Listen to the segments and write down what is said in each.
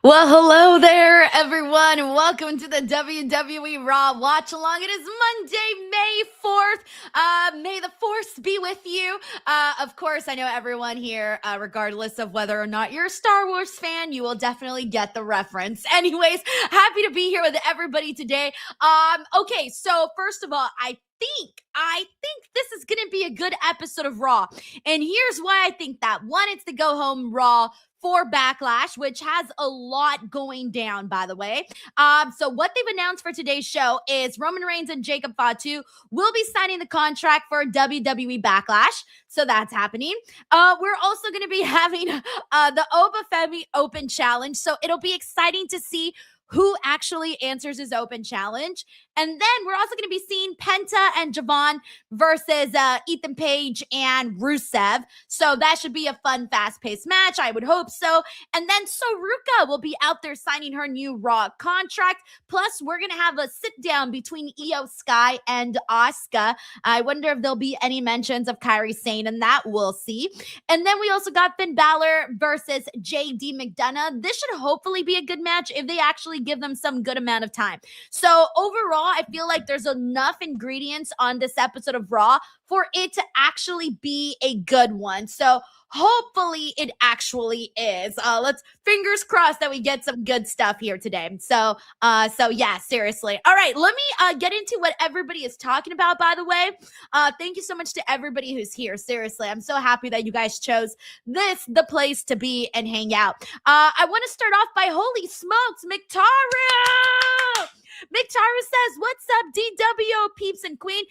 Well, hello there, everyone, and welcome to the WWE RAW Watch Along. It is Monday, May 4th. May the Force be with you. Of course, I know everyone here, regardless of whether or not you're a Star Wars fan, you will definitely get the reference. Anyways, happy to be here with everybody today. Okay, so first of all, I think this is going to be a good episode of Raw. And here's why I think that. One, it's the go home Raw for Backlash, which has a lot going down, by the way. So what they've announced for today's show is Roman Reigns and Jacob Fatu will be signing the contract for WWE Backlash. So that's happening. We're also going to be having the Oba Femi Open Challenge. So it'll be exciting to see who actually answers his open challenge. And then we're also going to be seeing Penta and Javon versus Ethan Paige and Rusev. So that should be a fun, fast-paced match. I would hope so. And then Soruka will be out there signing her new Raw contract. Plus, we're going to have a sit-down between Io Sky and Asuka. I wonder if there'll be any mentions of Kairi Sane, and that we'll see. And then we also got Finn Balor versus JD Mcdana. This should hopefully be a good match if they actually give them some good amount of time. So overall, I feel like there's enough ingredients on this episode of Raw for it to actually be a good one. So hopefully it actually is. Let's fingers crossed that we get some good stuff here today. So yeah, seriously. All right, let me get into what everybody is talking about, by the way. Thank you so much to everybody who's here. Seriously, I'm so happy that you guys chose this, the place to be and hang out. I want to start off by holy smokes, Mctaru! Mctaru says, what's up, DWO peeps and queen?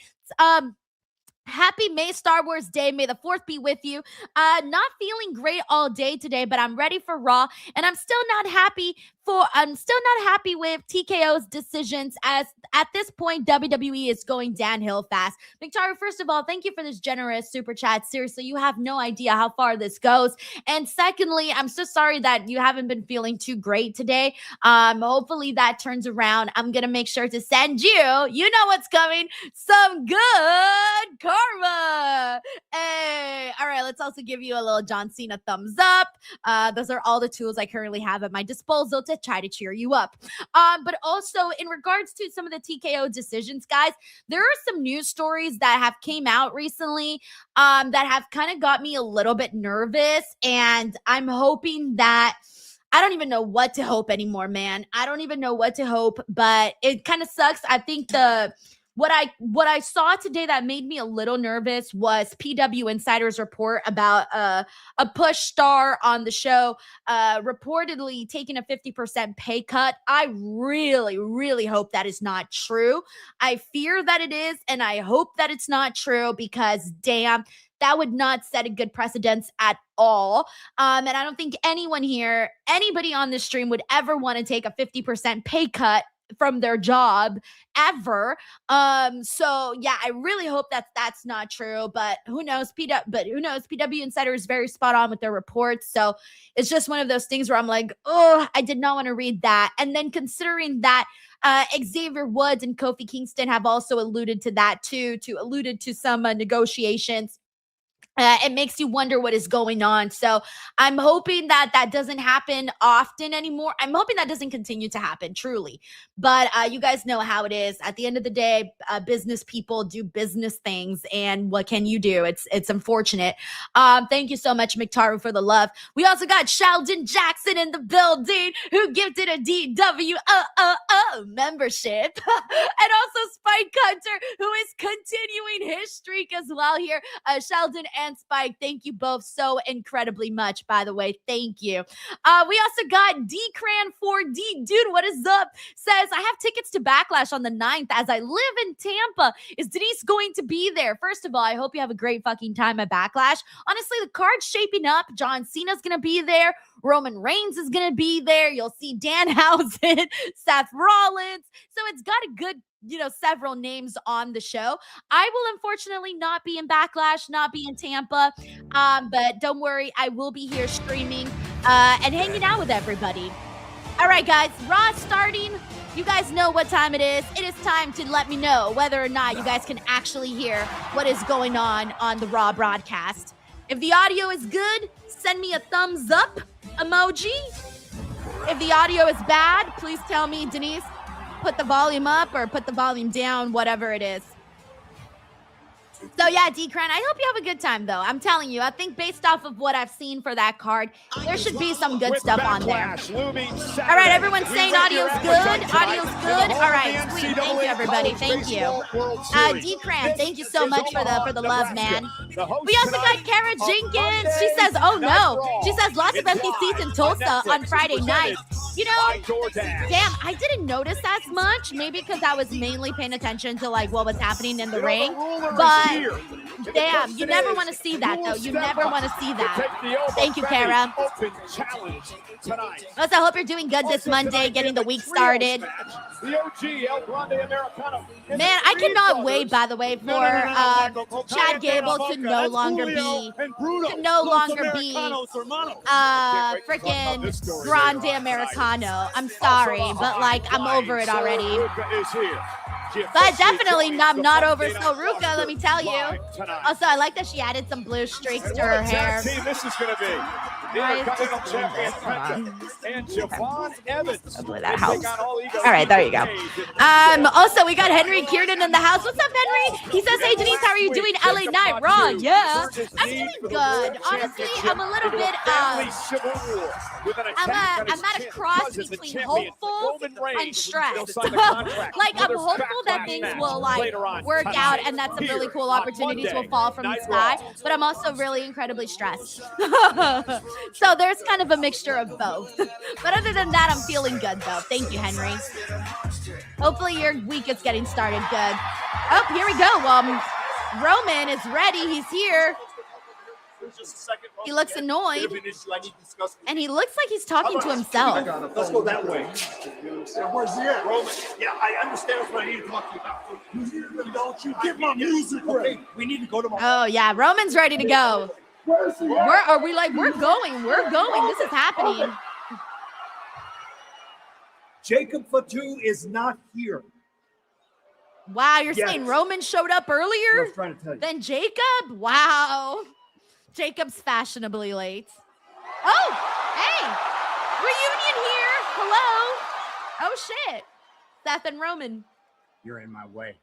Happy May Star Wars Day. May the 4th be with you. Not feeling great all day today, but I'm ready for Raw, and I'm still not happy with TKO's decisions, as at this point WWE is going downhill fast. Mctaru, first of all, thank you for this generous super chat. Seriously, you have no idea how far this goes. And secondly, I'm so sorry that you haven't been feeling too great today. Hopefully that turns around. I'm gonna make sure to send you know what's coming, some good karma. Hey, all right, let's also give you a little John Cena thumbs up. Those are all the tools I currently have at my disposal to try to cheer you up. But also in regards to some of the TKO decisions, guys, there are some news stories that have came out recently that have kind of got me a little bit nervous, and I'm hoping that I don't even know what to hope anymore, man. I don't even know what to hope, but it kind of sucks. I think what I saw today that made me a little nervous was PW Insider's report about a push star on the show reportedly taking a 50% pay cut. I really, really hope that is not true. I fear that it is, and I hope that it's not true, because damn, that would not set a good precedence at all. And I don't think anybody on this stream would ever want to take a 50% pay cut from their job ever. So yeah, I really hope that that's not true, but who knows? PW Insider is very spot on with their reports. So it's just one of those things where I'm like, oh, I did not want to read that. And then considering that Xavier Woods and Kofi Kingston have also alluded to that too, alluded to some negotiations. It makes you wonder what is going on. So I'm hoping that doesn't happen often anymore. I'm hoping that doesn't continue to happen, truly. But you guys know how it is. At the end of the day, business people do business things, and what can you do? It's unfortunate. Thank you so much, Mctaru, for the love. We also got Sheldon Jackson in the building, who gifted a DWO membership. And also Spike Hunter, who is continuing his streak as well here. Sheldon and Spike, thank you both so incredibly much, by the way. Thank you. We also got D-Cran4D. Dude, what is up? Says, I have tickets to Backlash on the 9th as I live in Tampa. Is Denise going to be there? First of all, I hope you have a great fucking time at Backlash. Honestly, the card's shaping up. John Cena's going to be there. Roman Reigns is going to be there. You'll see Danhausen, Seth Rollins. So it's got a good, several names on the show. I will unfortunately not be in Backlash, not be in Tampa. But don't worry, I will be here streaming and hanging out with everybody. All right, guys, Raw starting. You guys know what time it is. It is time to let me know whether or not you guys can actually hear what is going on the Raw broadcast. If the audio is good, send me a thumbs up emoji. If the audio is bad, please tell me, Denise, put the volume up or put the volume down, whatever it is. So yeah, D-Cran, I hope you have a good time though. I'm telling you, I think based off of what I've seen for that card, there should be some good stuff on there. All right, everyone's saying audio's good. Audio's good. All right, sweet. Thank you, everybody. Thank you. D-Cran, thank you so much for the love, man. We also got Kara Jenkins. She says, oh no. She says lots of empty seats in Tulsa on Friday night. You know, damn, I didn't notice as much. Maybe because I was mainly paying attention to like what was happening in the ring. But damn, you never want to see that though. You never want to see that. Thank you, Kara. Also, I hope you're doing good this Monday, getting the week started. Man, I cannot wait, by the way, for Chad Gable to no longer be freaking Grande Americano. I'm sorry, but like I'm over it already. But definitely not over Soruka, let me tell you. Also, I like that she added some blue streaks to her hair. This is going to be and Javon Evans. Hopefully that helps. All right, there you go. Also, we got Henry Kiernan in the house. What's up, Henry? He says, hey, Denise, how are you doing? LA Night Raw. Yeah, I'm doing good. Honestly, I'm a little bit, I'm at a cross between hopeful and stressed. Like, I'm hopeful that things will, like, work out and that some really cool opportunities will fall from the sky. But I'm also really incredibly stressed. So there's kind of a mixture of both. But other than that, I'm feeling good, though. Thank you, Henry. Hopefully your week is getting started good. Oh, here we go. Roman is ready. He's here. He looks annoyed. And he looks like he's talking to himself. Let's go that way. Where's he at, Roman? Yeah, I understand what I need to talk to you about. Don't you get my music ready. We need to go to my... Oh, yeah. Roman's ready to go. Where are we? Like, we're going. This is happening. Jacob Fatu is not here. Wow, you're saying Roman showed up earlier than Jacob? Wow. Jacob's fashionably late. Oh, hey. Reunion here. Hello. Oh, shit. Seth and Roman. You're in my way.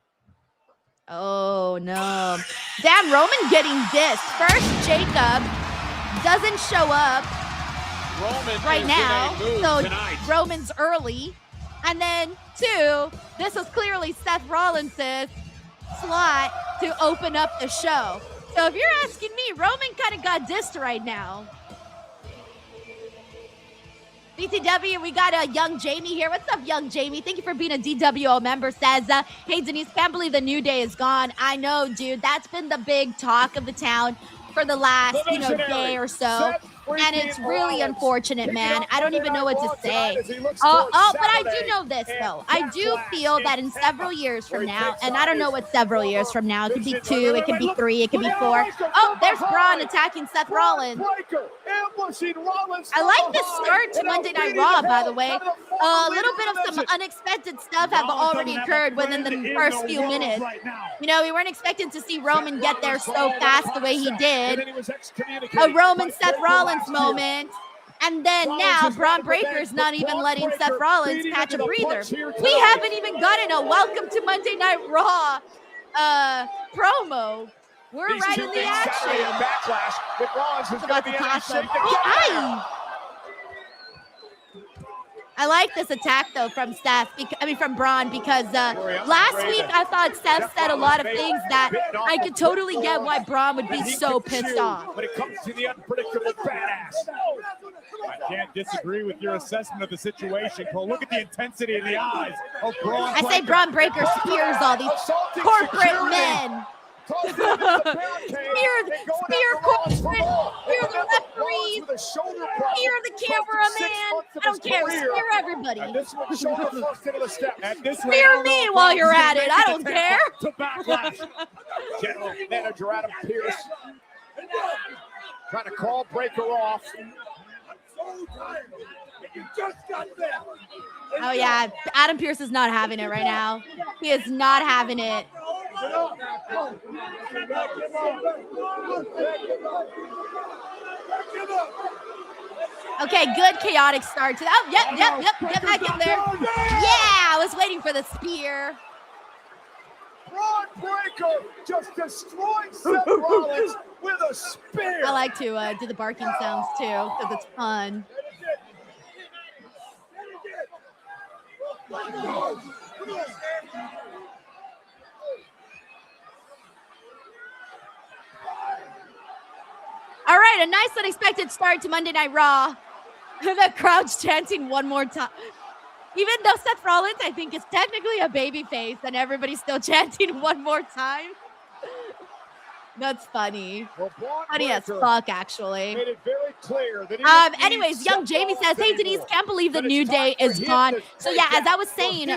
Oh, no. Damn, Roman getting dissed. First, Jacob doesn't show up right now. So Roman's early. And then, two, this was clearly Seth Rollins' slot to open up the show. So if you're asking me, Roman kind of got dissed right now. BTW, we got a young Jamie here. What's up, young Jamie? Thank you for being a DWO member. Says, hey, Denise, can't believe the New Day is gone. I know, dude. That's been the big talk of the town for the last, day or so. And it's really unfortunate, man. I don't even know what to say. But I do know this, though. I do feel that in several years from now, and I don't know what several years from now. It could be 2, it could be 3, it could be 4. Oh, there's Braun attacking Seth Rollins. I like this start to Monday Night Raw, by the way. A little bit of some unexpected stuff have already occurred within the first few minutes. You know, we weren't expecting to see Roman get there so fast the way he did. A Roman Seth Rollins moment. And then now Braun Breaker's not even letting Seth Rollins catch a breather. We haven't even gotten a welcome to Monday Night Raw promo. We're right in the action. It's about to toss him. I like this attack, though, from from Braun, because last week I thought Seth said a lot of things that I could totally get why Braun would be so pissed off. When it comes to the unpredictable badass. I can't disagree with your assessment of the situation, Cole. Look at the intensity in the eyes of Braun. I say Braun Breaker spears all these corporate men. Spear corporate, spear the referees, spear the cameraman. I don't care, spear everybody. Spear me while you're at it, I don't care. General Manager Adam Pearce trying to call Breaker off. Oh yeah, Adam Pearce is not having it right now. He is not having it. Okay, good chaotic start to that. Oh, yep. Get back in there. Yeah, I was waiting for the spear. Braun Breaker just destroyed Seth Rollins with a spear. I like to do the barking sounds too, because it's fun. All right, a nice unexpected start to Monday Night Raw. The crowd's chanting one more time. Even though Seth Rollins, I think, is technically a babyface, and everybody's still chanting one more time. That's funny. Well, funny as fuck, actually. Made it very clear that anyways, young Jamie says, "Hey Denise, can't believe the New Day is gone." So yeah, as I was saying,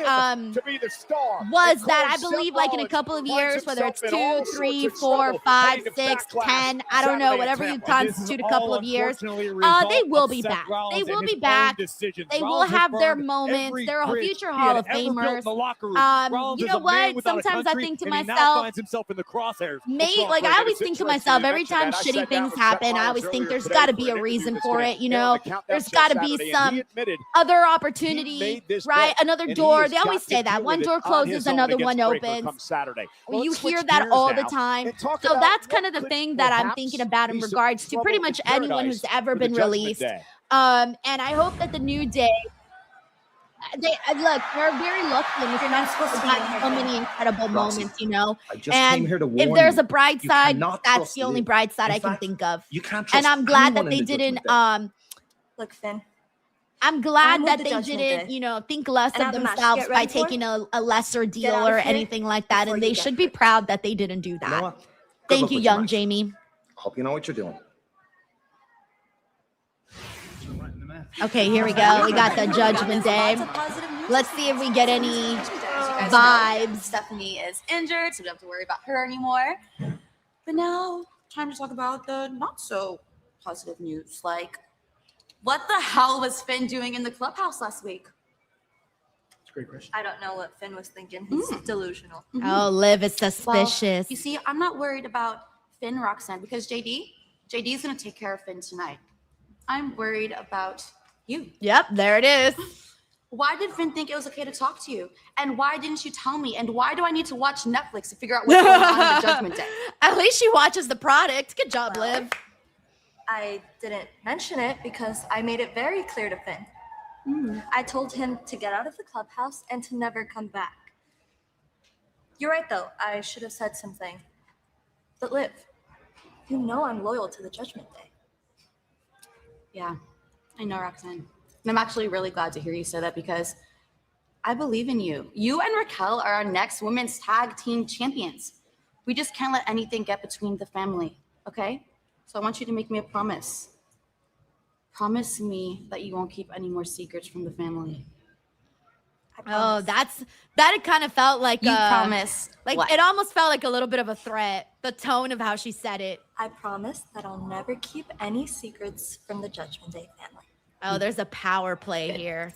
was that I believe like in a couple of years, whether it's 2, 3, 4, 5, 6, 10, I don't know, whatever you constitute a couple of years, they will be back. They will be back. They will have their moments. They're future Hall of Famers. You know what? Sometimes I think to myself, like I always think to myself, every time shitty things happen, I always think there's got to be a reason for it, you know? There's got to be some other opportunity, right? Another door. They always say that. One door closes, another one opens. You hear that all the time. So that's kind of the thing that I'm thinking about in regards to pretty much anyone who's ever been released. And I hope that the New Day, look, they're very lucky and they're not supposed to have so many incredible moments, you know. And if there's a bright side, that's the only bright side I can think of. And I'm glad that they didn't look, Finn. I'm glad that they didn't, you know, think less of themselves by taking a lesser deal or anything like that. And they should be proud that they didn't do that. Thank you, young Jamie. Hope you know what you're doing. Okay, here we go. We got the Judgment Day. Let's see if we get any vibes. Stephanie is injured, so we don't have to worry about her anymore. But now, time to talk about the not so positive news. Like, what the hell was Finn doing in the clubhouse last week? That's a great question. I don't know what Finn was thinking. He's delusional. Oh, Liv is suspicious. Well, you see, I'm not worried about Finn, Roxanne, because JD's going to take care of Finn tonight. I'm worried about you. Yep, there it is. Why did Finn think it was okay to talk to you? And why didn't you tell me? And why do I need to watch Netflix to figure out what's going on in the Judgment Day? At least she watches the product. Good job, Liv. I didn't mention it because I made it very clear to Finn. I told him to get out of the clubhouse and to never come back. You're right, though. I should have said something. But Liv, you know I'm loyal to the Judgment Day. Yeah, I know, Roxanne. And I'm actually really glad to hear you say that because I believe in you. You and Raquel are our next women's tag team champions. We just can't let anything get between the family, okay? So I want you to make me a promise. Promise me that you won't keep any more secrets from the family. Oh, that it kind of felt like you promise. Like what? It almost felt like a little bit of a threat. The tone of how she said it. I promise that I'll never keep any secrets from the Judgment Day family. Oh, there's a power play here.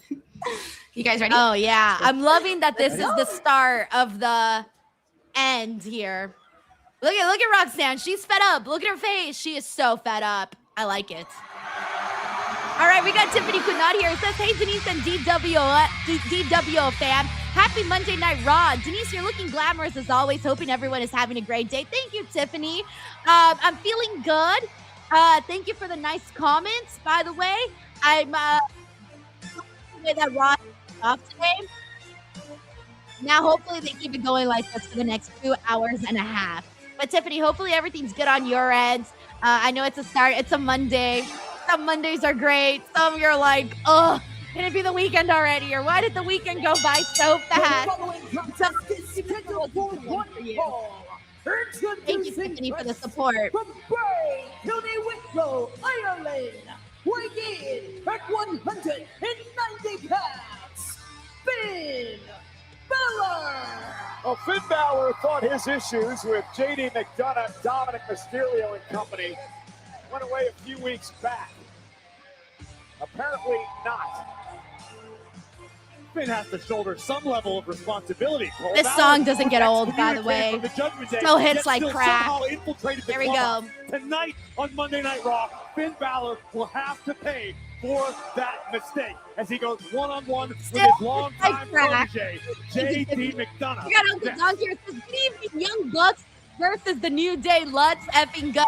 You guys ready? Oh yeah, I'm loving that this is the start of the end here. Look at Roxanne. She's fed up. Look at her face. She is so fed up. I like it. All right, we got Tiffany Quinot here. It says, hey, Denise and DWO fam. Happy Monday Night Raw. Denise, you're looking glamorous as always. Hoping everyone is having a great day. Thank you, Tiffany. I'm feeling good. Thank you for the nice comments, by the way. I'm the way that Raw is off today. Now, hopefully they keep it going like this for the next 2 hours and a half. But Tiffany, hopefully everything's good on your end. I know it's a start. It's a Monday. Some Mondays are great. Some you're like, oh, can it be the weekend already? Or why did the weekend go by so fast? Thank you, Tiffany, for the support. From Bray, County Wicklow, Ireland, weighing in at 190 pounds, Finn Balor. Well, Finn Balor thought his issues with JD McDonough, Dominic Mysterio and company went away a few weeks back. Apparently not. Finn has to shoulder some level of responsibility. This song doesn't get old, by the way. Still hits like crack. There we go. Tonight on Monday Night Raw, Finn Balor will have to pay for that mistake as he goes one-on-one with his longtime protege, JD McDonough. We got Uncle Dunk here. It says, good evening, Young Bucks versus the New Day. Let's effing go.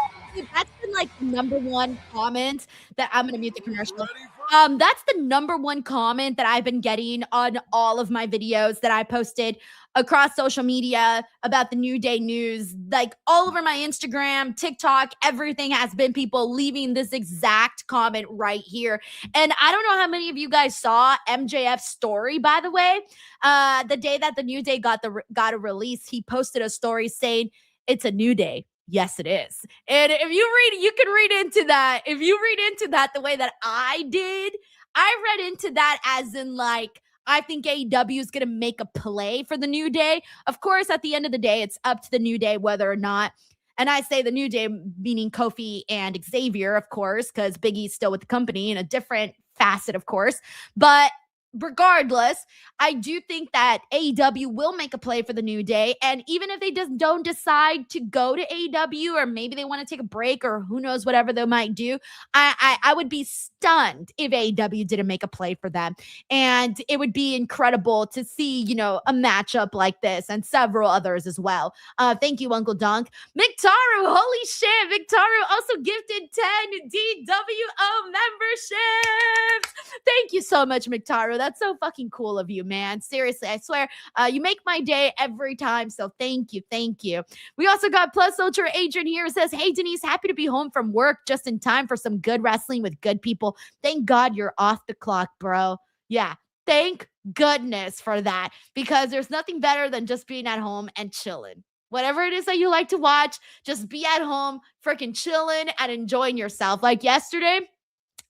That's been like the #1 comment that I'm going to mute the commercial. That's the #1 comment that I've been getting on all of my videos that I posted across social media about the New Day news. Like all over my Instagram, TikTok, everything has been people leaving this exact comment right here. And I don't know how many of you guys saw MJF's story, by the way. The day that the New Day got a release, he posted a story saying, "It's a new day. Yes, it is." And if you read, you can read into that. If you read into that the way that I did, I read into that as in like, I think AEW is going to make a play for the New Day. Of course, at the end of the day, it's up to the New Day whether or not. And I say the New Day meaning Kofi and Xavier, of course, because Big E's still with the company in a different facet, of course. But regardless, I do think that AEW will make a play for the New Day. And even if they just don't decide to go to AEW, or maybe they want to take a break, or who knows, whatever they might do, I would be stunned if AEW didn't make a play for them. And it would be incredible to see, you know, a matchup like this and several others as well. Thank you, Uncle Dunk. Mictaru, holy shit. Mictaru also gifted 10 DWO memberships. Thank you so much, Mictaru. That's so fucking cool of you, man. Seriously, I swear, you make my day every time. So thank you. Thank you. We also got Plus Ultra Adrian here who says, "Hey, Denise, happy to be home from work just in time for some good wrestling with good people. Thank God you're off the clock, bro." Yeah. Thank goodness for that, because there's nothing better than just being at home and chilling. Whatever it is that you like to watch, just be at home, freaking chilling and enjoying yourself. Like yesterday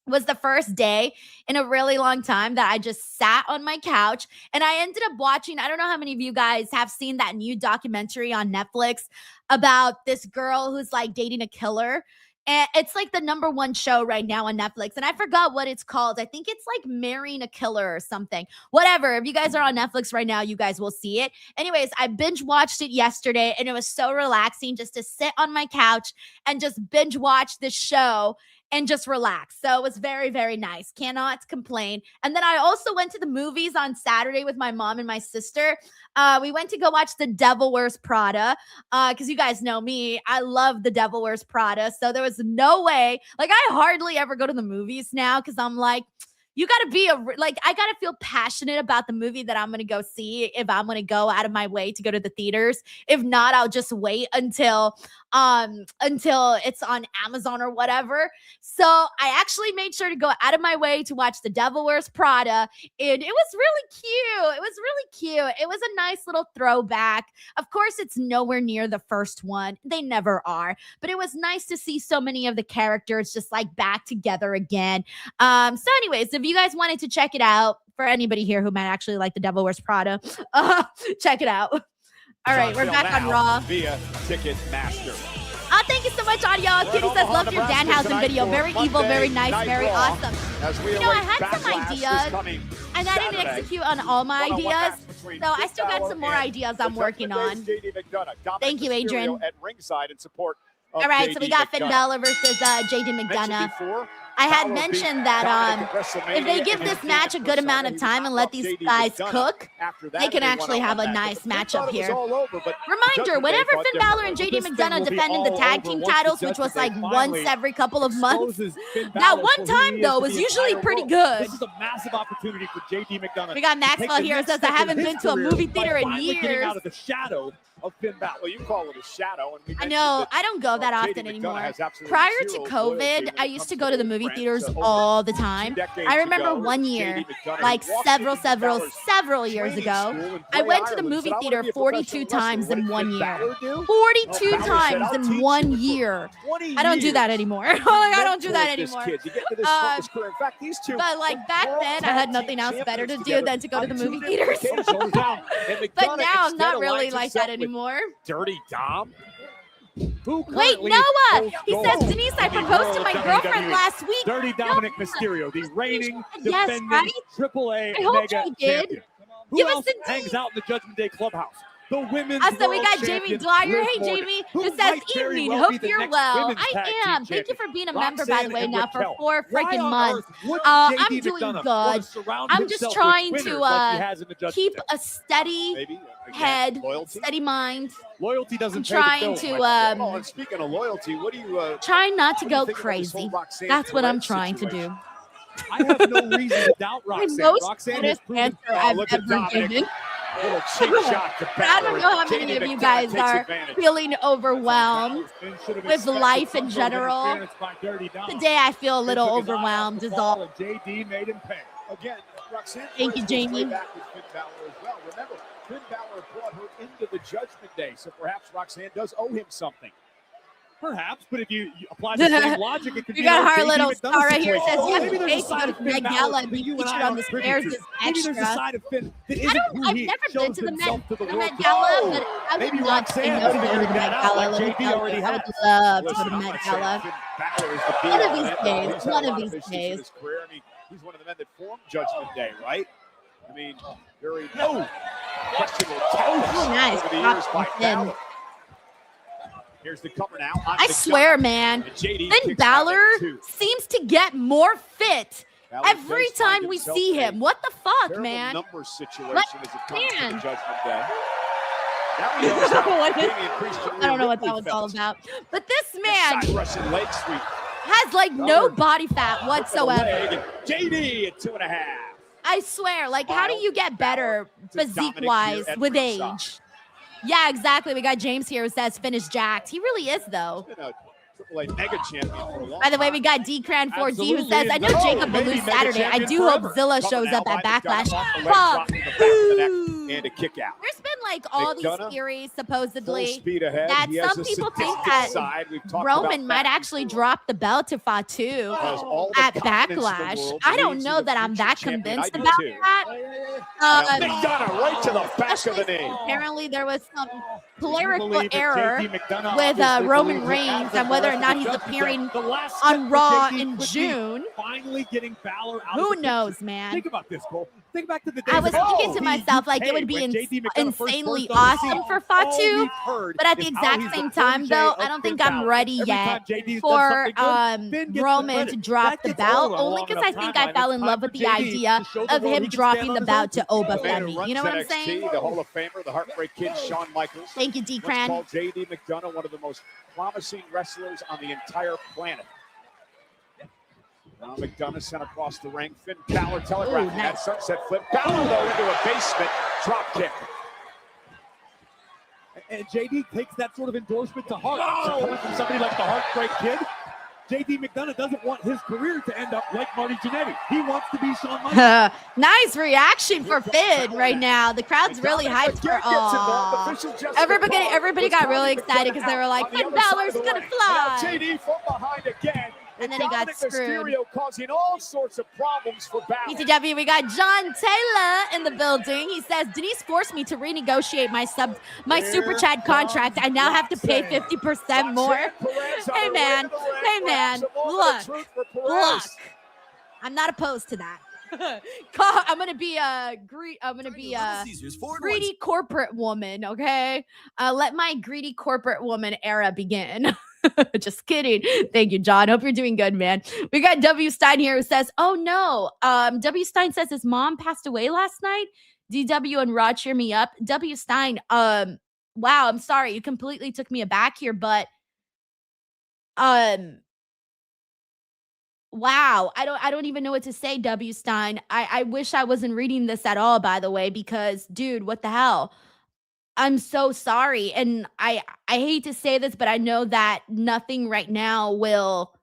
was the first day in a really long time that I just sat on my couch and I ended up watching. I don't know how many of you guys have seen that new documentary on Netflix about this girl who's like dating a killer. And it's like the #1 show right now on Netflix. And I forgot what it's called. I think it's like Marrying a Killer or something. Whatever. If you guys are on Netflix right now, you guys will see it. Anyways, I binge watched it yesterday and it was so relaxing just to sit on my couch and just binge watch this show and just relax. So it was very, very nice. Cannot complain. And then I also went to the movies on Saturday with my mom and my sister. We went to go watch The Devil Wears Prada because you guys know me. I love The Devil Wears Prada. So there was no way. Like, I hardly ever go to the movies now because I'm like, you got to be I got to feel passionate about the movie that I'm going to go see if I'm going to go out of my way to go to the theaters. If not, I'll just wait until it's on Amazon or whatever. So I actually made sure to go out of my way to watch The Devil Wears Prada. And it was really cute. It was really cute. It was a nice little throwback. Of course, it's nowhere near the first one. They never are. But it was nice to see so many of the characters just like back together again. So anyways, if you guys wanted to check it out, for anybody here who might actually like The Devil Wears Prada, check it out. All right, we're back on Raw. Via Ticketmaster. Thank you so much, Audio. Kitty says, "Loved your Danhausen video. Very evil, very nice, very awesome." You know, I had some ideas, and I didn't execute on all my ideas. So I still got some more ideas I'm working on. Thank you, Adrian. All right, so we got Finn Balor versus JD McDonough. I had mentioned that if they give this match a good amount of time and let these guys cook, they can actually have a nice matchup here. Reminder, whenever Finn Balor and JD McDonough defended the tag team titles, which was like once every couple of months, that one time, though, was usually pretty good. This is a massive opportunity for JD McDonough. We got Maxwell here who says, "I haven't been to a movie theater in years." Out of the shadow of Finn Balor. Well, you call it a shadow. And I know. I don't go that often anymore. Prior to COVID, I used to go to the movie theaters all the time. I remember one year, like several years ago, I went to the movie theater 42 times in 1 year. 42 times in 1 year. I don't do that anymore. I don't do that anymore. But like back then, I had nothing else better to do than to go to the movie theaters. But now I'm not really like that anymore. Dirty Dom? Wait, Noah! He says, "Denise, I proposed to my girlfriend last week." Dirty Dominic Mysterio, the reigning, yes, defending right? AAA I hope mega he did. champion. Who else hangs out in the Judgment Day Clubhouse? the women's Also, we world got Jamie champion, Dwyer. Liv Hey, Morgan, Jamie. who This says, might very evening. well be Hope the you're next well. women's I tag team am. Thank you champion. for being a member, by Roxanne the way, and now for Raquel. 4 Why freaking on months. earth wouldn't I'm JD doing McDonough want good. to surround I'm just himself trying with to winners like he has in the Judgment keep Day? a steady Maybe again, head, loyalty. steady mind. Loyalty doesn't I'm pay the trying bills, to, Michael. Oh, and speaking of loyalty, what do you trying not to what do you go think about this whole crazy. Roxanne That's what I'm Perez trying to situation? do. I have no reason to doubt My Roxanne. most Roxanne has honest proven. answer Oh, I've look at ever Dominic. given. Little cheap shot to Balor. I don't know how many JD of you McDonough guys takes are advantage. feeling overwhelmed Finn should have with expected life some in sort of general. interference by Dirty Dom. Today I feel a Finn little took his eye off overwhelmed the is ball, all. and JD made him pay. Again, Roxanne Thank you, Perez goes way Jamie. back with Finn Balor as well. Remember, Finn Balor brought her into the Judgment Day, so perhaps Roxanne does owe him something. Perhaps, but if you apply the same logic, it could You be got like our JD little McDonough star right here. It situation. says, Oh, yeah, maybe there's Paige a side to of go to Finn Met Balor Gala that and be you and featured I on the aren't privy stairs to. is Maybe there's a extra. side of Finn that I isn't don't. who I've he never been shows to the himself to the Met world. Gala, Oh, but I would maybe not say Roxanne no to has go to the figured Met that out, Gala. like Let me JD tell already you, I would has. love to Listen, go to I'm Met not saying Gala. Finn Balor is the be One of all these and end all. days, He's had one a of lot these issues in days. his career. I mean, he's one of the men that formed Judgment Day, right? I mean, very questionable tactics Oh, nice. over the years by Dropped him. Balor. Here's the cover now. I swear, man, And JD Finn kicks out Balor at 2. seems to get more fit Balor every does find time we himself see in a him. What the fuck, terrible man? numbers situation Like, as it comes to man. the Judgment Day. Now we know how What is- Damian Priest and I don't know what Rhea that was Ripley all felt. about. But this Side man Russian leg sweep. has like no body fat whatsoever. Leg, and JD at 2.5. I swear, like, how do you get better to Dominic physique-wise here at with ringside. age? Yeah, exactly. We got James here who says finish jacked. He really is, though. Been a AAA mega champion for a long By the way, time. we got D-Cran4D who Absolutely, says, I know and Jacob will maybe lose mega Saturday. I champion do hope forever. Zilla Coming shows out up at by Backlash. McDonough off the leg, Fuck. dropping the back of the neck, and a kick out. There's been like all McDonough, these theories Full supposedly speed ahead. that He has some a people think sadistic that side. We've talked Roman about might that actually before. drop the belt to Fatu Has all the at confidence in the Backlash. world, I don't believes know he's a that I'm future that champion. convinced I do about too. that. Now, McDonough right to the back of the especially knee. apparently there was some Do you clerical believe that error JD McDonough with obviously Roman believes that Reigns after and the whether or rest not of he's the Judgment Day, appearing the last step on for Raw JD in could be June. finally getting Balor out Who of the knows, picture. man? Think about this, Cole. Think back to the days I was of thinking to myself, like, it would be when JD McDonough first insanely burst on the awesome scene. for All Fatu, we've heard but at the is how exact he's same the time, protege though, of I don't Finn think I'm Balor. ready Every yet time JD's done for something good, Finn gets the Roman credit. to drop That the gets belt, old on a only long because enough I think I timeline. fell It's in love time with for the JD idea to show the of world him he can dropping stand the on belt his to own Oba feet. The man who Femi. runs You know what I'm NXT, saying? the Hall of Famer, the Heartbreak Kid, Shawn Michaels. Thank you, Let's D-Cran. call JD McDonough one of the most promising wrestlers on the entire planet. Now McDonough sent across the ring. Finn Balor telegraphing that nice. sunset flip. Balor though into a basement drop kick. And JD takes that sort of endorsement to heart. So coming from somebody like the Heartbreak Kid, JD McDonough doesn't want his career to end up like Marty Jannetty. He wants to be Shawn Michaels. Nice reaction for Finn right now. The crowd's really hyped for everybody got really excited because they were like, Finn Balor's gonna fly. JD from behind again. And then he got Dominic screwed. Mysterio causing all sorts of problems for Balor. BTW, we got John Taylor in the building. He says, Denise forced me to renegotiate my super chat contract. I now have to pay 50% more. Hey man, look. I'm not opposed to that. I'm gonna be a greedy corporate woman, okay? Let my greedy corporate woman era begin. Just kidding. Thank you, John. Hope you're doing good, man. We got W Stein here who says, oh no. W Stein says his mom passed away last night. DW and Raw cheer me up. W Stein, wow, I'm sorry. You completely took me aback here, but wow, I don't even know what to say, W Stein. I wish I wasn't reading this at all, by the way, because dude, what the hell? I'm so sorry. And I hate to say this, but I know that nothing right now will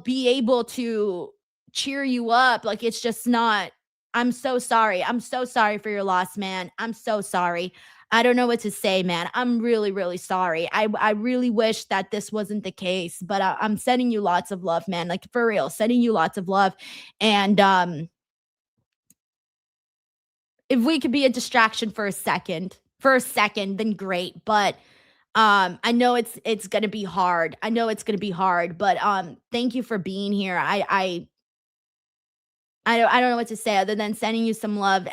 be able to cheer you up. Like, it's just not. I'm so sorry. I'm so sorry for your loss, man. I'm so sorry. I don't know what to say, man. I'm really, really sorry. I really wish that this wasn't the case, but I'm sending you lots of love, man. Like, for real, sending you lots of love. And if we could be a distraction for a second, then great. But I know it's gonna be hard. But thank you for being here. I don't know what to say other than sending you some love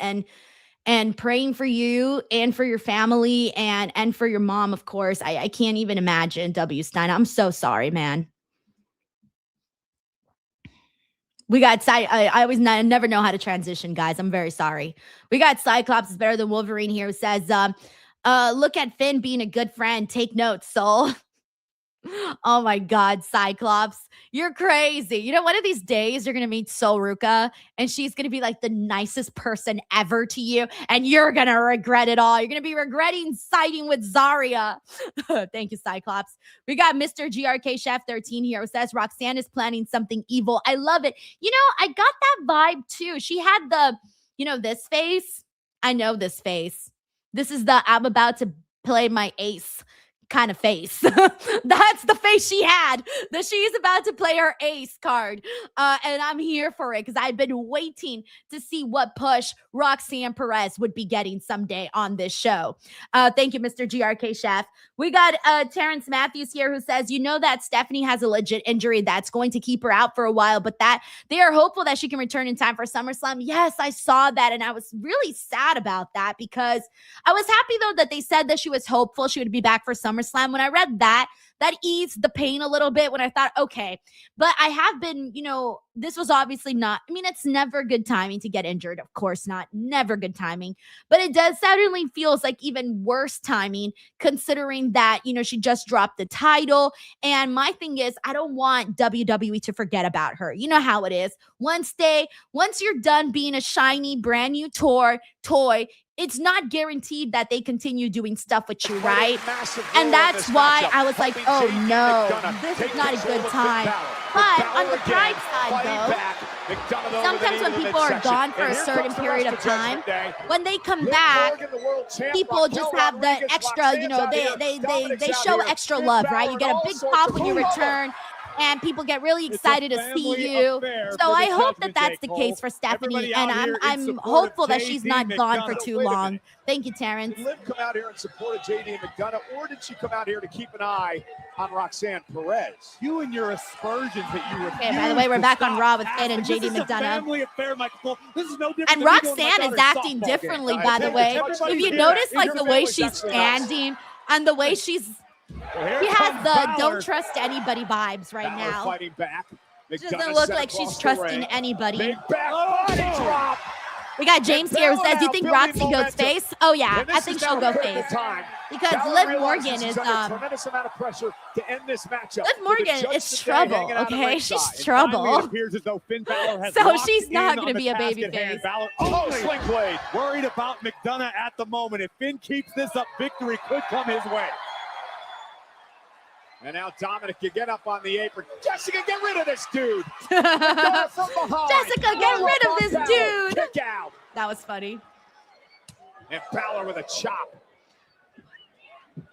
and praying for you and for your family and for your mom, of course. I can't even imagine, W. Stein. I'm so sorry, man. We got I always never know how to transition, guys. I'm very sorry. We got Cyclops is better than Wolverine here, who says, look at Finn being a good friend. Take notes, soul. Oh my God, Cyclops, you're crazy. You know, one of these days you're going to meet Soruka and she's going to be like the nicest person ever to you and you're going to regret it all. You're going to be regretting siding with Zarya. Thank you, Cyclops. We got Mr. GRK Chef 13 here who says Roxanne is planning something evil. I love it. You know, I got that vibe too. She had the, you know, this face. I know this face. This is the I'm about to play my ace kind of face. That's the face she had, that she's about to play her ace card. And I'm here for it because I've been waiting to see what push Roxanne Perez would be getting someday on this show. Thank you, Mr. GRK Chef. We got Terrence Matthews here who says, you know that Stephanie has a legit injury that's going to keep her out for a while, but that they are hopeful that she can return in time for SummerSlam. Yes, I saw that. And I was really sad about that because I was happy though that they said that she was hopeful she would be back for SummerSlam. When I read that eased the pain a little bit when I thought, okay, but I have been, you know, this was obviously not, I mean, it's never good timing to get injured. Of course not. Never good timing, but it does certainly feels like even worse timing considering that, you know, she just dropped the title. And my thing is, I don't want WWE to forget about her. You know how it is. Once you're done being a shiny brand new toy, it's not guaranteed that they continue doing stuff with you, right? And that's why I was like, oh no, this is not a good time. But on the pride side though, sometimes when people are gone for a certain period of time, when they come back, people just have the extra, you know, they show extra love, right? You get a big pop when you return. And people get really excited to see you. So I hope that that's the case for Stephanie. And I'm hopeful that she's not gone for too long. Thank you, Terrence. Did Liv come out here and support JD and McDonough, or did she come out here to keep an eye on Roxanne Perez? You and your aspersions that you refuse. Okay, by the way, we're back on Raw with Finn and JD McDonough. This is no different. And Roxanne is acting differently, by the way. If you notice, like the way she's standing and the way she's. She has the don't trust anybody vibes right now. Fighting back. She doesn't look like she's trusting anybody. Big back body drop. We got James here who says, do you think Roxy goes face? Oh yeah, I think she'll go face. Because Liv Morgan is tremendous amount of pressure to end this matchup. Liv Morgan is trouble, okay? She's trouble. So she's not going to be a babyface. Oh, sling blade. Worried about McDonough at the moment. If Finn keeps this up, victory could come his way. And now Dominic can get up on the apron. Jessica, get rid of this dude. Jessica, get rid of this dude. Kick out. That was funny. And Balor with a chop.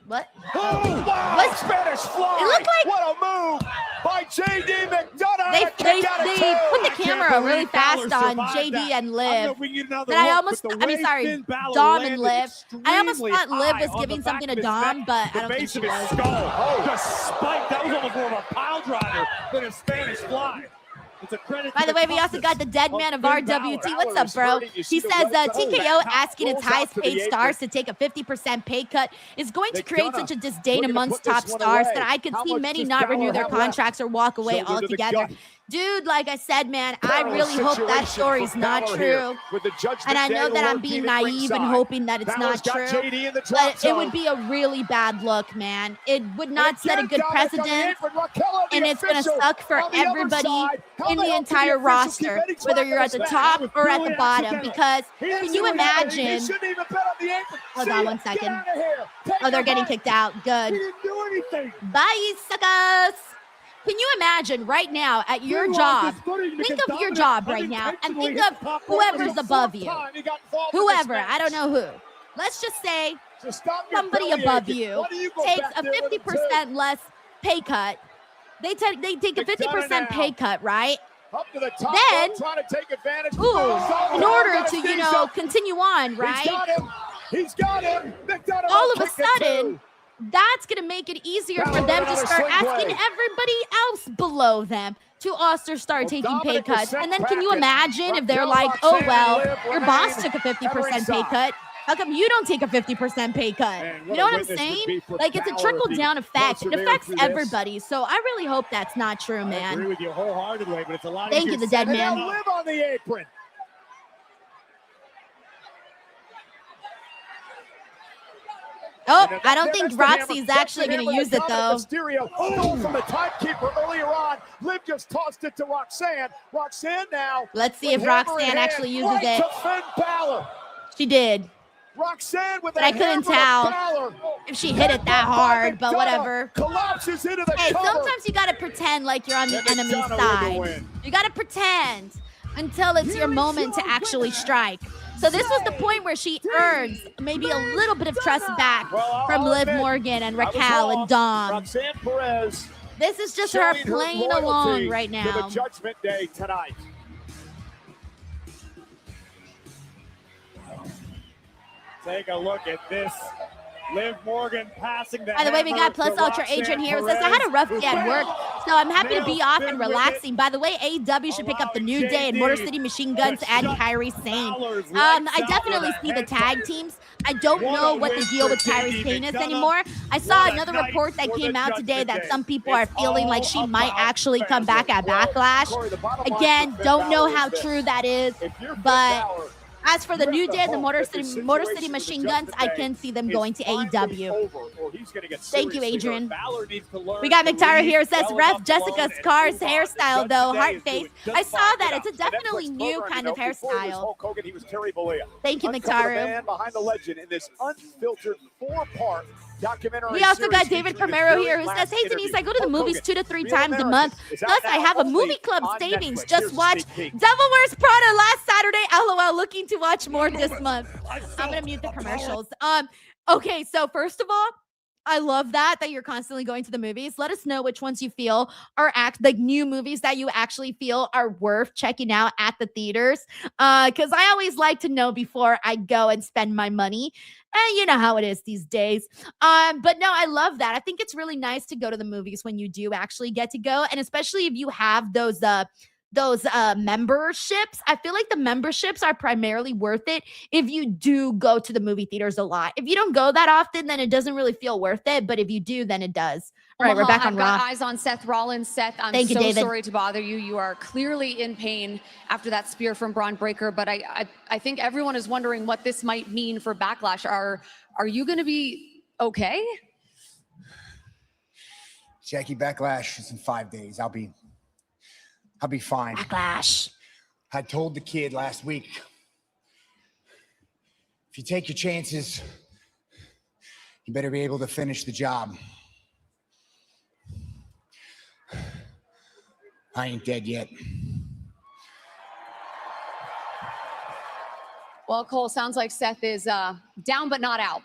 What? Oh, wow. Spanish fly. It looked like what a move by JD McDonough. They put the camera really fast on JD and Liv. Dom and Liv. I almost thought Liv was giving something to Dom, but I don't think she was. Just spiked. That was almost more of a pile driver than a Spanish fly. By the way, we also got the dead man of RWT. What's up, bro? He says TKO asking its highest paid stars to take a 50% pay cut is going to create such a disdain amongst top stars that I could see many not renew their contracts or walk away altogether. Dude, like I said, man, I really hope that story's not true. And I know that I'm being naive and hoping that it's not true. But it would be a really bad look, man. It would not set a good precedent. And it's going to suck for everybody in the entire roster, whether you're at the top or at the bottom. Because can you imagine? Hold on 1 second. Oh, they're getting kicked out. Good. Bye, suckers. Can you imagine right now at your job, think of your job right now and think of whoever's above you. Whoever, I don't know who. Let's just say somebody above you takes a 50% less pay cut. They take a 50% pay cut, right? Then, in order to, you know, continue on, right? All of a sudden, that's going to make it easier for them to start asking everybody else below them Two All-Stars start taking pay Dominic was cuts. sent And then can you back, and imagine if they're Raquel, like, oh, Roxanne, well, Liv your remain boss took a at 50% pay ringside. cut. How come you don't take a 50% pay cut? Man, You what know a what I'm witness would saying? be for Like, it's a Balor if he trickle-down effect. It persevered affects through this. everybody. So I really hope that's not true, I agree man. with you wholeheartedly, but it's a lot Thank easier you, the said dead than man. done. Liv on the apron. Oh, And I don't that's think the hammer. Roxy's That's actually the going to hammer use that it, Dominic though. Mysterio stole from the timekeeper earlier on. Liv just tossed it to Roxanne. Roxanne now. Let's see with if hammer in Roxanne hand, actually uses right it. to Finn Balor. She did. Roxanne with But a I couldn't hammer to tell Balor. if she hit it that hard, but Mcdana whatever. Collapses into the Hey, cover. sometimes you got to pretend like you're on the And enemy's Mcdana with the side. win. You got to pretend until it's your moment to actually strike. So this was the point where she earns maybe a little bit of trust back Well, from I'll Liv admit, Morgan and I was Raquel wrong. and Dom. Roxanne Perez This is just her showing playing loyalty along right to now. the Judgment Day tonight. Take a look at this. Liv Morgan passing the By the way, we hammer got Plus to Ultra Roxanne Adrian here who says, I Perez, had a rough who day at work, so I'm happy to be nailed off Finn and with it. relaxing. By the way, AEW should pick up the New Day and Motor City Machine Guns to and shut Kyrie Sane. Balor's I lights out definitely with a see the head tag kick. teams. I don't What know a what the win deal for with Kyrie JD Sane is McDonough. anymore. I saw What a another night report that for came the out today Judgment that Day. some people It's are feeling like she all might about actually come family. back at Well, Backlash. Corey, the bottom line Again, for Finn don't know Balor how is this. true that is, If you're Finn but Balor, as for the you New have to Day and the hope Motor that this City Machine situation with Guns, the I Judgment can Day see them is going to finally AEW. over, or he's gonna get Thank you, seriously Adrian. hurt. Balor needs to learn We got to McTyra lead here says well Ref enough Jessica alone and Scar's move on. hairstyle The though, Judgment heart Day is face. doing just I saw fine that. without It's a The definitely Netflix new program, kind you of know, before he was hairstyle. Hulk Hogan, he was Terry Bollea. Thank you, Uncover the McTyra. man behind the legend in this unfiltered 4-part documentary. We also got series David featuring his Primero very here who last says, hey, Denise, interview. I go to the Hulk movies Hogan, 2 to 3 Real times a American, month. is out Plus, I now have a only movie club on savings. Netflix. Just Here's a watch sneak peek. Devil Wears Prada last Saturday. LOL, looking to watch more this month. I'm going to mute the commercials. Okay, so first of all, I love that you're constantly going to the movies. Let us know which ones you feel are like new movies that you actually feel are worth checking out at the theaters. Because I always like to know before I go and spend my money. And you know how it is these days. But no, I love that. I think it's really nice to go to the movies when you do actually get to go, and especially if you have those memberships. I feel like the memberships are primarily worth it if you do go to the movie theaters a lot. If you don't go that often, then it doesn't really feel worth it. But if you do, then it does. All right, we're back on I've got Raw. eyes on Seth Rollins. Seth, I'm Thank you, so David. sorry to bother you. You are clearly in pain after that spear from Braun Breaker, but I think everyone is wondering what this might mean for Backlash. Are you going to be okay? Jackie, Backlash is in 5 days. I'll be fine. Backlash. I told the kid last week, if you take your chances, you better be able to finish the job. I ain't dead yet. Well, Cole, sounds like Seth is down but not out.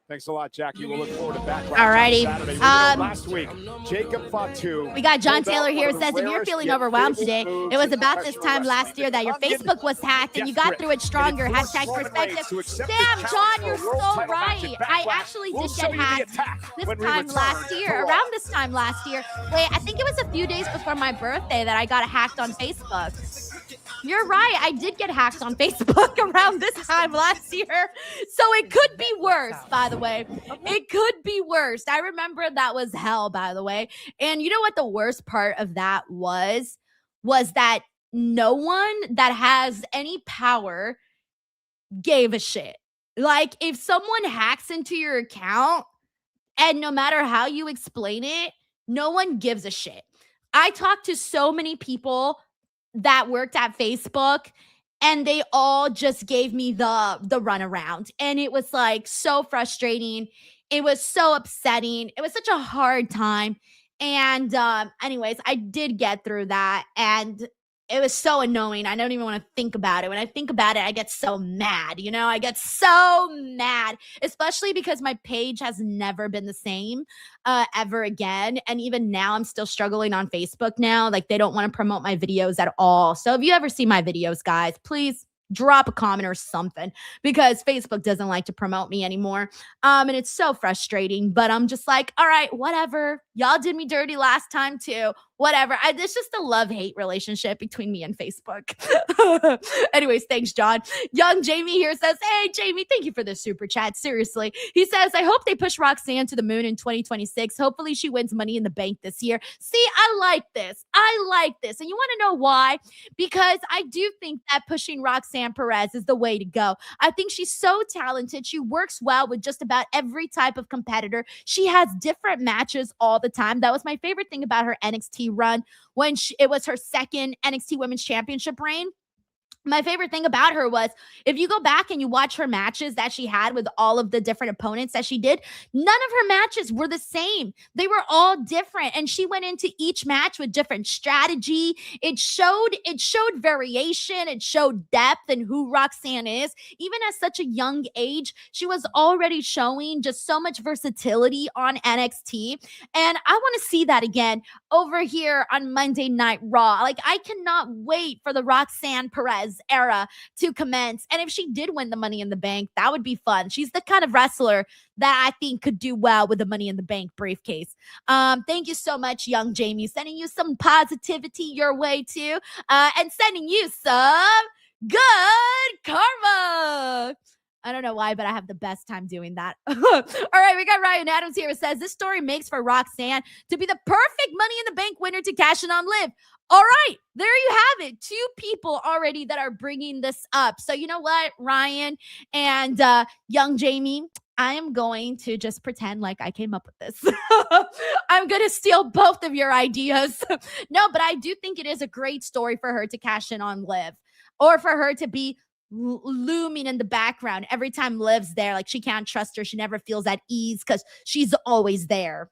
Thanks a lot, Jackie. We'll look forward to Backlash Alrighty. on Saturday. We know last week, Jacob Fatu. We got John pulled out Taylor here one who of the says, if you're rarest feeling yet overwhelmed famous today, moves it was in about this professional time last wrestling. year that your The Facebook was hacked and you got through it stronger. Hashtag perspective. Damn, John, you're so right. I actually did get hacked this time last year, around this time last year. Wait, I think it was a few days before my birthday that I got hacked on Facebook. You're right. I did get hacked on Facebook around this time last year. So it could be worse, by the way. It could be worse. I remember that was hell, by the way. And you know what the worst part of that was? Was that no one that has any power gave a shit. Like, if someone hacks into your account, and no matter how you explain it, no one gives a shit. I talked to so many people that worked at Facebook, and they all just gave me the runaround. And it was like so frustrating. It was so upsetting. It was such a hard time. And anyways, I did get through that. And it was so annoying. I don't even want to think about it. When I think about it, I get so mad. You know, I get so mad, especially because my page has never been the same ever again. And even now, I'm still struggling on Facebook now. Like, they don't want to promote my videos at all. So if you ever see my videos, guys, please drop a comment or something, because Facebook doesn't like to promote me anymore. And it's so frustrating, but I'm just like, all right, whatever. Y'all did me dirty last time too. Whatever. It's just a love-hate relationship between me and Facebook. Anyways, thanks, John. Young Jamie here says, hey, Jamie, thank you for the super chat. Seriously. He says, I hope they push Roxanne to the moon in 2026. Hopefully she wins Money in the Bank this year. See, I like this. And you want to know why? Because I do think that pushing Roxanne Perez is the way to go. I think she's so talented. She works well with just about every type of competitor. She has different matches all the time. That was my favorite thing about her NXT run when it was her second NXT Women's Championship reign. My favorite thing about her was, if you go back and you watch her matches that she had with all of the different opponents that she did, none of her matches were the same. They were all different. And she went into each match with different strategy. It showed variation. It showed depth in who Roxanne is. Even at such a young age, she was already showing just so much versatility on NXT. And I want to see that again over here on Monday Night Raw. Like, I cannot wait for the Roxanne Perez era to commence. And if she did win the Money in the Bank, that would be fun. She's the kind of wrestler that I think could do well with the Money in the Bank briefcase. Thank you so much, young Jamie. Sending you some positivity your way too. And sending you some good karma. I don't know why, but I have the best time doing that. All right, we got Ryan Adams here. It says, this story makes for Roxanne to be the perfect Money in the Bank winner to cash in on Liv. All right, there you have it. 2 people already that are bringing this up. So you know what, Ryan and young Jamie, I am going to just pretend like I came up with this. I'm going to steal both of your ideas. No, but I do think it is a great story for her to cash in on Liv, or for her to be looming in the background every time Liv's there. Like, she can't trust her. She never feels at ease because she's always there.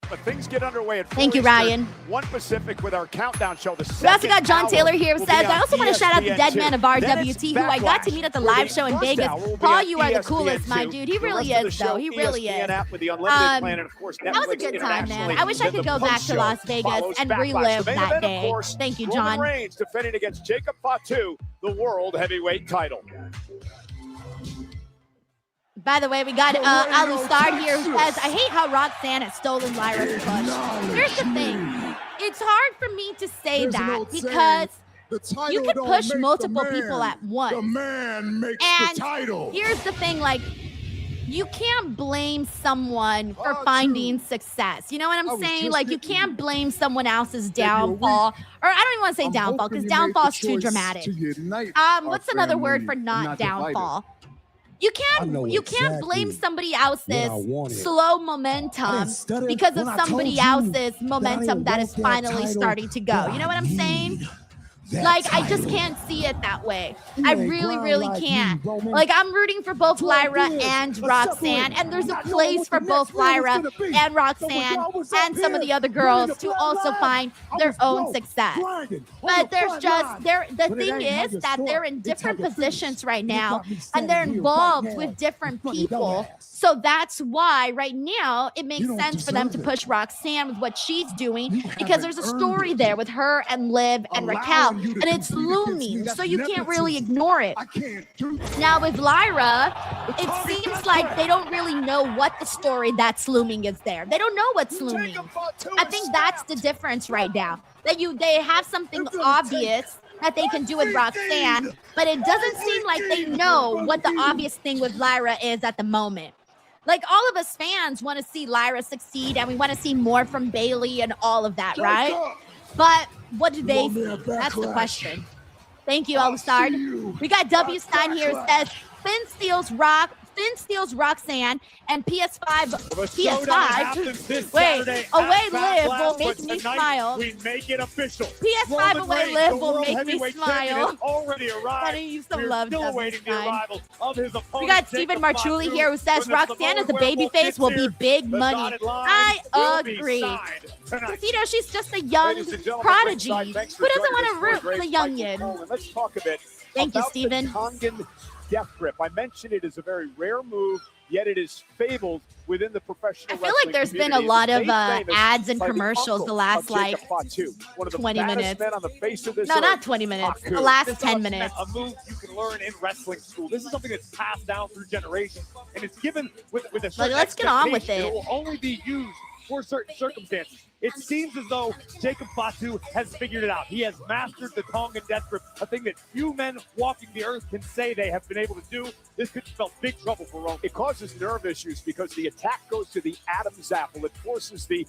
But things get underway at Thank you, Ryan. 1 Pacific with our countdown show. We also got John Taylor here who says, I also want to shout out the dead man of RWT, who I got to meet at the live show in Vegas. Paul, you are the coolest, my dude. He really is, though. He really is. That was a good time, man. I wish I could go back to Las Vegas and relive that day. Thank you, John. Roman Reigns defending against Jacob Fatu, the World Heavyweight title. By the way, we got Alusard here who says, I hate how Roxanne has stolen Lyra's push. Here's the thing. It's hard for me to say that because you can push multiple people at once. The man makes and the title. Here's the thing, like, you can't blame someone for finding success. You know what I'm saying? Like, you can't blame someone else's downfall. Or I don't even want to say downfall, because downfall is too dramatic. What's another word for not downfall? You can't blame somebody else's slow momentum because of somebody else's momentum that is finally starting to go. You know what I'm saying? Like, I just can't see it that way. I really, really can't. Like, I'm rooting for both Lyra and Roxanne, and there's a place for both Lyra and Roxanne and some of the other girls to also find their own success. But there's just, the thing is that they're in different positions right now, and they're involved with different people. So that's why right now it makes sense for them to push Roxanne with what she's doing, because there's a story there with her and Liv and Raquel, and it's looming, so you can't really ignore it. Now with Lyra, it seems like they don't really know what the story that's looming is there. They don't know what's looming. I think that's the difference right now. That they have something obvious that they can do with Roxanne, but it doesn't seem like they know what the obvious thing with Lyra is at the moment. Like, all of us fans want to see Lyra succeed, and we want to see more from Bailey and all of that, right? But what do they see? That's the question. Thank you, Alusard. We got W Stein here who says, Finn steals Roxanne, and PS5, wait, away Liv will make me smile. We make it official. PS5 away Liv will make me smile. Sending you some love, W Stein. We got Stephen Marchuli here who says, Roxanne as a babyface will be big money. I agree. You know, she's just a young prodigy. Who doesn't want to root for the youngin? Let's talk a bit. Thank you, Stephen. death grip. I mentioned it is a very rare move, yet it is fabled within the professional I feel like there's been a lot of ads and commercials the last like 20 minutes. No, not 20 minutes. The last 10 minutes. A move you can learn in wrestling school. This is something that's passed down through generations, and it's given with a certain let's get on with it. It will only be used for certain circumstances. It seems as though Jacob Fatu has figured it out. He has mastered the Tongan death grip, a thing that few men walking the earth can say they have been able to do. This could spell big trouble for Roman. It causes nerve issues because the attack goes to the Adam's apple. It forces the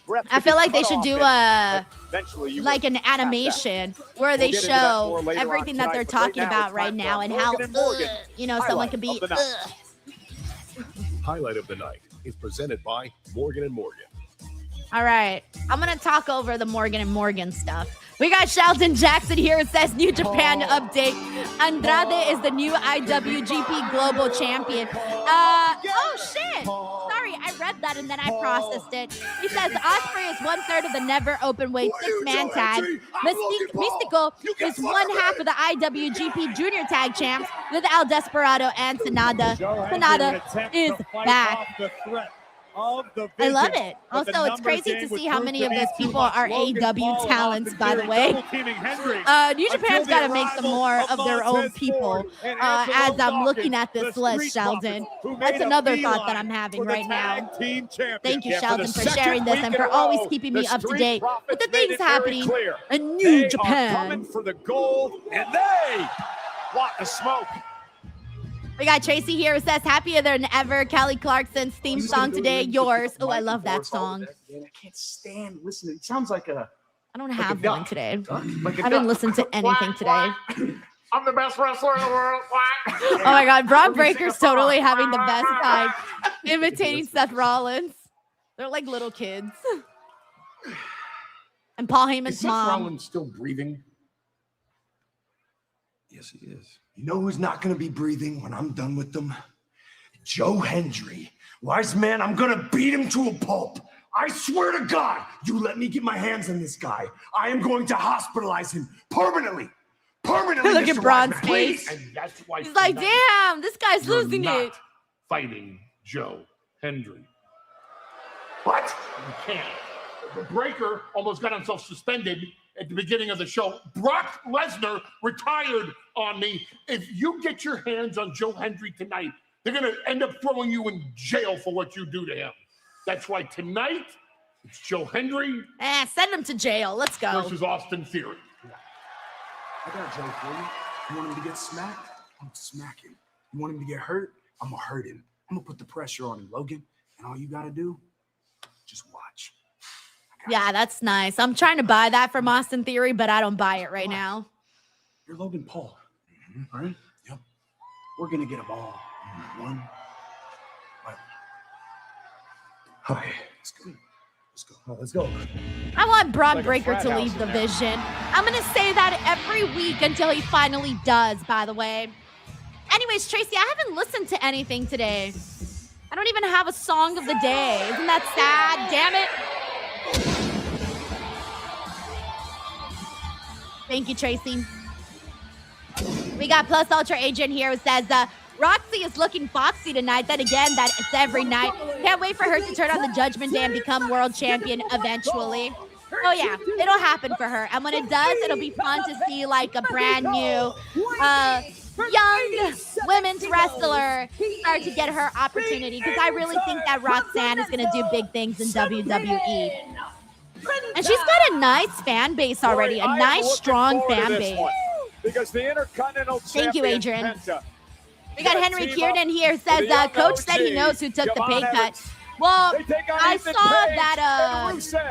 breath. I feel like they should do like an animation where they show everything that they're talking about right now and how, you know, someone can be. Highlight of the night is presented by Morgan & Morgan. All right, I'm going to talk over the Morgan & Morgan stuff. We got Shelton Jackson here. It says New Japan update. Andrade is the new IWGP Global Champion. Oh, shit. Sorry, I read that and then I processed it. He says Ospreay is 1/3 of the never open weight 6-man tag. Mystical is 1/2 of the IWGP Junior Tag Champs with El Desperado and Sanada. Sanada is back. I love it. Also, it's crazy to see how many of those people are AEW talents, by the way. New Japan's got to make some more of their own people as I'm looking at this list, Sheldon. That's another thought that I'm having right now. Thank you, Sheldon, for sharing this and for always keeping me up to date with the things happening in New Japan. Coming for the gold, and they want the smoke. We got Tracy here who says, happier than ever. Kelly Clarkson's theme song today, yours. Oh, I love that song. I can't stand listening. It sounds like a... I don't have one today. I didn't listen to anything today. I'm the best wrestler in the world. Oh my God, Braun Breaker's totally having the best time imitating Seth Rollins. They're like little kids. And Paul Heyman's mom. Is Seth Rollins still breathing? Yes, he is. You know who's not going to be breathing when I'm done with them? Joe Hendry. Wise man, I'm going to beat him to a pulp. I swear to God, you let me get my hands on this guy. I am going to hospitalize him permanently. Permanently. Look at Braun's face. And that's why he's like, damn, this guy's losing it. Fighting Joe Hendry. What? You can't. The Breaker almost got himself suspended at the beginning of the show. Brock Lesnar retired on me. If you get your hands on Joe Hendry tonight, they're going to end up throwing you in jail for what you do to him. That's why tonight, it's Joe Hendry. Send him to jail. Let's go. Versus Austin Theory. I got a joke for you. You want him to get smacked? I'm going to smack him. You want him to get hurt? I'm going to hurt him. I'm going to put the pressure on him, Logan. And all you got to do, just watch. Yeah, that's nice. I'm trying to buy that from Austin Theory, but I don't buy it right now. You're Logan Paul. All right? Yep. We're going to get them all. One. Hi. Let's go. Let's go. Oh, let's go. I want Braun Breaker to leave the Vision. I'm going to say that every week until he finally does, by the way. Anyways, Tracy, I haven't listened to anything today. I don't even have a song of the day. Isn't that sad? Damn it. Thank you, Tracy. We got Plus Ultra Agent here who says, Roxy is looking foxy tonight. Then again, that it's every night. Can't wait for her to turn on the Judgment Day and become world champion eventually. Oh yeah, it'll happen for her. And when it does, it'll be fun to see like a brand new young women's wrestler start to get her opportunity. Because I really think that Roxanne is going to do big things in WWE. And she's got a nice fan base already, a nice, strong fan base. Because the Intercontinental Thank you, Adrian. Penta. We got Henry Kiernan here says, Coach said he knows who took the pay cut. Well, I saw that,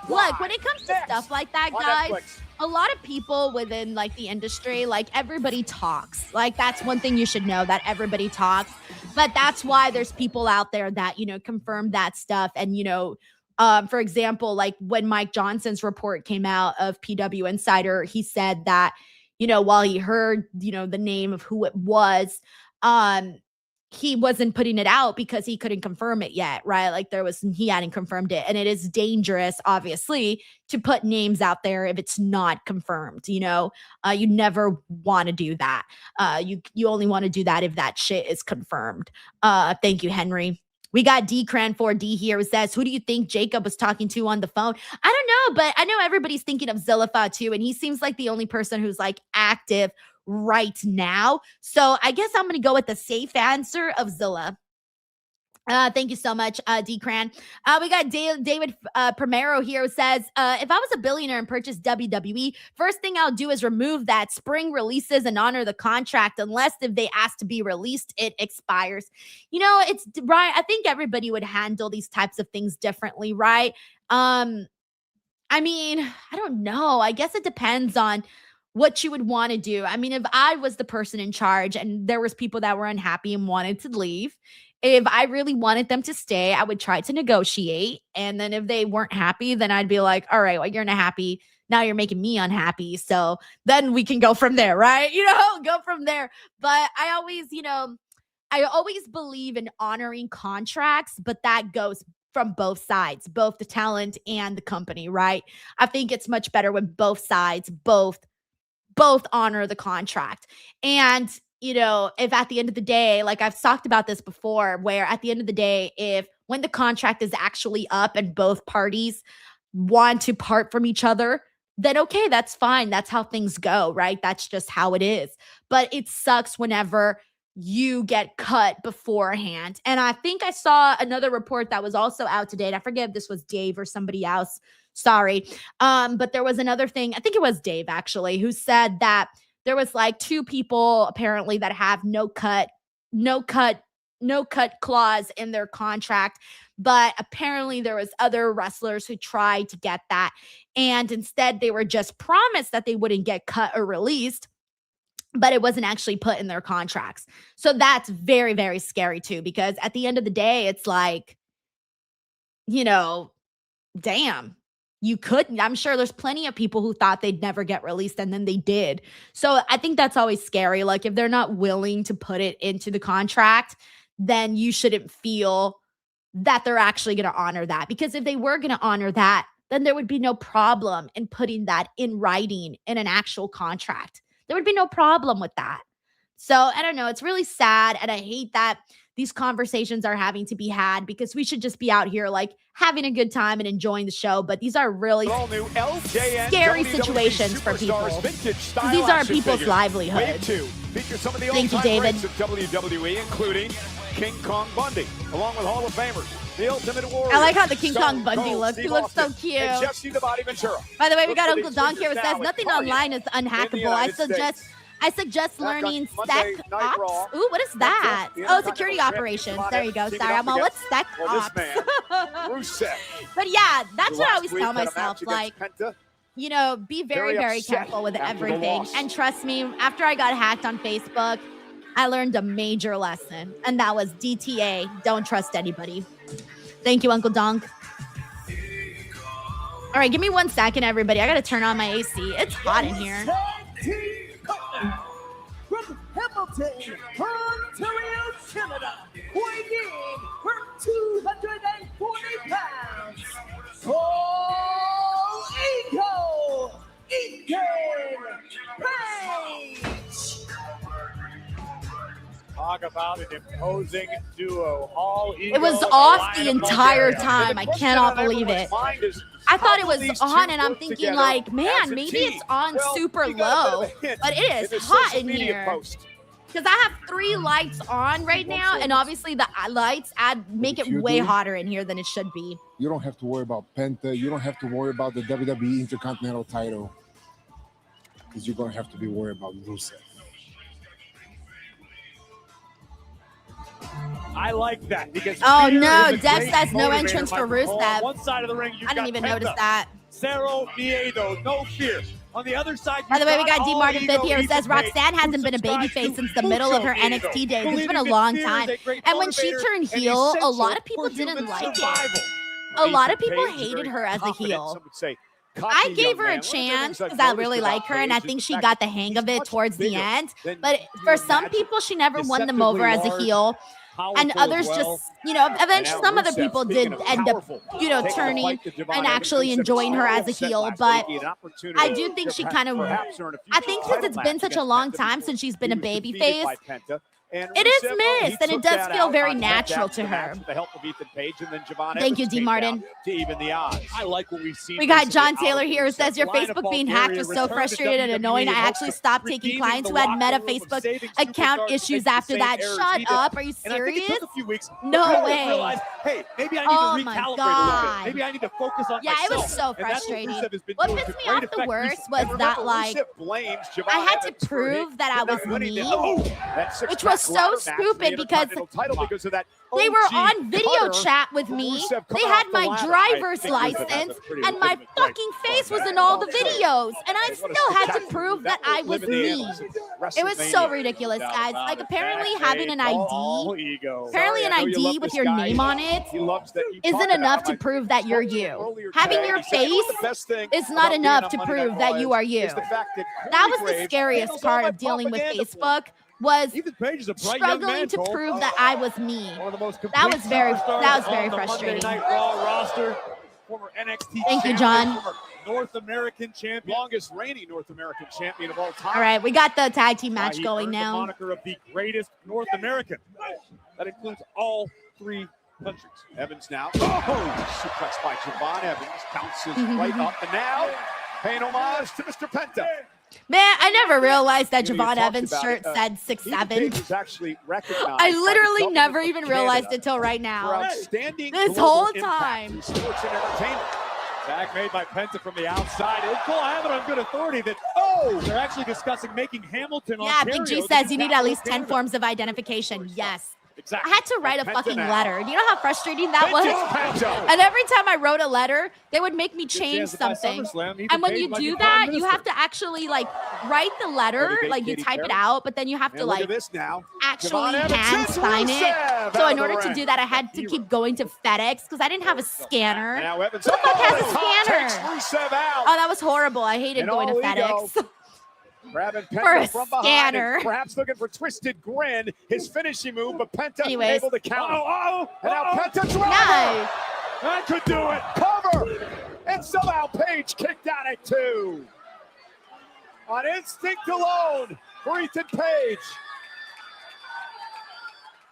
look, when it comes to stuff like that, guys, a lot of people within like the industry, like everybody talks. Like that's one thing you should know, that everybody talks. But that's why there's people out there that, you know, confirm that stuff. And, you know, for example, like when Mike Johnson's report came out of PW Insider, he said that, you know, while he heard, you know, the name of who it was, he wasn't putting it out because he couldn't confirm it yet, right? Like he hadn't confirmed it. And it is dangerous, obviously, to put names out there if it's not confirmed, you know? You never want to do that. You only want to do that if that shit is confirmed. Thank you, Henry. We got DCran4D here who says, who do you think Jacob was talking to on the phone? I don't know, but I know everybody's thinking of Zilla Fatu, and he seems like the only person who's like active right now. So I guess I'm going to go with the safe answer of Zilla. Thank you so much, D-Cran. We got David Primero here who says, if I was a billionaire and purchased WWE, first thing I'll do is remove that spring releases and honor the contract unless if they ask to be released, it expires. You know, it's right. I think everybody would handle these types of things differently, right? I mean, I don't know. I guess it depends on what you would want to do. I mean, if I was the person in charge and there was people that were unhappy and wanted to leave, if I really wanted them to stay, I would try to negotiate. And then if they weren't happy, then I'd be like, all right, well, you're not happy. Now you're making me unhappy. So then we can go from there, right? You know, go from there. But I always believe in honoring contracts, but that goes from both sides, both the talent and the company, right? I think it's much better when both sides, both honor the contract. And you know, if at the end of the day, like I've talked about this before, where at the end of the day, when the contract is actually up and both parties want to part from each other, then okay, that's fine. That's how things go, right? That's just how it is. But it sucks whenever you get cut beforehand. And I think I saw another report that was also out today. And I forget if this was Dave or somebody else. Sorry. But there was another thing. I think it was Dave actually, who said that there was like 2 people apparently that have no cut clause in their contract. But apparently there was other wrestlers who tried to get that. And instead they were just promised that they wouldn't get cut or released, but it wasn't actually put in their contracts. So that's very, very scary too, because at the end of the day, it's like, you know, damn. You couldn't. I'm sure there's plenty of people who thought they'd never get released and then they did. So I think that's always scary. Like if they're not willing to put it into the contract, then you shouldn't feel that they're actually going to honor that. Because if they were going to honor that, then there would be no problem in putting that in writing in an actual contract. There would be no problem with that. So I don't know. It's really sad. And I hate that these conversations are having to be had because we should just be out here like having a good time and enjoying the show. But these are really scary situations for people. These are people's livelihoods. Thank you, David. WWE, including King Kong Bundy, along with Hall of Famers, the Ultimate Warrior. I like how the King Kong Bundy looks. He looks so cute. By the way, we got Uncle Don here who says nothing online is unhackable. I suggest learning Sec Ops. Ooh, what is that? Oh, security operations. There you go. Sorry, I'm all, what's Sec Ops? But yeah, that's what I always tell myself. Like, you know, be very, very careful with everything. And trust me, after I got hacked on Facebook, I learned a major lesson. And that was DTA. Don't trust anybody. Thank you, Uncle Donk. All right, give me 1 second, everybody. I got to turn on my AC. It's hot in here. From Hamilton, Ontario, Canada, weighing in for 240 pounds, All Ethan Paige. Talk about an imposing duo. It was off the entire time. I cannot believe it. I thought it was on, and I'm thinking like, man, maybe it's on super low, but it is hot in here. Because I have 3 lights on right now, and obviously the lights make it way hotter in here than it should be. You don't have to worry about Penta. You don't have to worry about the WWE Intercontinental title, because you're going to have to be worried about Rusev. I like that because oh no, Dex says no entrance for Rusev. One side of the ring, I didn't even notice that. Cero Miedo, no fear. On the other side, by the way, we got D Martin 5th here who says Roxanne hasn't been a babyface since the middle of her NXT days. It's been a long time. And when she turned heel, a lot of people didn't like it. A lot of people hated her as a heel. Some would say I gave her a chance because I really like her, and I think she got the hang of it towards the end. But for some people, she never won them over as a heel. And others just, eventually some other people did end up, turning and actually enjoying her as a heel. But I do think she kind of, I think because it's been such a long time since she's been a babyface, it is missed, and it does feel very natural to her. Thank you, D. Martin. I like what we've seen. We got John Taylor here who says, your Facebook being hacked was so frustrated and annoying. I actually stopped taking clients who had Meta Facebook account issues after that. Shut up. Are you serious? No way. Hey, maybe I need to recalibrate a little bit. Maybe I need to focus on myself. It was so frustrating. What pissed me off the worst was that, like, I had to prove that I was me, which was so stupid because they were on video chat with me. They had my driver's license, and my fucking face was in all the videos, and I still had to prove that I was me. It was so ridiculous, guys. Like, apparently having an ID, with your name on it isn't enough to prove that you're you. Having your face is not enough to prove that you are you. That was the scariest part of dealing with Facebook, was struggling to prove that I was me. That was very frustrating. Thank you, John. North American champion, longest reigning North American champion of all time. All right, we got the tag team match going now. The moniker of the greatest North American. That includes all three countries. Evans now. Oh, suplex by Javon Evans. Bounces right up, and now paying homage to Mr. Penta. Man, I never realized that Javon Evans' shirt said 6'7". I literally never even realized it till right now. This whole time. Tag made by Penta from the outside. Cole, I have it on good authority that, they're actually discussing making Hamilton, Big G says you need at least 10 forms of identification. Yes. Exactly. I had to write a fucking letter. Do you know how frustrating that was? And every time I wrote a letter, they would make me change something. And when you do that, you have to actually, like, write the letter, like, you type it out, but then you have to, like, actually hand sign it. So in order to do that, I had to keep going to FedEx because I didn't have a scanner. Who the fuck has a scanner? Oh, that was horrible. I hated going to FedEx. Grabbing For Penta a from behind, scanner. perhaps looking for twisted grin, his finishing move, but Penta able to counter. And now Penta driver. Nice. That could do it. Cover. And somehow Paige kicked out at 2. On instinct alone for Ethan Page.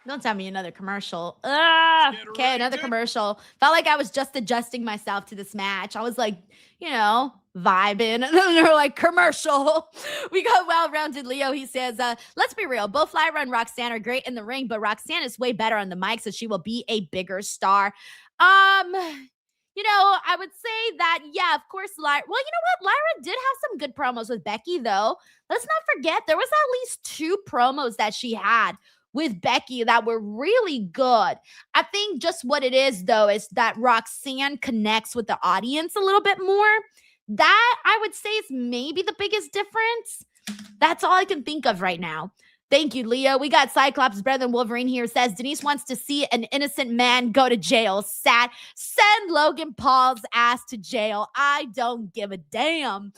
Don't tell me another commercial. Okay, another commercial. Felt like I was just adjusting myself to this match. I was like, vibing. And then they're like, commercial. We got well-rounded Leo. He says, let's be real. Both Lyra and Roxanne are great in the ring, but Roxanne is way better on the mic, so she will be a bigger star. I would say that, yeah, of course, Lyra. Well, you know what? Lyra did have some good promos with Becky, though. Let's not forget, there was at least 2 promos that she had with Becky that were really good. I think just what it is, though, is that Roxanne connects with the audience a little bit more. That, I would say, is maybe the biggest difference. That's all I can think of right now. Thank you, Leo. We got Cyclops better than Wolverine here. Says, Denise wants to see an innocent man go to jail. Sad. Send Logan Paul's ass to jail. I don't give a damn.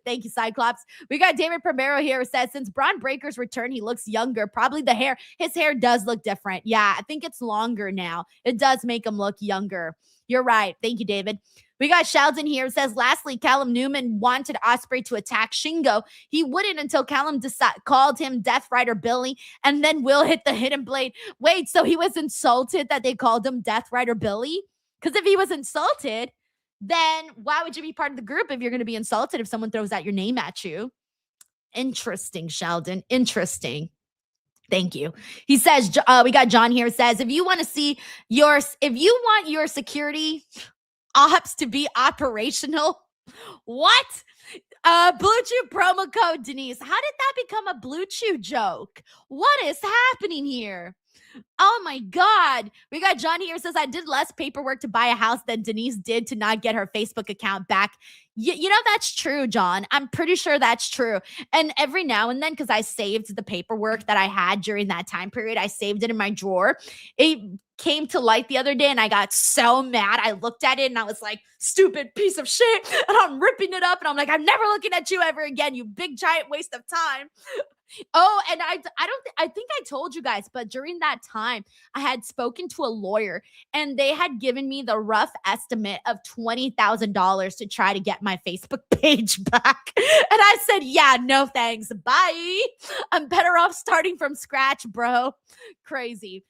Thank you, Cyclops. We got David Primero here who says, since Braun Breaker's return, he looks younger. Probably the hair. His hair does look different. Yeah, I think it's longer now. It does make him look younger. You're right. Thank you, David. We got Sheldon here who says, lastly, Callum Newman wanted Ospreay to attack Shingo. He wouldn't until Callum called him Death Rider Billy, and then Will hit the hidden blade. Wait, so he was insulted that they called him Death Rider Billy? Because if he was insulted, then why would you be part of the group if you're going to be insulted if someone throws out your name at you? Interesting, Sheldon. Interesting. Thank you. He says, we got John here says, if you want your security ops to be operational, what? Blue Chew promo code Denise. How did that become a Blue Chew joke? What is happening here? Oh my God. We got John here says, I did less paperwork to buy a house than Denise did to not get her Facebook account back. You know, that's true, John. I'm pretty sure that's true. And every now and then, because I saved the paperwork that I had during that time period, I saved it in my drawer. It came to light the other day and I got so mad. I looked at it and I was like, stupid piece of shit. And I'm ripping it up and I'm like, I'm never looking at you ever again, you big giant waste of time. Oh, and I think I told you guys, but during that time, I had spoken to a lawyer and they had given me the rough estimate of $20,000 to try to get my Facebook page back. And I said, yeah, no thanks. Bye. I'm better off starting from scratch, bro. Crazy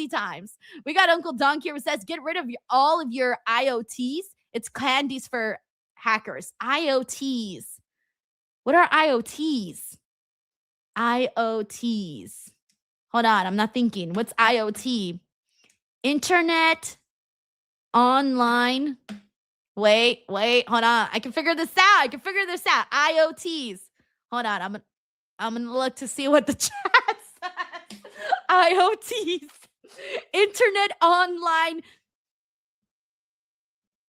times. We got Uncle Dunk here who says, get rid of all of your IoTs. It's candies for hackers. IoTs. What are IoTs? IoTs. Hold on, I'm not thinking. What's IoT? Internet, online. Wait, hold on. I can figure this out. IoTs. Hold on, I'm gonna look to see what the chat says. IoTs. Internet, online.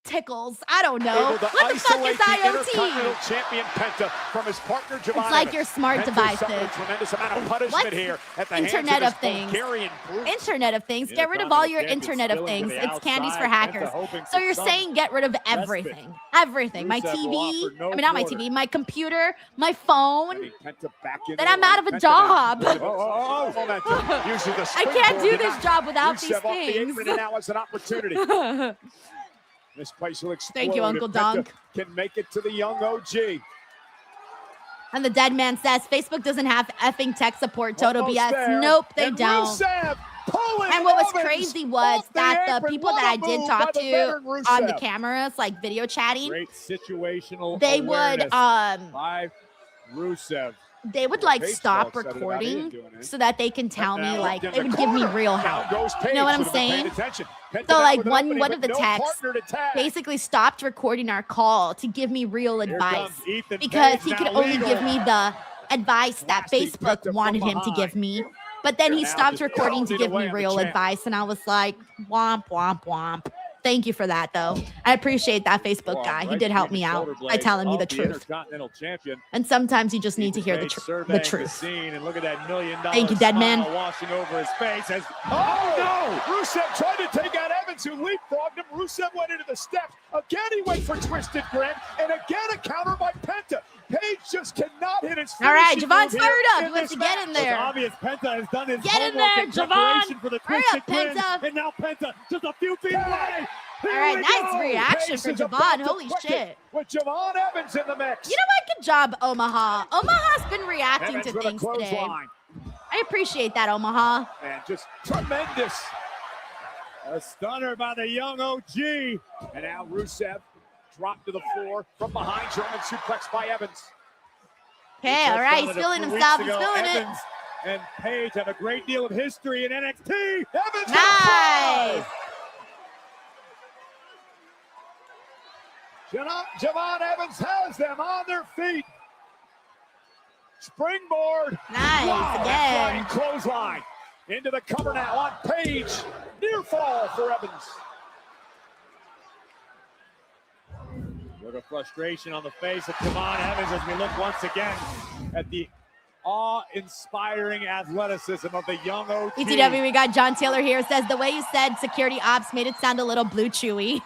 Tickles. I don't know. What the fuck is IoT? Champion Penta from his partner Javon. It's like your smart devices. Tremendous amount of punishment here at the Internet hands of Things. Bulgarian brute. Internet of Things. Get rid of all your Internet of Things. It's candies for hackers. So you're saying get rid of everything. Everything. My TV. I mean, not my TV. My computer. My phone. Then I'm out of a job. I can't do this job without these things. Now as an opportunity. This place will explode. Thank you, Uncle Dunk. Can make it to the young OG. And the dead man says, Facebook doesn't have effing tech support. Total BS. There. Nope, they don't. Rusev and what was crazy was that the people that I did talk to on the cameras, like video chatting, great situational they would by Rusev. They would like stop recording so that they can tell me, like, they would give me real help. You know what I'm saying? So like one of the texts basically stopped recording our call to give me real advice because he could only give me the advice that Facebook wanted him to give me. But then he stopped recording to give me real advice. And I was like, womp, womp, womp. Thank you for that, though. I appreciate that Facebook guy. He did help me out by telling me the truth. And sometimes you just need to hear the truth. And look at that $1 million. Thank you, dead man. Washing over his face. Oh, no! Rusev tried to take out Evans, who leapfrogged him. Rusev went into the steps. Again, he went for twisted grin. And again, a counter by Penta. Paige just cannot hit his feet. All right, Javon's fired up. He wants to get in there. It's obvious Penta has done his get in there, Javon. For the hurry up, Penta. And now Penta just a few feet away. All right, nice reaction for Javon. Holy shit. With Javon Evans in the mix. You know what? Good job, Omaha. Omaha's been reacting to things today. I appreciate that, Omaha. And just tremendous. A stunner by the young OG. And now Rusev dropped to the floor from behind. German suplex by Evans. Okay, all right. He's feeling himself. He's feeling it. And Paige have a great deal of history in NXT. Evans. Nice. Javon Evans has them on their feet. Springboard. Nice. Wow, again. Clothesline. Into the cover now on Paige. Near fall for Evans. Look at frustration on the face of Javon Evans as we look once again at the awe-inspiring athleticism of the young OG. ETW, we got John Taylor here. Says, the way you said security ops made it sound a little blue chewy.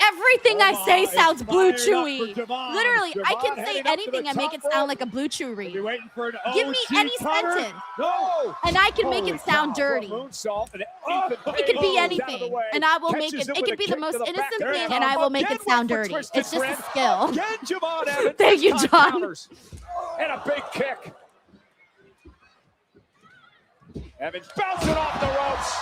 Everything I say sounds blue chewy. Literally, I can say anything and make it sound like a blue chewy. Give me any sentence. No. And I can make it sound dirty. It could be anything. And I will make it. It could be the most innocent thing and I will make it sound dirty. It's just a skill. Thank you, John. And a big kick. Evans bouncing off the ropes.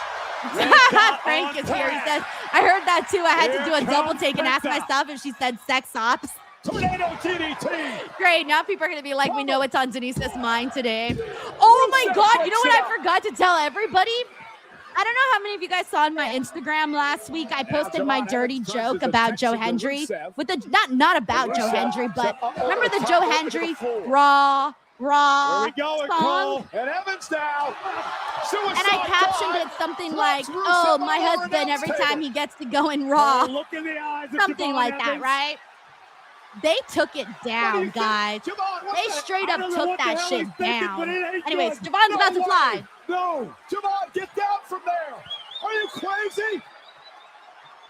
Frank is here. He says, I heard that too. I had to do a double take and ask myself if she said sex ops. Tornado DDT. Great. Now people are going to be like, we know what's on Denise's mind today. Oh my God. You know what I forgot to tell everybody? I don't know how many of you guys saw on my Instagram last week. I posted my dirty joke about Joe Hendry with the not about Joe Hendry, but remember the Joe Hendry RAW Raw Where we going, song. Cole? And Evans now. Suicide And I captioned dive. it something Drops like, Rusev oh, on my our husband, announce every table. time he gets to go in Raw. Oh, look in the eyes of Something Javon like that, Evans. right? They took it down, guys. Javon, what They the- straight I up don't know took what the that hell shit he's thinking, but it down. ain't Anyways, good. Javon's No about to way. fly. No. Javon, get down from there. Are you crazy?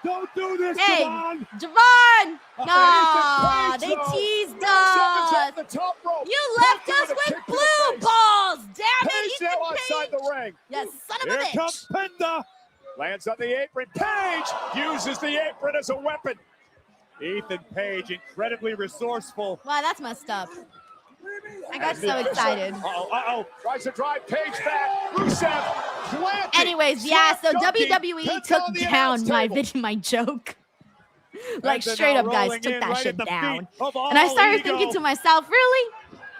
Don't do this, Hey, Javon. Javon! Oh, No, Paige, they though. teased Max Evans us. at the top rope. You left Penta us with a with kick to the blue face. balls. Damn Paige it, now Ethan outside Page. the ring. You son of a Here bitch. comes Penta. Lands on the apron. Paige uses the apron as a weapon. Ethan Page, incredibly resourceful. Wow, that's messed up. I got so excited. Uh-oh. Tries to drive Paige back. Rusev planting. Anyways, yeah, so Slap dunking. WWE Penta took on the down announce my table. my joke. Like Penta straight now up, guys, rolling took in that right shit at the down. feet of And I All started Ego. thinking to myself, really?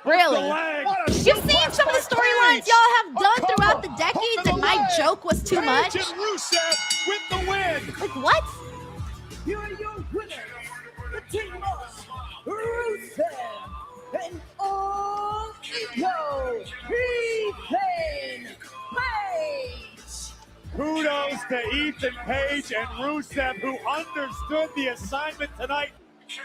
Really? Leg. What a You've seen suplex some of the by storylines Paige. y'all have A done throughout cover. the decades, Hook to and the my leg. joke was too Paige much? and Rusev with the win. Like, what? Here are your winners, the team of Rusev and All Ego, Ethan Page. Kudos to Ethan Page and Rusev, who understood the assignment tonight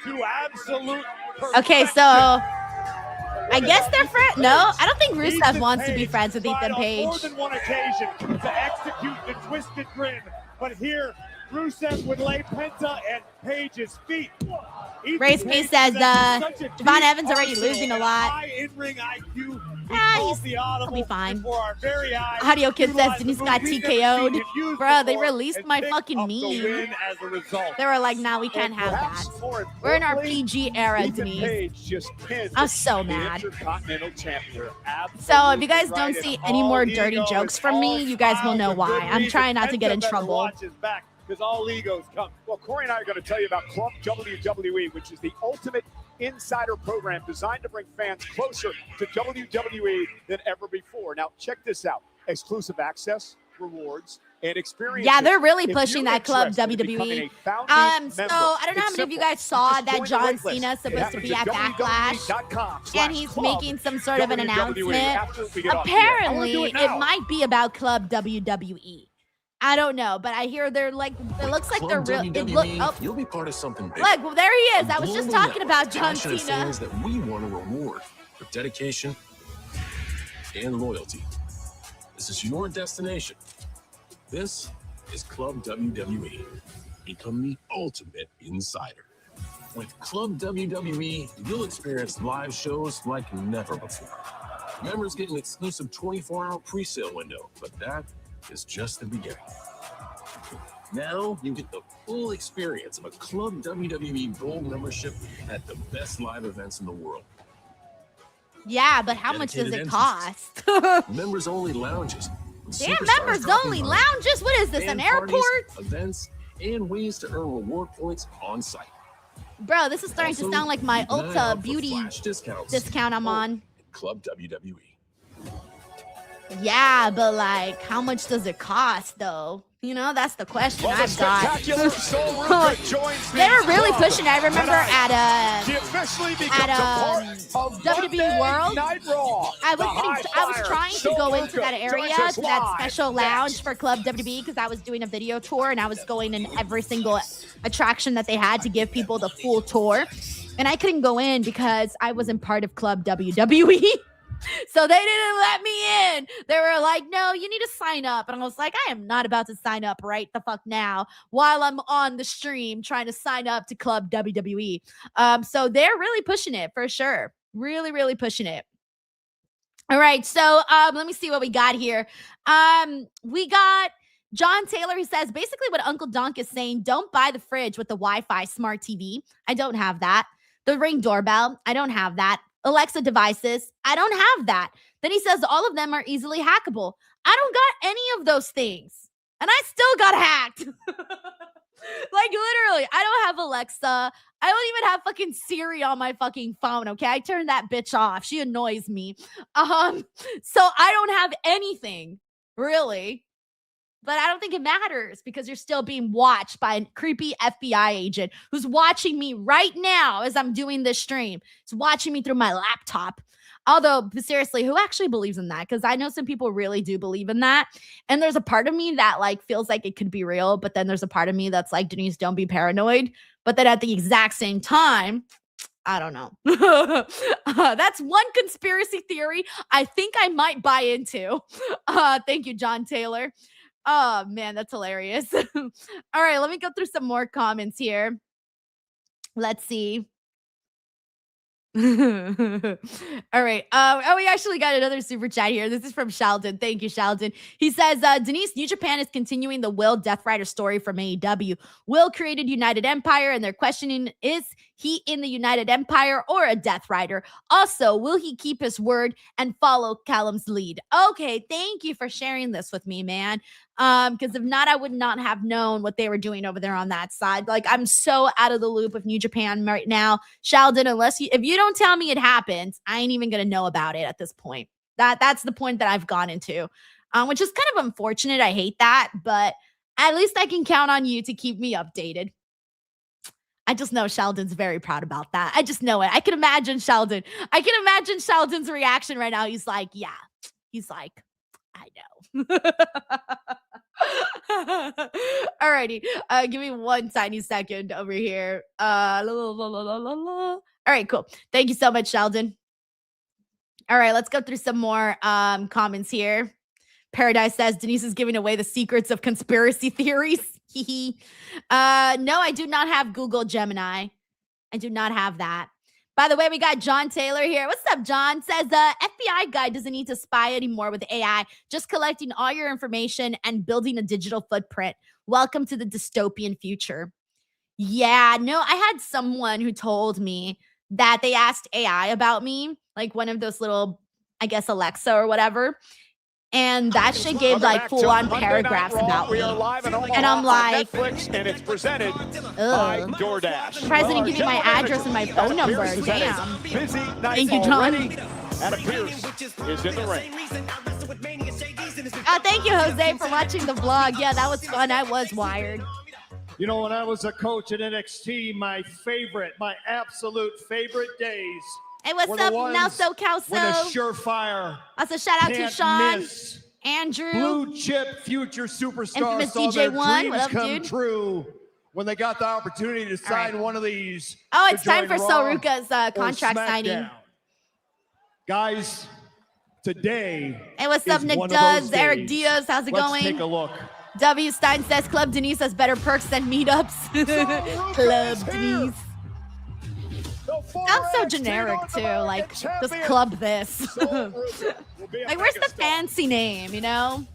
to absolute perfection. Okay, so I guess they're friends. No, I don't think Rusev Ethan wants to be Page friends with tried Ethan on Page. more than one occasion to execute the twisted grin, but here Rusev would lay Penta at Page's feet. Ethan Race Page Me says, possesses such a Javon deep Evans already arsenal losing a and lot. high in-ring IQ. Ah, he'll be fine. Audio Kid says Denise got TKO'd. Bruh, they released my fucking meme. As a result. They were like, nah, we can't have that. We're in our PG era, Ethan Denise. Page just pinned I'm so the mad. Intercontinental Champion. So if you guys don't see any more dirty jokes from me, you guys will know why. I'm trying not to get in trouble. Because all egos come. Well, Corey and I are going to tell you about Club WWE, which is the ultimate insider program designed to bring fans closer to WWE than ever before. Now, check this out. Exclusive access, rewards, and experiences. Yeah, they're really If pushing you're that Club interested in WWE. becoming a founding So member, I don't know how it's many of you simple. guys saw Just that join the John wait list. Cena's It supposed to happens be at Backlash, and he's www.com/club making some sort of an WWE. announcement. After we get off the air. I wanna do Apparently, it now. it might be about Club WWE. I don't know, but I hear they're like, it looks like they're real. It look, oh, You'll be part of something big. look, well, there he is. I was just Global talking network about of John passionate Cena. fans that we want to reward for dedication and loyalty. This is your destination. This is Club WWE. Become the ultimate insider. With Club WWE, you'll experience live shows like never before. Members get an exclusive 24-hour pre-sale window, but that is just the beginning. Now you get the full experience of a Club WWE Gold membership at the best live events in the world. Yeah, but how much does Dedicated it cost? Members-only lounges. with Damn, superstars members dropping only by, lounges? What is this, fan an parties, airport? events, and ways to earn reward points on site. Bro, this is starting to Also, sound like my keep an eye out Ulta for beauty flash discounts discount I'm on. at Club WWE. Yeah, but like, how much does it cost though? You know, that's the question Well, the I've got. spectacular Soruka joins the They're really club pushing it. I remember tonight. She at officially becomes at, a part of WWE Monday World, Night Raw. I The was trying to go Soruka into that area, joins us to that live special lounge for Club WWE, because I was doing a video tour and I was going in every single attraction that they had to give people the full tour. And I couldn't go in because I wasn't part of Club WWE. So they didn't let me in. They were like, no, you need to sign up. And I was like, I am not about to sign up right the fuck now while I'm on the stream trying to sign up to Club WWE. So they're really pushing it for sure. Really, really pushing it. All right. So let me see what we got here. We got John Taylor, who says basically what Uncle Donk is saying, don't buy the fridge with the Wi-Fi smart TV. I don't have that. The Ring doorbell. I don't have that. Alexa devices. I don't have that. Then he says all of them are easily hackable. I don't got any of those things. And I still got hacked. Like literally, I don't have Alexa. I don't even have fucking Siri on my fucking phone, okay? I turned that bitch off. She annoys me. So I don't have anything, really. But I don't think it matters because you're still being watched by a creepy FBI agent who's watching me right now as I'm doing this stream. He's watching me through my laptop. Although, seriously, who actually believes in that? Because I know some people really do believe in that. And there's a part of me that like feels like it could be real. But then there's a part of me that's like, Denise, don't be paranoid. But then at the exact same time, I don't know. That's one conspiracy theory I think I might buy into. Thank you, John Taylor. Oh, man, that's hilarious. All right, let me go through some more comments here. Let's see. All right. We actually got another super chat here. This is from Sheldon. Thank you, Sheldon. He says, Denise, New Japan is continuing the Will Death Rider story from AEW. Will created United Empire, and they're questioning, is he in the United Empire or a Death Rider? Also, will he keep his word and follow Callum's lead? Okay, thank you for sharing this with me, man. Because if not, I would not have known what they were doing over there on that side. Like, I'm so out of the loop of New Japan right now. Sheldon, if you don't tell me it happened, I ain't even gonna know about it at this point. That's the point that I've gone into, which is kind of unfortunate. I hate that, but at least I can count on you to keep me updated. I just know Sheldon's very proud about that. I just know it. I can imagine Sheldon. I can imagine Sheldon's reaction right now. He's like, yeah. He's like, I know. Alrighty. Give me one tiny second over here. All right, cool. Thank you so much, Sheldon. All right, let's go through some more comments here. Paradise says, Denise is giving away the secrets of conspiracy theories. No, I do not have Google Gemini. I do not have that. By the way, we got John Taylor here. What's up, John? Says the FBI guy doesn't need to spy anymore with AI, just collecting all your information and building a digital footprint. Welcome to the dystopian future. Yeah, no, I had someone who told me that they asked AI about me, like one of those little, I guess, Alexa or whatever. And that shit gave like full-on paragraphs about me. And I'm like, Netflix, and it's presented by DoorDash. Surprised they didn't give me my address and my phone number. Damn. Busy night Thank you, John. Adam Pearce is in the ring. Thank you, Jose, for watching the vlog. Yeah, that was fun. I was wired. You know, when I was a coach at NXT, my absolute favorite days. Hey, what's up, Nelso Calso? When a surefire. Also, shout out to Sean, Andrew, blue chip future superstars Infamous saw their DJ1. dreams What up, come dude? true when they got the opportunity to sign one of these. Oh, it's to time join for Raw Soruka's or contract signing. SmackDown. Guys, today. Hey, what's up, is Nick one of those Duds, Eric days. Diaz? How's it Let's going? take a look. W. Stein says Club Denise has better perks than meetups. Club Denise. Sounds so generic too. Like, just club this. Like, where's the fancy name, you know?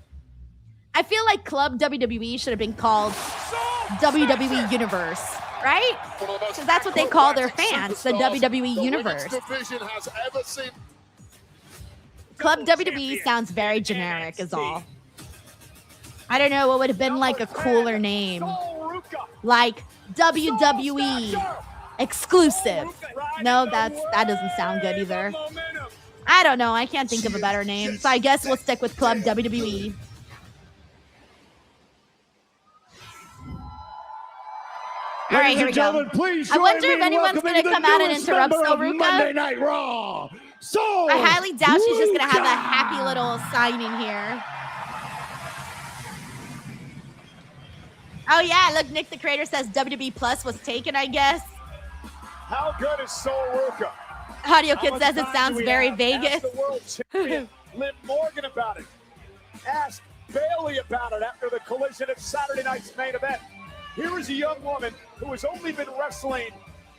I feel like Club WWE should have been called WWE Universe, right? Because that's what they call their fans, the WWE Universe. Club WWE sounds very generic is all. I don't know what would have been like a cooler name. Like WWE exclusive. No, that doesn't sound good either. I don't know. I can't think of a better name. So I guess we'll stick with Club WWE. All right, here we go. I wonder if anyone's going to come out and interrupt Soruka. Monday Night Raw. I highly doubt she's just going to have a happy little signing here. Oh, yeah. Look, Nick the Creator says WWE Plus was taken, I guess. How good is Soruka? Audio Kid says it sounds very Vegas. Ask the world champion Liv Morgan about it. Ask Bailey about it after the collision at Saturday night's main event. Here is a young woman who has only been wrestling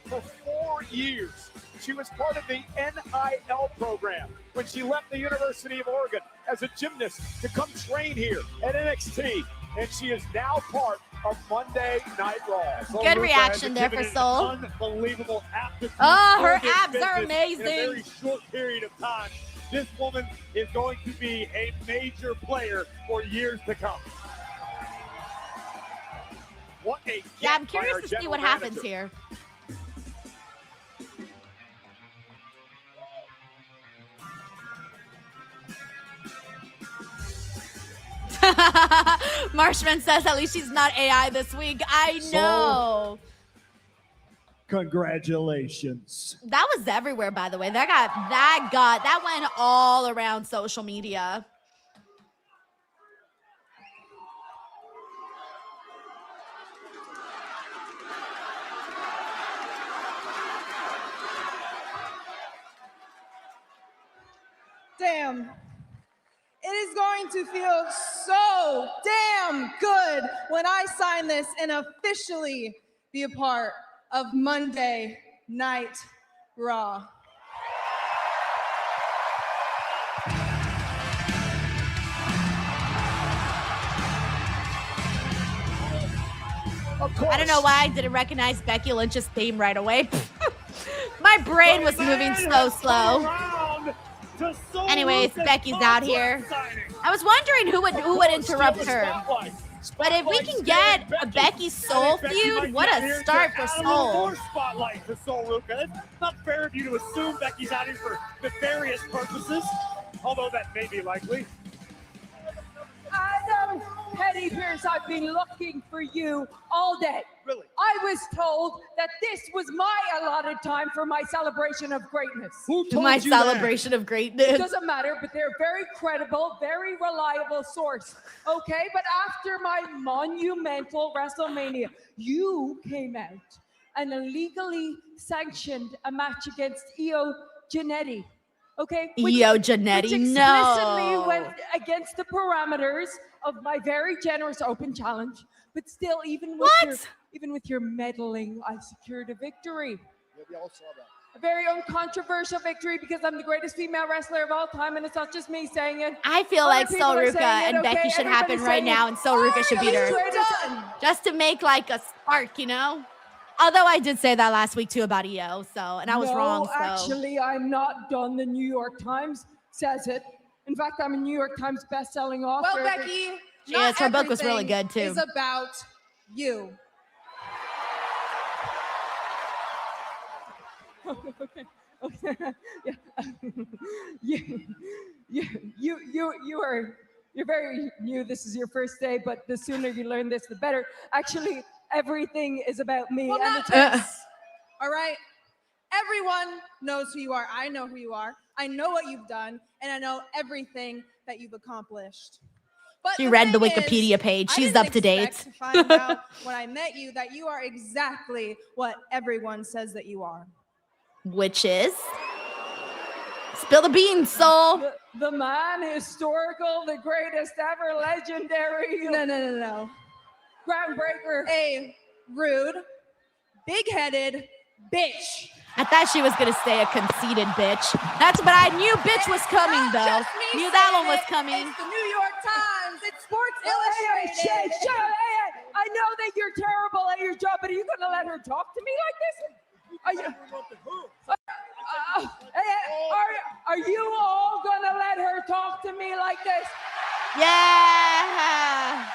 for 4 years. She was part of the NIL program when she left the University of Oregon as a gymnast to come train here at NXT. And she is now part of Monday Night Raw. Good reaction there for Soul. Unbelievable aptitude. Oh, her abs are amazing. In a very short period of time. This woman is going to be a major player for years to come. What a yeah, I'm curious to see what happens here. Marshman says at least she's not AI this week. I know. Congratulations. That was everywhere, by the way. That went all around social media. Damn. It is going to feel so damn good when I sign this and officially be a part of Monday Night Raw. I don't know why I didn't recognize Becky Lynch's theme right away. My brain was moving so slow. Anyways, Becky's out here. I was wondering who would interrupt her. But if we can get a Becky Soul feud, what a start for Soul. More spotlight to Soruka. It's not fair of you to assume Becky's out here for nefarious purposes, although that may be likely. Adam Petty Pierce, I've been looking for you all day. Really? I was told that this was my allotted time for my celebration of greatness. Who told My you celebration of It greatness. doesn't matter, but they're a very credible, very reliable source. Okay, but after my monumental WrestleMania, you came out and illegally sanctioned a match against Io Giannetti. Okay? Io Giannetti, which explicitly no. went against the parameters of my very generous open challenge. But still, even with your meddling, I secured a victory. Yeah, we all saw that. A very uncontroversial victory because I'm the greatest female wrestler of all time, and it's not just me saying it. I feel Other like people are Soruka saying it, and Becky okay? should happen Everybody's right saying now, it. and Soruka should beat her. Done. Just to make like a spark, you know? Although I did say that last week too about Io, and I was wrong. So. Actually, I'm not done. The New York Times says it. In fact, I'm a New York Times best-selling author. Well, Becky, Yes, her book was really good too. Is about you. Okay. You're very new. This is your first day, but the sooner you learn this, the better. Actually, everything is about me. Well, and not this. All right. Everyone knows who you are. I know who you are. I know what you've done, and I know everything that you've accomplished. But She read the thing Wikipedia is, page. I She's didn't up to date. expect to find out when I met you that you are exactly what everyone says that you are. Which is? Spill the beans, Soul. The man, historical, the greatest ever, legendary. No. Braun Breaker. A rude, big-headed bitch. I thought she was gonna say a conceited bitch. But I knew bitch was coming though. Just me Knew that saying one was it. coming. It's the New York Times. It's Sports Hey, Illustrated. shut up. Hey, I know that you're terrible at your job, but are you gonna let her talk to me like this? Are you? Are you all gonna let her talk to me like this? Yeah.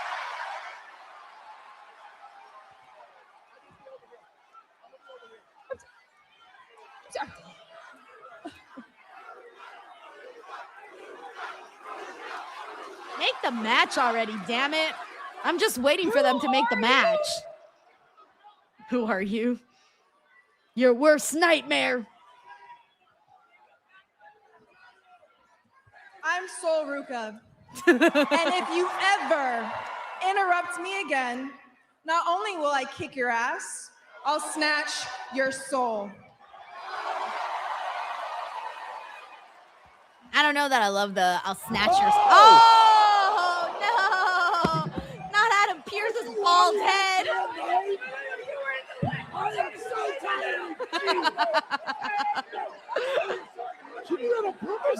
Make the match already, damn it. I'm just waiting for them to make the match. Who are you? Your worst nightmare. I'm Soruka. And if you ever interrupt me again, not only will I kick your ass, I'll snatch your soul. I don't know that I love the I'll snatch your. Oh no! Not Adam Pierce's bald head.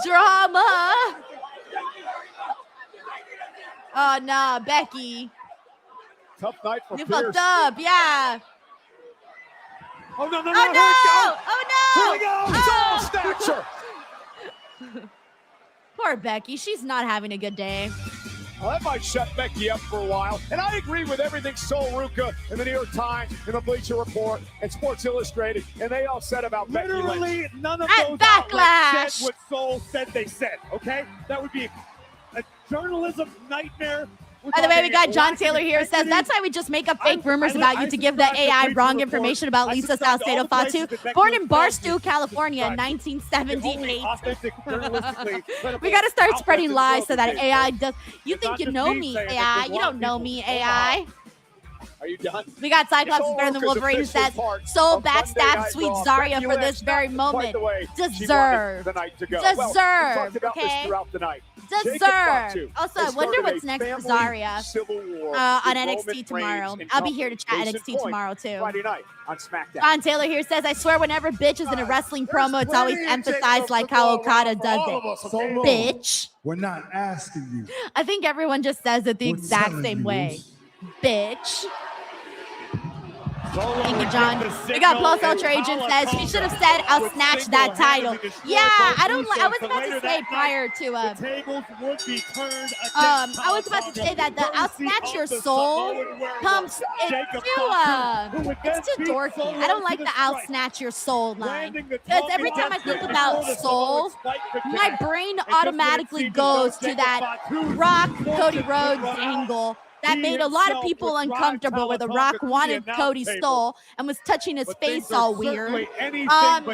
Drama. Oh no, Becky. Tough night for You Pierce. fucked up, yeah. Oh no! Oh no! Oh Here we no! go. Oh. Soul snatcher. Poor Becky, she's not having a good day. Well, that might shut Becky up for a while. And I agree with everything Soruka and the New York Times and the Bleacher Report and Sports Illustrated, and they all said about Becky Lynch. Literally, none of At those Backlash. outlets said what Soul said they said, okay? That would be a journalism nightmare By the way, we got John Taylor here. Says that's why we just make up fake rumors about you to give the AI wrong information about Lisa Salcedo Fatu. Born in Barstow, California in 1978. We got to start spreading lies so that AI does. You think you know me, AI? You don't know me, AI. Are you done? We got Cyclops is better than Wolverine who says, Soul backstab sweet Zarya for this very moment. Deserve. Deserve. Okay? Deserve. Also, I wonder what's next for Zarya on NXT tomorrow. I'll be here to chat NXT tomorrow, too. Friday night on SmackDown. John Taylor here says, I swear whenever bitch is in a wrestling promo, it's always emphasized like how Okada does it. Bitch. We're not asking you. I think everyone just says it the exact same way. Bitch. Thank you, John. We got Plus Ultra Agent says she should have said I'll snatch that title. Yeah, I was about to say prior to I was about to say that the I'll snatch your soul comes it's too dorky. I don't like the I'll snatch your soul line. Because every time I think about soul, my brain automatically goes to that Rock Cody Rhodes angle. That made a lot of people uncomfortable where The Rock wanted Cody's soul and was touching his face all weird.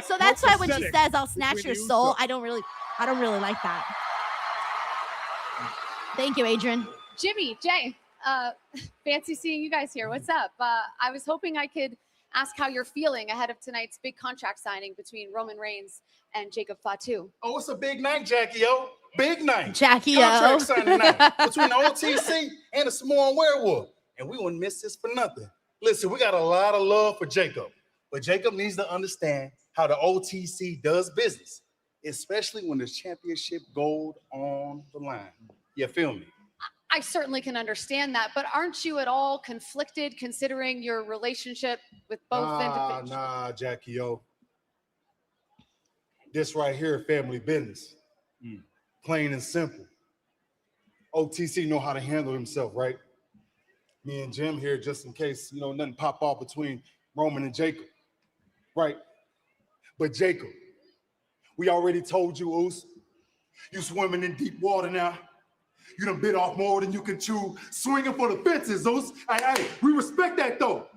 So that's why when she says I'll snatch your soul, I don't really like that. Thank you, Adrian. Jimmy, Jay, fancy seeing you guys here. What's up? I was hoping I could ask how you're feeling ahead of tonight's big contract signing between Roman Reigns and Jacob Fatu. Oh, it's a big night, Jackie-O. Big night. Jackie-O. Contract signing night between the OTC and the Samoan Werewolf. And we wouldn't miss this for nothing. Listen, we got a lot of love for Jacob. But Jacob needs to understand how the OTC does business, especially when there's championship gold on the line. You feel me? I certainly can understand that, but aren't you at all conflicted considering your relationship with both individuals? Nah, Jackie-O. This right here, family business. Plain and simple. OTC know how to handle himself, right? Me and Jim here, just in case, nothing pop off between Roman and Jacob, right? But Jacob, we already told you, Oos, you swimming in deep water now. You done bit off more than you can chew, swinging for the fences, Oos. Hey, we respect that though.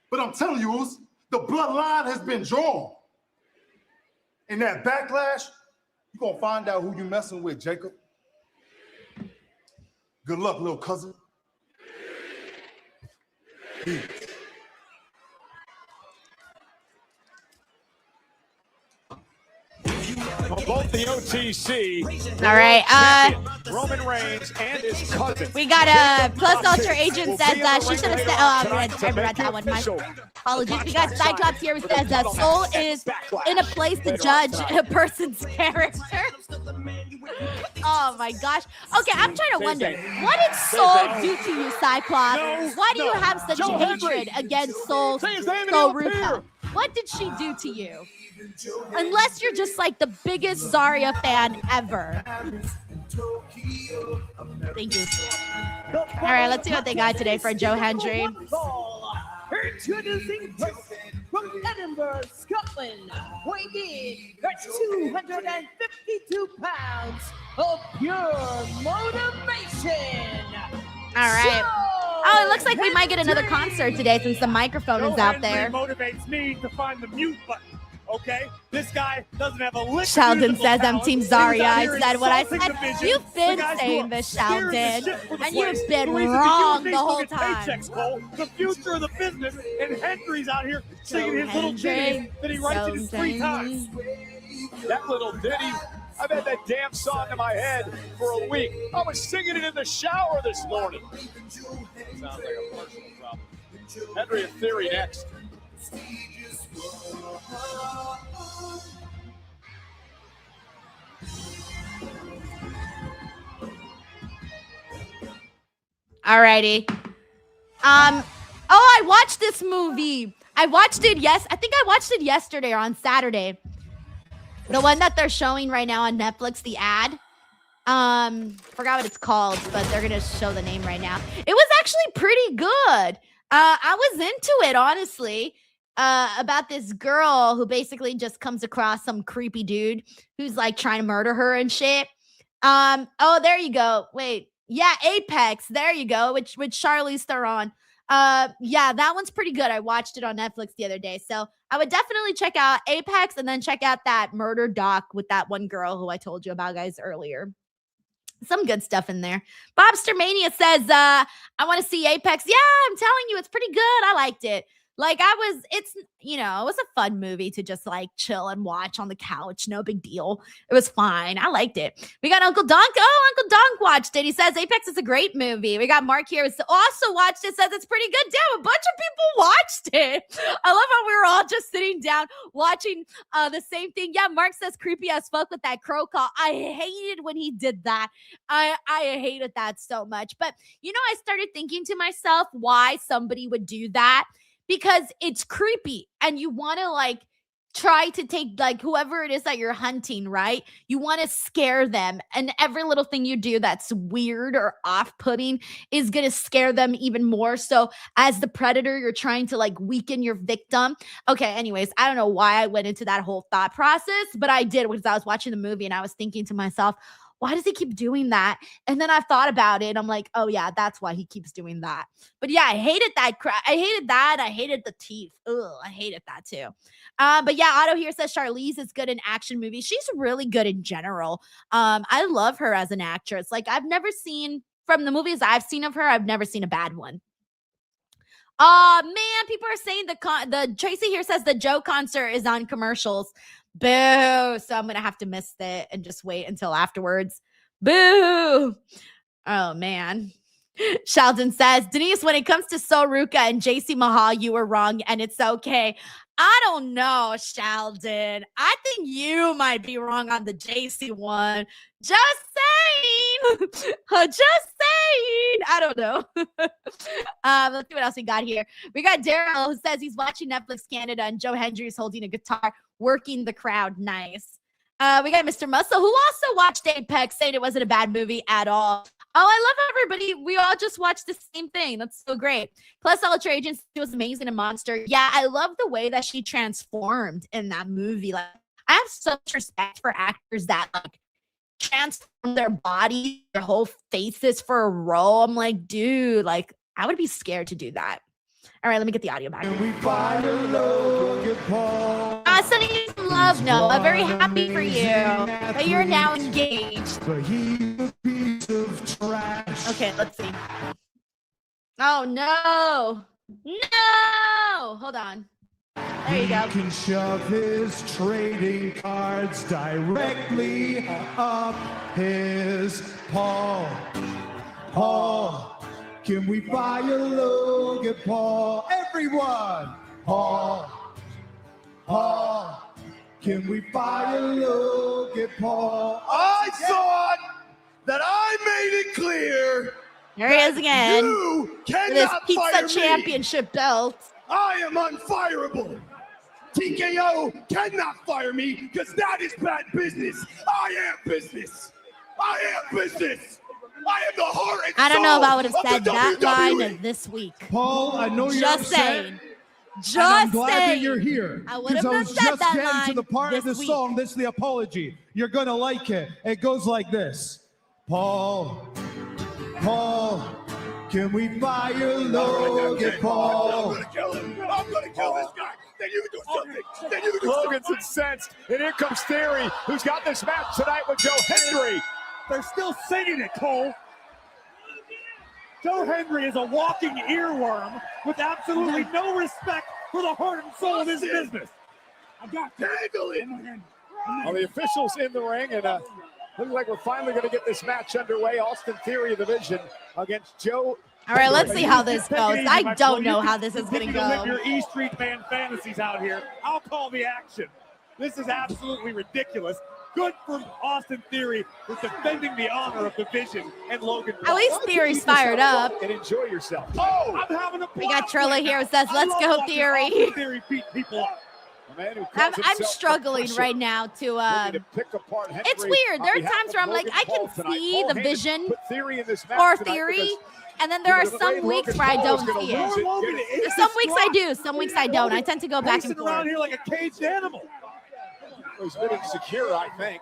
But I'm telling you, Oos, the bloodline has been drawn. In that backlash, you're going to find out who you messing with, Jacob. Good luck, little cousin. Peace. Both the OTC. All right. Roman Reigns and his cousin. We got a Plus Ultra Agent says she should have said. I read that one. My apologies. We got Cyclops here who says that Soul is in a place to judge a person's character. Oh my gosh. Okay, I'm trying to wonder, what did Soul do to you, Cyclops? Why do you have such hatred against Soruka? What did she do to you? Unless you're just like the biggest Zarya fan ever. Thank you. All right, let's see what they got today for Joe Hendry. Introducing from Edinburgh, Scotland, weighing in at 252 pounds of pure motivation. All right. Oh, it looks like we might get another concert today since the microphone is out there. Motivates me to find the mute button. Okay, this guy doesn't have a lick. Sheldon says I'm Team Zarya. I said what I said. You've been saying this, Sheldon, and you've been wrong the whole time. The future of the business, and Hendry's out here singing his little ditty that he writes in his free time. That little ditty, I've had that damn song in my head for a week. I was singing it in the shower this morning. Sounds like a personal problem. Hendry and Theory next. Alrighty. I watched this movie. I watched it I think I watched it yesterday or on Saturday. The one that they're showing right now on Netflix, the ad. Forgot what it's called, but they're gonna show the name right now. It was actually pretty good. I was into it, honestly. About this girl who basically just comes across some creepy dude who's like trying to murder her and shit. Oh, there you go. Wait, Yeah, Apex. There you go. Which Charlize Theron. Yeah, that one's pretty good. I watched it on Netflix the other day. So I would definitely check out Apex and then check out that murder doc with that one girl who I told you about, guys, earlier. Some good stuff in there. Bobster Mania says, I want to see Apex. Yeah, I'm telling you, it's pretty good. I liked it. Like it was a fun movie to just like chill and watch on the couch. No big deal. It was fine. I liked it. We got Uncle Dunk. Oh, Uncle Dunk watched it. He says Apex is a great movie. We got Mark here who also watched it, says it's pretty good. Damn, a bunch of people watched it. I love how we were all just sitting down watching the same thing. Yeah, Mark says creepy as fuck with that crow call. I hated when he did that. I hated that so much. But I started thinking to myself why somebody would do that. Because it's creepy and you want to like try to take like whoever it is that you're hunting, right? You want to scare them. And every little thing you do that's weird or off-putting is going to scare them even more. So as the predator, you're trying to like weaken your victim. Okay, anyways, I don't know why I went into that whole thought process, but I did because I was watching the movie and I was thinking to myself, why does he keep doing that? And then I thought about it. And I'm like, oh, yeah, that's why he keeps doing that. But yeah, I hated that. I hated that. I hated the teeth. Ugh, I hated that too. But yeah, Otto here says Charlize is good in action movies. She's really good in general. I love her as an actress. Like I've never seen, from the movies I've seen of her, I've never seen a bad one. Oh, man, people are saying the Tracy here says the Joe concert is on commercials. Boo. So I'm going to have to miss it and just wait until afterwards. Boo. Oh, man. Sheldon says, Denise, when it comes to Soruka and JC Mahal, you were wrong and it's okay. I don't know, Sheldon. I think you might be wrong on the JC one. Just saying. Just saying. I don't know. Let's see what else we got here. We got Daryl who says he's watching Netflix Canada and Joe Hendry is holding a guitar, working the crowd. Nice. We got Mr. Muscle who also watched Apex, saying it wasn't a bad movie at all. Oh, I love everybody. We all just watched the same thing. That's so great. Plus, Ultra Agents was amazing and Monster. Yeah, I love the way that she transformed in that movie. Like, I have such respect for actors that like transform their body, their whole faces for a role. I'm like, dude, like I would be scared to do that. All right, let me get the audio back. Sending you some love, Noah. Very happy for you that you're now engaged. Okay, let's see. Oh, no. No. Hold on. There you go. He can shove his trading cards directly up his Paul. Paul, can we buy a Logan Paul? Everyone. Paul. Paul, can we buy a Logan Paul? I thought that I made it clear. There he is again. You cannot this pizza fire championship belt. I am unfireable. TKO cannot fire me because that is bad business. I am business. I am business. I am the heart and I don't know if I would have soul said of the that WWE. line this week. Paul, I know you're just upset. saying. Just and I'm glad saying. that you're here. I would have Because I not was said just that getting line to the part of the this week. song. This is the apology. You're gonna like it. It goes like this. Paul, Paul, can we buy a Logan Paul? I'm gonna kill him. I'm gonna kill this guy. Then you can do something. Then you can do Logan's something. incensed, and here comes Theory, who's got this match tonight with Joe Hendry. They're still singing it, Cole. Joe Hendry is a walking earworm with absolutely no respect for the heart and soul of his business. I got to handle it. Well, the officials in the ring, and looks like we're finally going to get this match underway. Austin Theory, the Vision, against Joe. All right, let's see how this Take it goes. easy, I my don't boy. know You how can this is going to continue live go. your E Street fan fantasies out here. I'll call the action. This is absolutely ridiculous. Good for Austin Theory for defending the honor of the Vision and Logan Paul. At least Theory's fired up. And enjoy yourself. Oh, I'm having a We got blast Trilla right here now. who says, I let's love go, watching Theory. Austin Theory beat people up. A man who I'm calls himself struggling Professor, right now to ready to pick apart Hendry it's weird. on There are behalf times of where I'm like, Logan I can Paul tonight. see Paul the Heyman vision put Theory in this match or tonight Theory, because and then there are the way some weeks Logan where I Paul is don't gonna see lose it. Logan Get is There's some weeks I distraught. do, some weeks I don't. I tend to go back and Pacing around forth. here like a caged animal. He's been insecure, I think.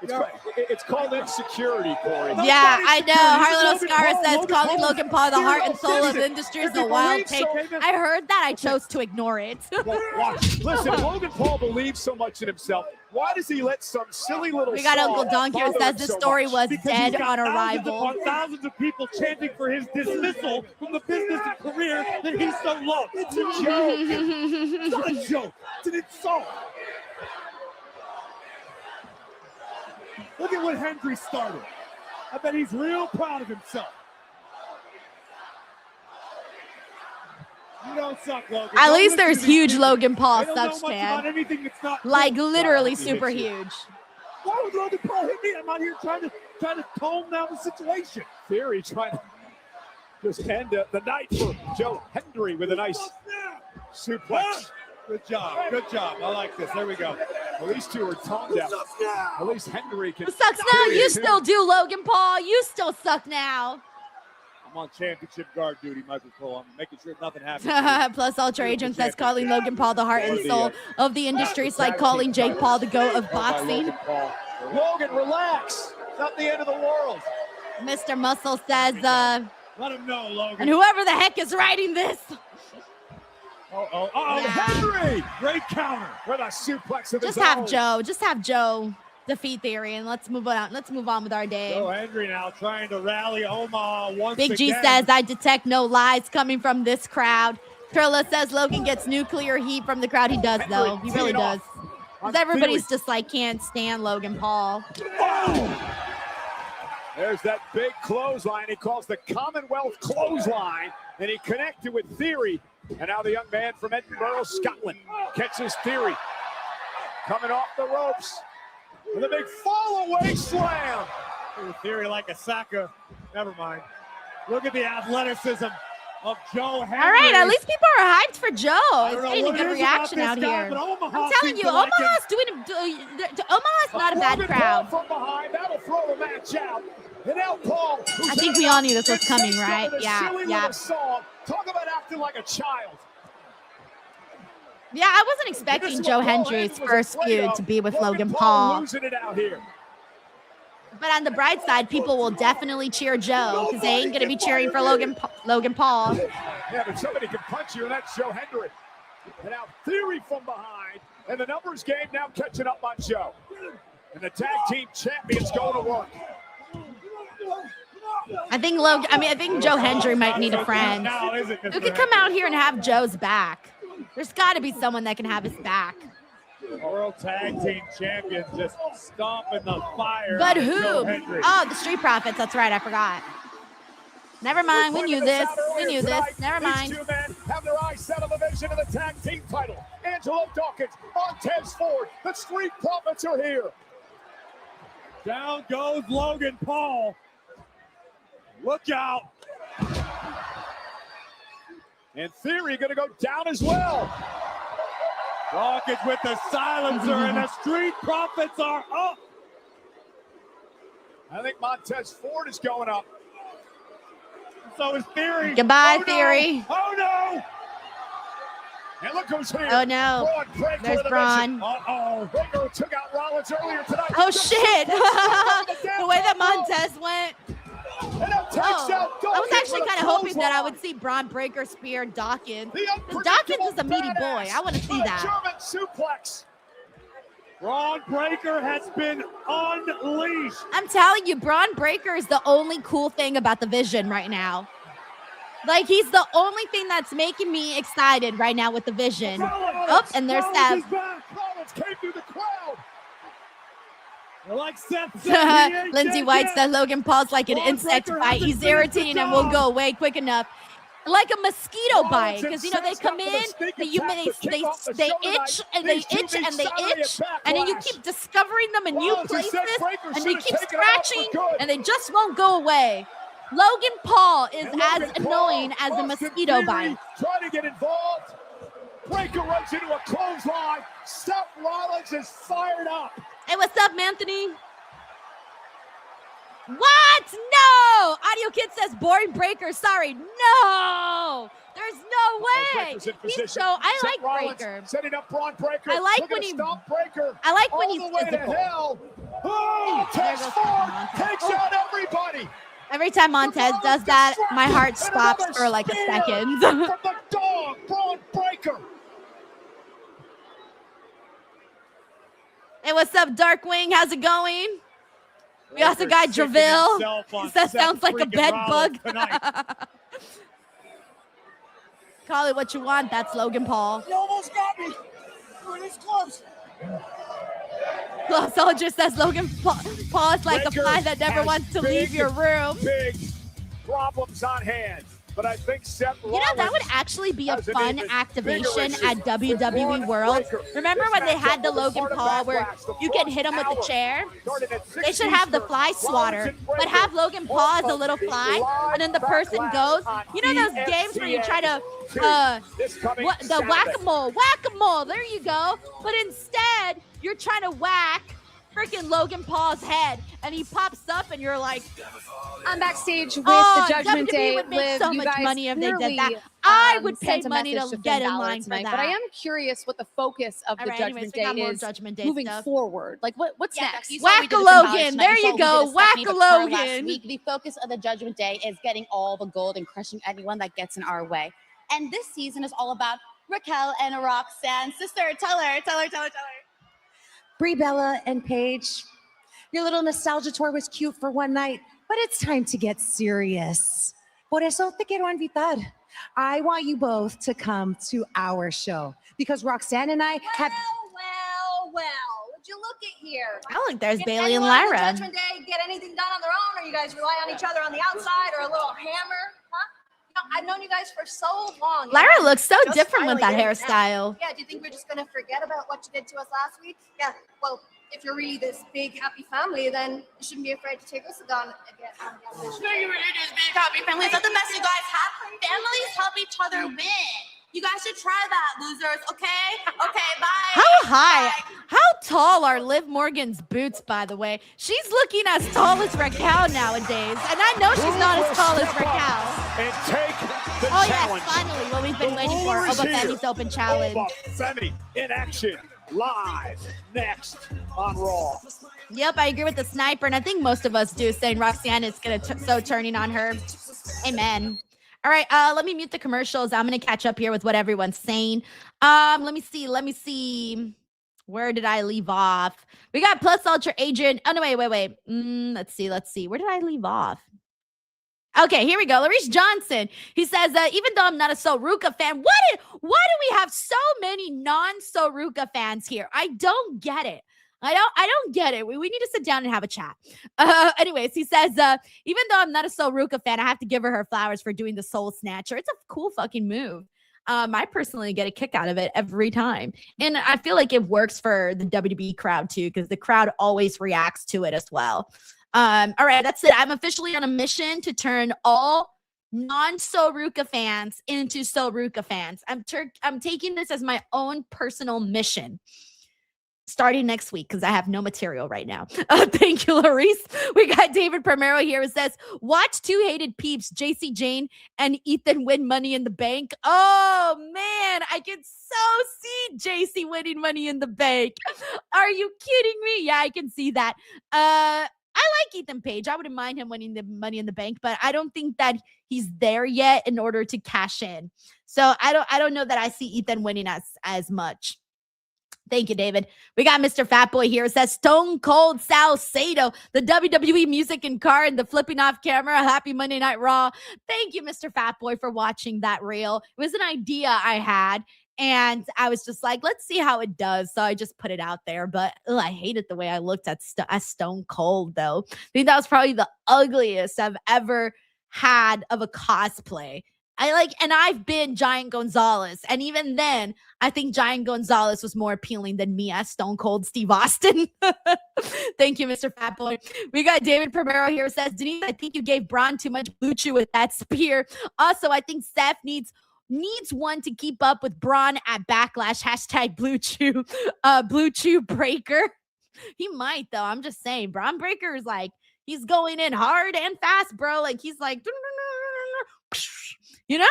It's called insecurity, Corey. Yeah, I know. Harlow Logan Scara Paul, says Logan calling Paul, Logan Paul the heart and soul of the Listen, industry is if a you wild believe take. so, I heard that. I chose to ignore it. Watch. Listen, if Logan Paul believes so much in himself, why does he let some silly little We got song Uncle Donk here bother says him this so story much? was Because dead he's got on thousands arrival. upon thousands of people chanting for his dismissal from the business and career that he so loved. It's a joke. It's not a joke. It's an insult. Look at what Hendry started. I bet he's real proud of himself. You don't suck, Logan. At Don't least listen there's to these huge people. Logan Paul They don't know sucks, much about man. anything that's not Like cool. literally He hit super you. huge. Why would Logan Paul hit me? I'm out here trying to tone down the situation. Theory trying to just end the night for Joe Hendry with a nice suplex. Good job. Good job. I like this. There we go. Well, these two are toned down. At least Hendry can. Who sucks now? You still do, Logan Paul. You still suck now. I'm on championship guard duty, Michael Cole. I'm making sure nothing happens. Plus, Ultra Agent says calling Logan Paul the heart and soul of the industry is like calling Jake Paul the goat of boxing. Logan, relax. It's not the end of the world. Mr. Muscle says, Let him know, Logan. and whoever the heck is writing this. Oh, Yeah. Hendry! Great counter. With a suplex of his Just have Joe defeat Theory, and let's move on. Let's move on with our day. So Hendry now trying to rally Omaha once Big G again. says, I detect no lies coming from this crowd. Trilla says Logan gets nuclear heat from the crowd. He does, though. He really does. Because everybody's just like, can't stand Logan Paul. Oh! There's that big clothesline. He calls the Commonwealth clothesline, and he connected with Theory. And now the young man from Edinburgh, Scotland, catches Theory. Coming off the ropes with a big fall-away slam. Theory like a Saka. Never mind. Look at the athleticism of Joe Hendry. All right, at least people are hyped for Joe. I It's don't know getting a what good it is reaction about out this guy, here. but Omaha I'm telling seems you, to like him. Omaha's not a bad Logan crowd. Paul from behind. That'll throw the match out. And now Paul. I think we all knew this was coming, right? Yeah. Song. Talk about acting like a child. Yeah, I wasn't expecting Joe Hendry's first feud to be with Logan Paul. Losing it out here. But on the bright side, people will definitely cheer Joe because they ain't going to be cheering for Logan Paul. Yeah, but somebody can punch you, and that's Joe Hendry. And now Theory from behind. And the numbers game now catching up on Joe. And the tag team champions going to work. I think Joe Hendry might need a friend who could come out here and have Joe's back. There's got to be someone that can have his back. World Tag Team Champions just stomping the fire. But out of who? Joe Hendry. Oh, the Street Profits. That's right. I forgot. Never mind. We knew this. We knew this. Never mind. These two men have their eyes set on the vision of the tag team title. Angelo Dawkins, Montez Ford. The Street Profits are here. Down goes Logan Paul. Look out. And Theory going to go down as well. Dawkins with the silencer, and the Street Profits are up. I think Montez Ford is going up. So is Theory. Goodbye, Oh, Theory. No. Oh, no. And look who's here. Oh, no. Braun Breaker There's of the Braun. division. Uh-oh. Breaker took out Rollins earlier tonight. Oh, shit. The way that Montez went. And now takes Oh, out I was Dawkins actually with a kind of hoping that I clothesline. would see Braun Breaker spear Dawkins. The Dawkins is a meaty boy. badass I want to see with a that. German suplex. Braun Breaker has been unleashed. I'm telling you, Braun Breaker is the only cool thing about the Vision right now. Like, he's the only thing that's making me excited right now with the Vision. Oh, and there's Rollins Seth. is back. Rollins came through the crowd. Like Seth said, he ain't Lindsay dead White yet. said Logan Paul's like an Braun insect Breaker bite. hasn't He's finished the irritating and won't job. go away quick enough. Like a mosquito bite, Rollins because you know they and Seth's come got in, the sneak they attack to kick off the they show itch tonight. and they These two itch need and they Saturday itch, at and then you Backlash. keep discovering them in new Rollins and places, Seth Breaker and they should've keep taken it out for scratching, good. and they just won't go away. Logan Paul is And as Logan annoying Paul, as a Austin mosquito Theory bite. Trying to get involved. Breaker runs into a clothesline. Seth Rollins is fired up. Hey, what's up, Anthony? What? No! Audio Kid says boring Breaker. Sorry. No! There's no way. Breaker's in He's position. so I Seth like Rollins Breaker. setting up Braun Breaker. I like Looking when to he- stomp Breaker I like when all he's the way to physical. hell. Oh, takes four, takes out everybody. Every time Montez does that, my heart stops for like a second. From the dog, Braun Breaker. Hey, what's up, Darkwing? How's it going? We also got Draville. That sounds like a bed bug. Call it what you want. That's Logan Paul. You almost got me. We're this close. Glow Soldier says Logan Paul is like a fly that never wants to leave your room. Big problems on hand. But I think Seth Rollins, that would actually be a fun activation at WWE World. Remember when they had the Logan Paul where you can hit him with the chair? They should have the fly swatter, but have Logan Paul as a little fly, and then the person goes. You know those games where you try to the whack-a-mole. There you go. But instead, you're trying to whack freaking Logan Paul's head, and he pops up, and you're like, I'm backstage with the Judgment WWE Day. would make Liv, so you much guys money if they did that. clearly, I would pay sent a money message to Finn get in Balor line for tonight, that. But I am curious what the focus of the Judgment Day is moving forward. Like, what's next? Whack-a-Logan. There you go. Whack-a-Logan. The focus of the Judgment Day is getting all the gold and crushing anyone that gets in our way. And this season is all about Raquel and Roxanne. Sister, tell her. Brie Bella and Paige, your little nostalgia tour was cute for one night, but it's time to get serious. Por eso te quiero invitar. I want you both to come to our show because Roxanne and I have. Well, would you look at here? Oh, look, there's Did Bailey and anyone on the Lyra. Judgment Day get anything done on their own, or you guys rely on each other on the outside, or a little hammer? Huh? I've known you guys for so long. Lyra looks so Just different with that finally getting it hairstyle. out. Yeah, do you think we're just gonna forget about what you did to us last week? Yeah, well, if you're really this big happy family, then you shouldn't be afraid to take us down again. You're really just big happy families. That's the best you guys have. Families help each other win. You guys should try that, losers. Okay, bye. How high? How tall are Liv Morgan's boots, by the way? She's looking as tall as Raquel nowadays. And I know she's not as tall as Raquel. And take the challenge. Yes, finally, what we've been waiting for. Oba Femi's Open Challenge. Oba Femi in action, live, next on Raw. Yep, I agree with the sniper, and I think most of us do, saying Roxanne is going to turning on her. Amen. All right, let me mute the commercials. I'm going to catch up here with what everyone's saying. Let me see. Where did I leave off? We got Plus Ultra Agent. Oh, no, wait. Let's see. Where did I leave off? Okay, here we go. Larice Johnson. He says, even though I'm not a Soruka fan, why do we have so many non-Soruka fans here? I don't get it. I don't get it. We need to sit down and have a chat. Anyways, he says, even though I'm not a Soruka fan, I have to give her flowers for doing the Soul Snatcher. It's a cool fucking move. I personally get a kick out of it every time. And I feel like it works for the WWE crowd too, because the crowd always reacts to it as well. All right, that's it. I'm officially on a mission to turn all non-Soruka fans into Soruka fans. I'm taking this as my own personal mission. Starting next week because I have no material right now. Thank you, Larice. We got David Primero here who says, watch two hated peeps, JC Jane and Ethan win Money in the Bank. Oh, man, I can so see JC winning Money in the Bank. Are you kidding me? Yeah, I can see that. I like Ethan Page. I wouldn't mind him winning the Money in the Bank, but I don't think that he's there yet in order to cash in. So I don't know that I see Ethan winning as much. Thank you, David. We got Mr. Fatboy here. It says Stone Cold Salcedo, the WWE music and car and the flipping off camera. Happy Monday Night Raw. Thank you, Mr. Fatboy, for watching that reel. It was an idea I had, and I was just like, let's see how it does. So I just put it out there, but I hated the way I looked at Stone Cold, though. I think that was probably the ugliest I've ever had of a cosplay. And I've been Giant Gonzalez. And even then, I think Giant Gonzalez was more appealing than me as Stone Cold Steve Austin. Thank you, Mr. Fatboy. We got David Primero here who says, Denise, I think you gave Braun too much blue chew with that spear. Also, I think Seth needs one to keep up with Braun at Backlash. Hashtag blue chew breaker. He might, though. I'm just saying. Braun Breaker is like, he's going in hard and fast, bro. Like, he's like, you know,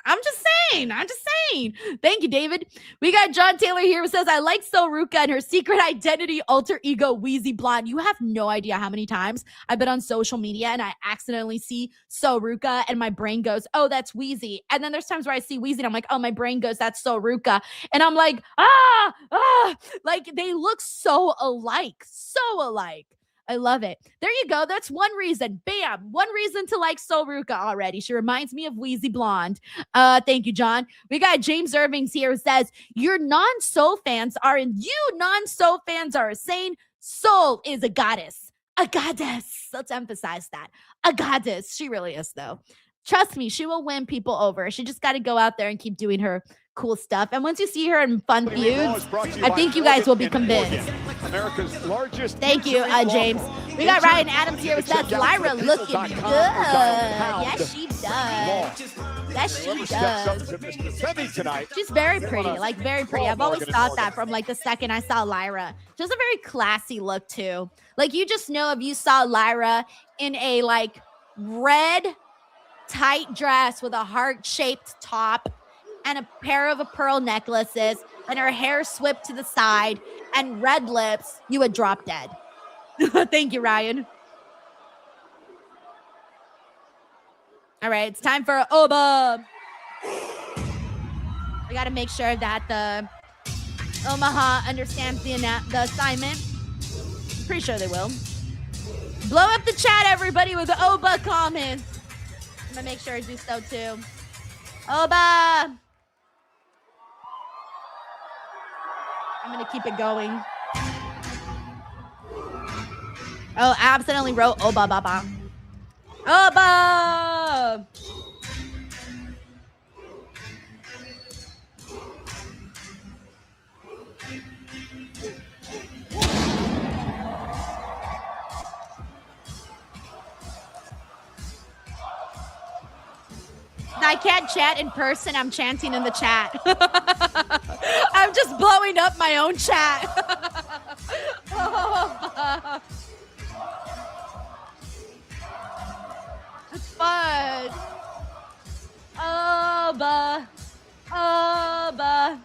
I'm just saying. Thank you, David. We got John Taylor here who says, I like Soruka and her secret identity alter ego Wheezy Blonde. You have no idea how many times I've been on social media and I accidentally see Soruka and my brain goes, oh, that's Wheezy. And then there's times where I see Wheezy and I'm like, oh, my brain goes, that's Soruka. And I'm like, like they look so alike. I love it. There you go. That's one reason. Bam. One reason to like Soruka already. She reminds me of Wheezy Blonde. Thank you, John. We got James Irvings here who says, you non-Soul fans are saying Soul is a goddess. A goddess. Let's emphasize that. A goddess. She really is, though. Trust me, she will win people over. She just got to go out there and keep doing her cool stuff. And once you see her in fun feuds, I think you guys will be convinced. America's largest. Thank you, James. We got Ryan Adams here with that. Lyra looking good. Yes, she does. Yes, she does. She's very pretty, like very pretty. I've always thought that from like the second I saw Lyra. She has a very classy look too. Like you just know if you saw Lyra in a like red tight dress with a heart-shaped top and a pair of pearl necklaces and her hair swept to the side and red lips, you would drop dead. Thank you, Ryan. All right, it's time for Oba. I got to make sure that the Omaha understands the assignment. Pretty sure they will. Blow up the chat, everybody, with the Oba comments. I'm going to make sure I do so, too. Oba. I'm going to keep it going. Oh, I accidentally wrote Oba Baba. Oba! I can't chat in person. I'm chanting in the chat. I'm just blowing up my own chat. It's fun. Oba. Oba.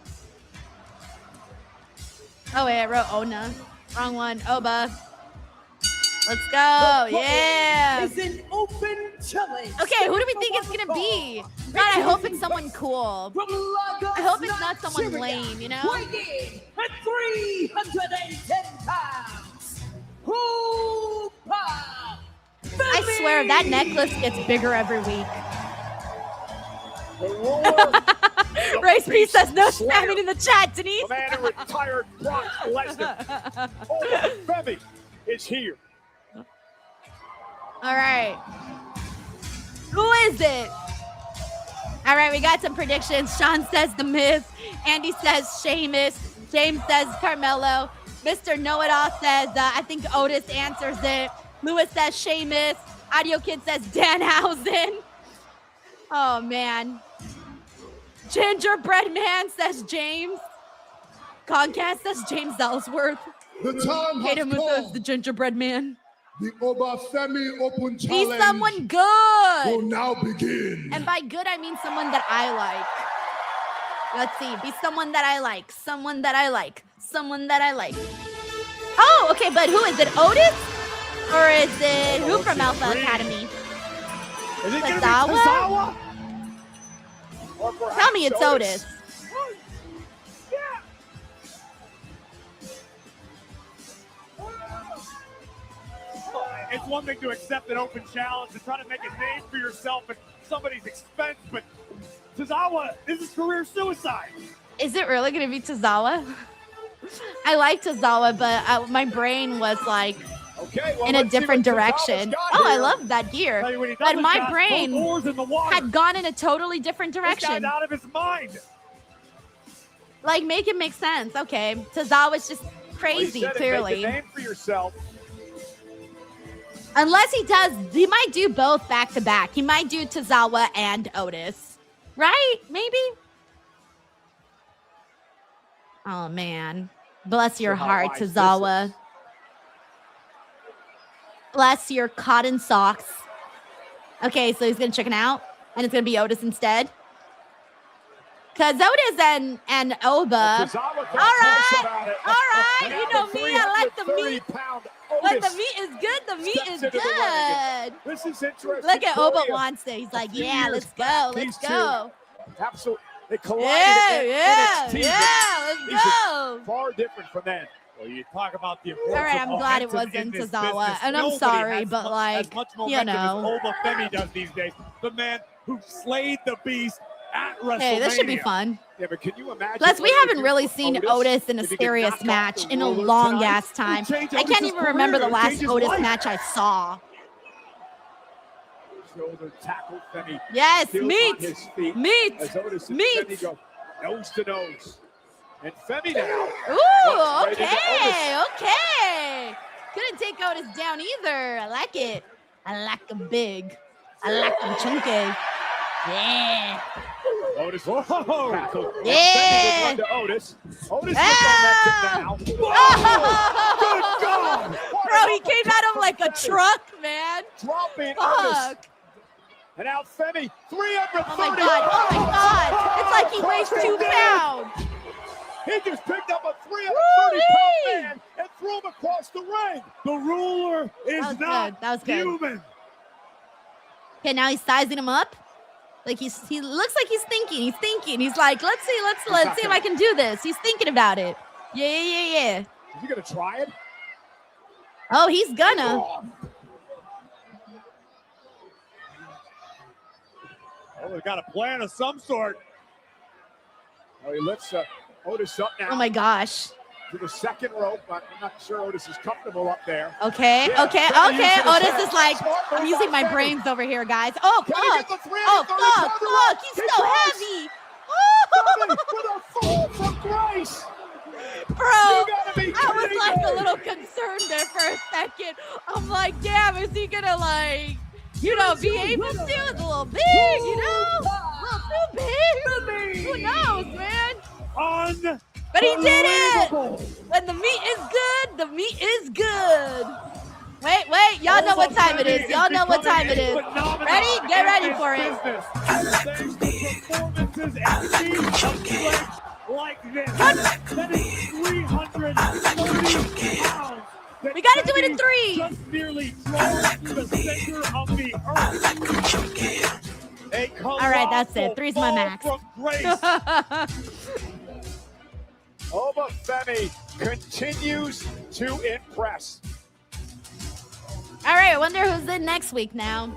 Oh, wait, I wrote Ona. Wrong one. Oba. Let's go. Yeah. It's an open challenge. Okay, who do we think it's going to be? God, I hope it's someone cool. I hope it's not someone lame, you know? Weighing at 310 pounds. Oba I swear, that necklace gets bigger every week. Race P says no spamming in the chat, Denise. The man who retired Brock Lesnar. Oba Femi is here. All right. Who is it? All right, we got some predictions. Sean says The Miz. Andy says Sheamus. James says Carmelo. Mr. Know-It-All says, I think Otis answers it. Lewis says Sheamus. Audio Kid says Danhausen. Oh, man. Gingerbread Man says James. Concast says James Ellsworth. The time has Kato Musso is the Gingerbread Man. The Oba Femi Open Be Challenge someone good. will now begin. And by good, I mean someone that I like. Let's see. Be someone that I like. Someone that I like. Someone that I like. Oh, okay. But who is it? Otis? Or is it who from Alpha Academy? Is it going to be Tozawa? Tozawa? Tell me it's Otis. It's one thing to accept an open challenge and try to make a name for yourself at somebody's expense, but Tozawa, this is career suicide. Is it really going to be Tozawa? I like Tozawa, but my brain was like in a different direction. Oh, I love that gear. But my brain had gone in a totally different direction. This guy's out of his mind. Like, make it make sense. Okay. Tozawa's just crazy, Well, clearly. make a name for yourself. Unless he might do both back to back. He might do Tozawa and Otis. Right? Maybe? Oh, man. Bless your heart, Tozawa. Bless your cotton socks. Okay, so he's going to chicken out, and it's going to be Otis instead. Because Otis and Oba. All right. You know me, I like the meat. When the meat is good, the meat is good. This is interesting. Look at Oba wants it. He's like, yeah, let's go. Let's go. Absolutely. They collided Yeah, NXT. let's These go. are far different from that. Well, you talk about the All right, I'm glad it wasn't Tozawa, and I'm sorry, but like, you know. Oba Femi does these days. The man who slayed the beast at WrestleMania. Hey, this should be fun. Yeah, but can you imagine? Plus, we haven't really seen Otis in a serious match in a long ass time. I can't even remember the last Otis match I saw. Shoulder tackle, Femi. Yes, still meat, on his feet meat, as Otis and meat. Femi go nose to nose. And Femi now. Ooh, okay. Couldn't take Otis down either. I like it. I like him big. I like him chunky. Yeah. Otis. Whoa. Yeah. To Otis. Otis Oh. now. Good God. Bro, he came at him like a truck, man. Dropping Fuck. Otis. And now Femi, 330. Oh my God. It's like he weighs 2 pounds. He just picked up a 330-pound man and threw him across the ring. The ruler is not human. Okay, now he's sizing him up. Like he looks like he's thinking. He's like, let's see if I can do this. He's thinking about it. Yeah. Is he gonna try it? Oh, he's gonna. Oh, they got a plan of some sort. Oh, he lifts Otis up now. Oh my gosh. To the second rope. I'm not sure Otis is comfortable up there. Okay. Yeah, Otis is like, I'm using my brains over here, guys. Oh, fuck. He's so heavy. With a fall from Grace. Bro, I was like a little concerned there for a second. I'm like, damn, is he gonna like, be able to? It's a little big, A little too big. Who knows, man? But he did it! When the meat is good, the meat is good. Wait, y'all know what time it is. Ready? Get ready for it. Like this. That is 330 pounds. We gotta do it in 3. Just nearly drove through the center of the earth. All right, that's it. 3's my max. Oba Femi continues to impress. All right, I wonder who's in next week now.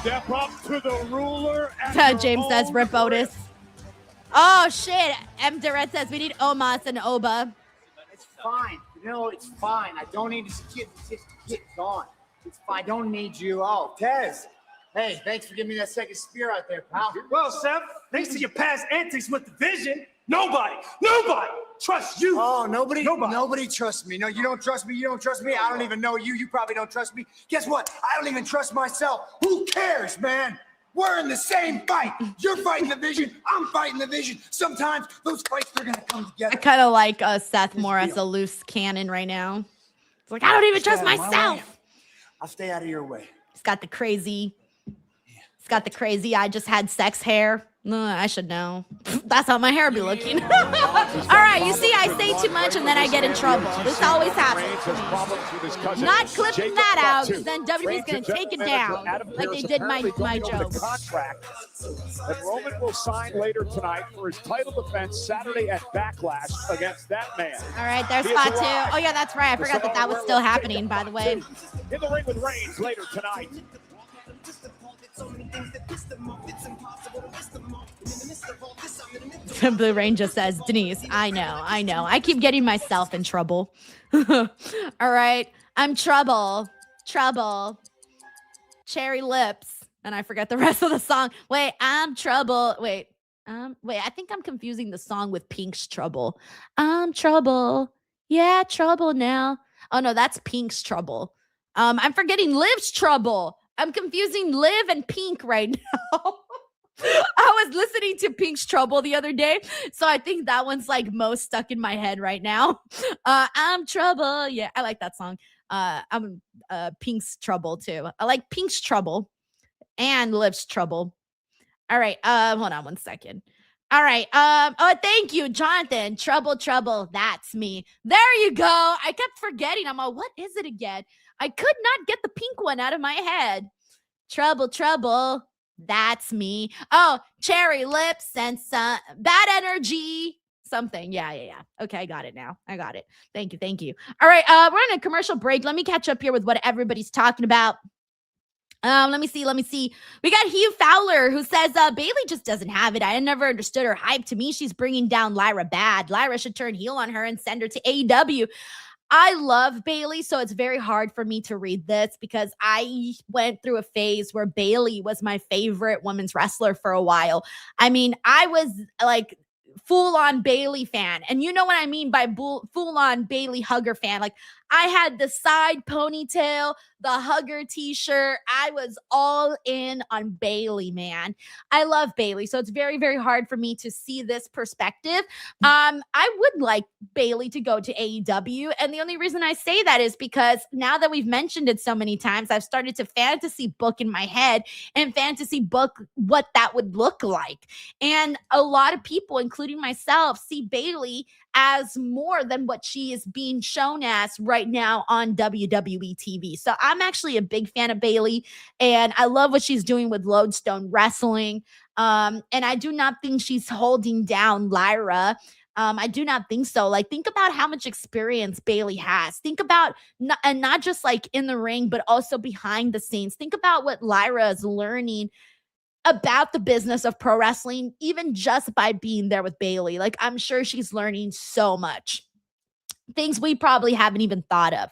Step up to the ruler. James says, rip Otis. Oh, shit. M. Durrett says, we need Omos and Oba. It's fine. It's fine. I don't need to get gone. It's fine. I don't need you. Oh, Tez. Hey, thanks for giving me that second spear out there, pal. Well, Seth, thanks to your past antics with the Vision, nobody trusts you. Oh, nobody trusts me. No, you don't trust me. I don't even know you. You probably don't trust me. Guess what? I don't even trust myself. Who cares, man? We're in the same fight. You're fighting the Vision. I'm fighting the Vision. Sometimes those fights, they're going to come together. I kind of like Seth more as a loose cannon right now. It's like, I don't even trust myself. I'll stay out of your way. He's got the crazy, I just had sex hair. I should know. That's how my hair be looking. All right, you see, I say too much and then I get in trouble. This always happens. Not clipping that out, because then WWE's going to take it down like they did my joke. And Roman will sign later tonight for his title defense Saturday at Backlash against that man. All right, there's Fatu. Oh, yeah, that's right. I forgot that was still happening, by the way. In the ring with Reigns later tonight. Blue Ranger says, Denise, I know. I keep getting myself in trouble. All right. I'm trouble. Cherry lips. And I forget the rest of the song. Wait, I'm trouble. Wait, I think I'm confusing the song with Pink's Trouble. I'm trouble. Yeah, trouble now. Oh, no, that's Pink's Trouble. I'm forgetting Liv's Trouble. I'm confusing Liv and Pink right now. I was listening to Pink's Trouble the other day, so I think that one's like most stuck in my head right now. I'm trouble. Yeah, I like that song. I'm Pink's trouble too. I like Pink's trouble and Liv's trouble. All right. Hold on one second. All right. Oh, thank you, Jonathan. Trouble. That's me. There you go. I kept forgetting. I'm all, what is it again? I could not get the pink one out of my head. Trouble. That's me. Oh, cherry lips and some bad energy. Something. Yeah. Okay, I got it now. I got it. Thank you. All right. We're on a commercial break. Let me catch up here with what everybody's talking about. Let me see. We got Hugh Fowler who says, Bailey just doesn't have it. I never understood her hype. To me, she's bringing down Lyra bad. Lyra should turn heel on her and send her to AEW. I love Bailey, so it's very hard for me to read this because I went through a phase where Bailey was my favorite women's wrestler for a while. I mean, I was like full-on Bailey fan. And you know what I mean by full-on Bailey hugger fan. Like, I had the side ponytail, the hugger t-shirt. I was all in on Bailey, man. I love Bailey. So it's very, very hard for me to see this perspective. I would like Bailey to go to AEW. And the only reason I say that is because now that we've mentioned it so many times, I've started to fantasy book in my head and fantasy book what that would look like. And a lot of people, including myself, see Bailey as more than what she is being shown as right now on WWE TV. So I'm actually a big fan of Bailey, and I love what she's doing with Lodestone Wrestling. And I do not think she's holding down Lyra. I do not think so. Like, think about how much experience Bailey has. Think about, not just like in the ring, but also behind the scenes. Think about what Lyra is learning about the business of pro wrestling, even just by being there with Bailey. Like, I'm sure she's learning so much. Things we probably haven't even thought of.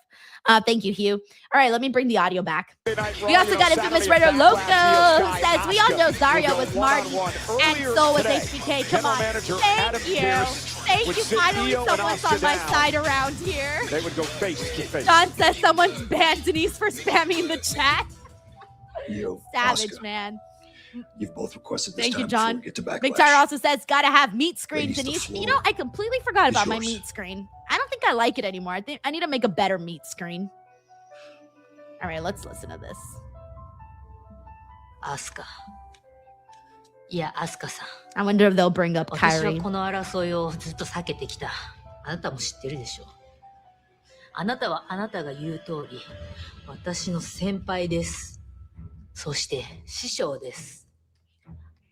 Thank you, Hugh. All right, let me bring the audio back. We also got Infamous Raider Loco who says, we all know Dario was Marty, and so was HBK. Come on. Thank you. Finally, someone's on my side around here. They would go face to face. John says someone's banned Denise for spamming the chat. Yo, Savage, Oscar, man. you've both requested this Thank time you, John. before we get to Backlash. Victor also says, gotta have meat screen, Ladies, the Denise. floor You know, I completely forgot about my yours. meat screen. I don't think I like it anymore. I think I need to make a better meat screen. All right, let's listen to this. Asuka. いや、Asuka さん。 I wonder if they'll bring up 私は Kyrie. この争いをずっと避けてきた。あなたも知ってるでしょう。あなたはあなたが言う通り、私の先輩です。そして師匠です。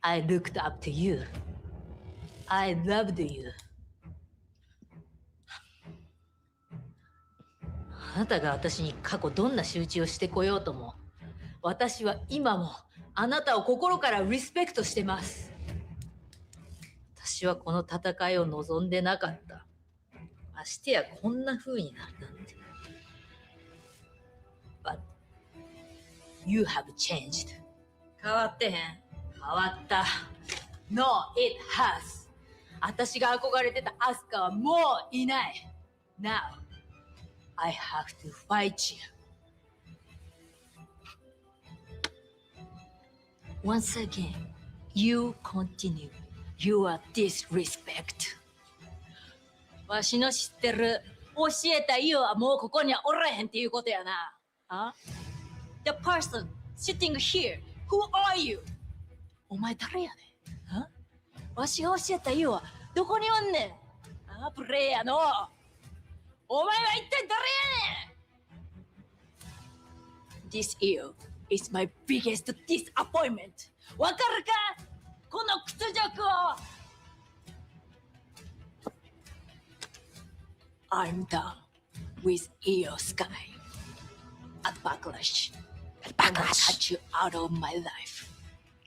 I looked up to you. I loved you. あなたが私に過去どんな仕打ちをしてこようとも、私は今もあなたを心からリスペクトしてます。私はこの戦いを望んでなかった。ましてやこんな風になるなんて。But you have changed. 変わってへん。変わった。No, it has. 私が憧れてたアスカはもういない。Now, I have to fight you. Once again, you continue your disrespect. わしの知ってる教えたイオはもうここにはおらへんっていうことやな。あ The person sitting here, who are you? お前誰やねん。あわしが教えたイオはどこにおんねん。あプレイヤーの。お前は一体誰やねん。This Io is my biggest disappointment. わかるかこの屈辱を。I'm done with Io Sky. At Backlash. I'm gonna cut you out of my life.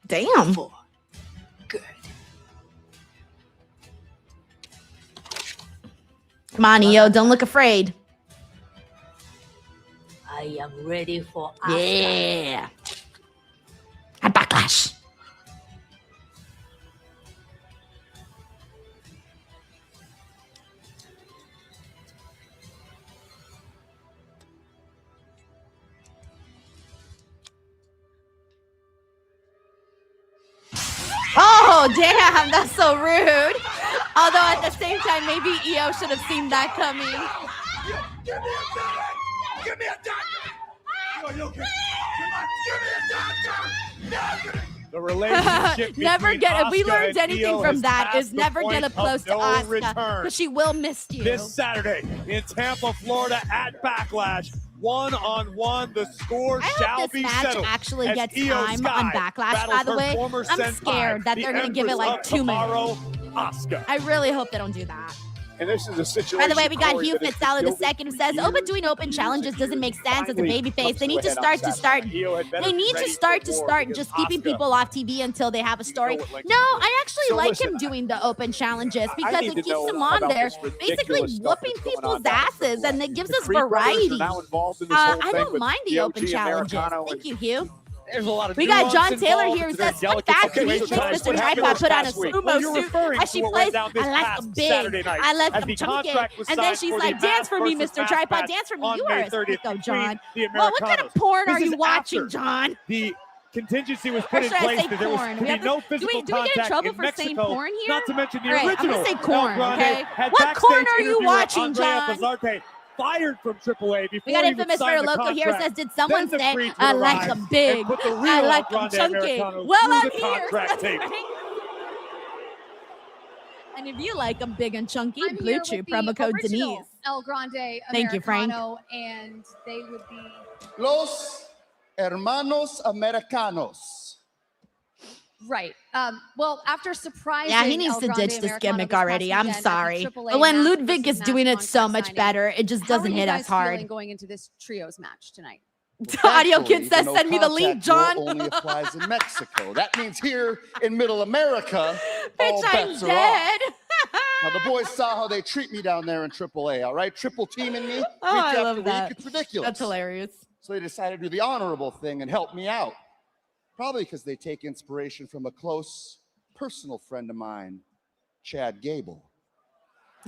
Damn. For good. Come on, Io, don't look afraid. I am ready for Asuka. Yeah. At Backlash. Oh, damn, that's so rude. Although at the same time, maybe Io should have seen that coming. Give me a doctor! Are you okay? Come on, give me a doctor! No, give me... The relationship never between get. If we Asuka learned and anything Io from has that, passed is the never point get of close to no Asuka return. because she will miss you. This Saturday in Tampa, Florida at Backlash, 1-on-1, the score shall this be match settled. actually as gets Io time Sky on Backlash, battles by the her way. former I'm senpai, scared that the they're going to give it Empress like of 2 minutes. Tomorrow, Asuka. I really hope they don't do that. And this is a situation. By the way, we got Corey, Hugh that has been Fitzgerald building II who for says, Oba years doing open challenges doesn't make sense as a finally babyface. comes They need to a head on start Saturday. Io had better They be need ready to for start war and against just keeping Asuka. people off TV until they have a story. what Lexi No, I actually So like listen, him doing the open challenges I because need it to keeps know him on about there, this basically ridiculous stuff whooping that's going people's on down at asses, and it gives The us Creed brothers are variety. now involved in this whole I thing don't with mind the the open OG challenges. Americano Thank you, Hugh. There's a lot of We got nuance John Taylor involved. here who It's a very says, "Fuck delicate that, situation. Denise makes What Mr. happened Tripod this put on a past week? sumo Well, you're suit referring as to she what plays. went down this I like past them big. Saturday night I like as them the chunky." contract was And then signed she's for like, the "Dance for me, mask Mr. versus Tripod. mask Dance for me. on You May are a 30th sicko, between John." the Well, what kind Americanos. of porn This are is you watching, after John? The contingency was Or put in should I place say that there was corn? to We be have to- no do physical we get in contact trouble in for saying Mexico, corn here? not to mention the All right, I'm original gonna say El corn, Grande okay? had What corn backstage are you interviewer watching, Andrea John? Bazarte fired from AAA before We got he would infamous sign for the local here contract. says, "Did someone Then the say Creeds would I like arrive them big? and put the real I like El them Grande chunky." Americanos Well, through I'm the here. contract That's tape. right. And if you like them big and chunky, I'm Blue here Chew with the promo code original Denise. El Grande Thank you, Frank. Americano, and they would be Los Hermanos Americanos. right. Well, after surprising, Yeah, he needs El to Grande ditch this Americano gimmick this past already. I'm weekend at the sorry. AAA But when Mask Ludwig versus is doing Mask it so contract much signing, better, it just how are doesn't you hit guys as hard. feeling going into this trios match tonight? Audio Kid Thankfully, says, the "Send me the contact link, rule John." only applies in Mexico. That means here in Middle America, Bitch, all I'm bets are dead. off. Now the boys saw how they treat me down there in AAA. All right, triple teaming me week I after love week. that. It's ridiculous. That's hilarious. So they decided to do the honorable thing and help me out. Probably because they take inspiration from a close personal friend of mine, Chad Gable.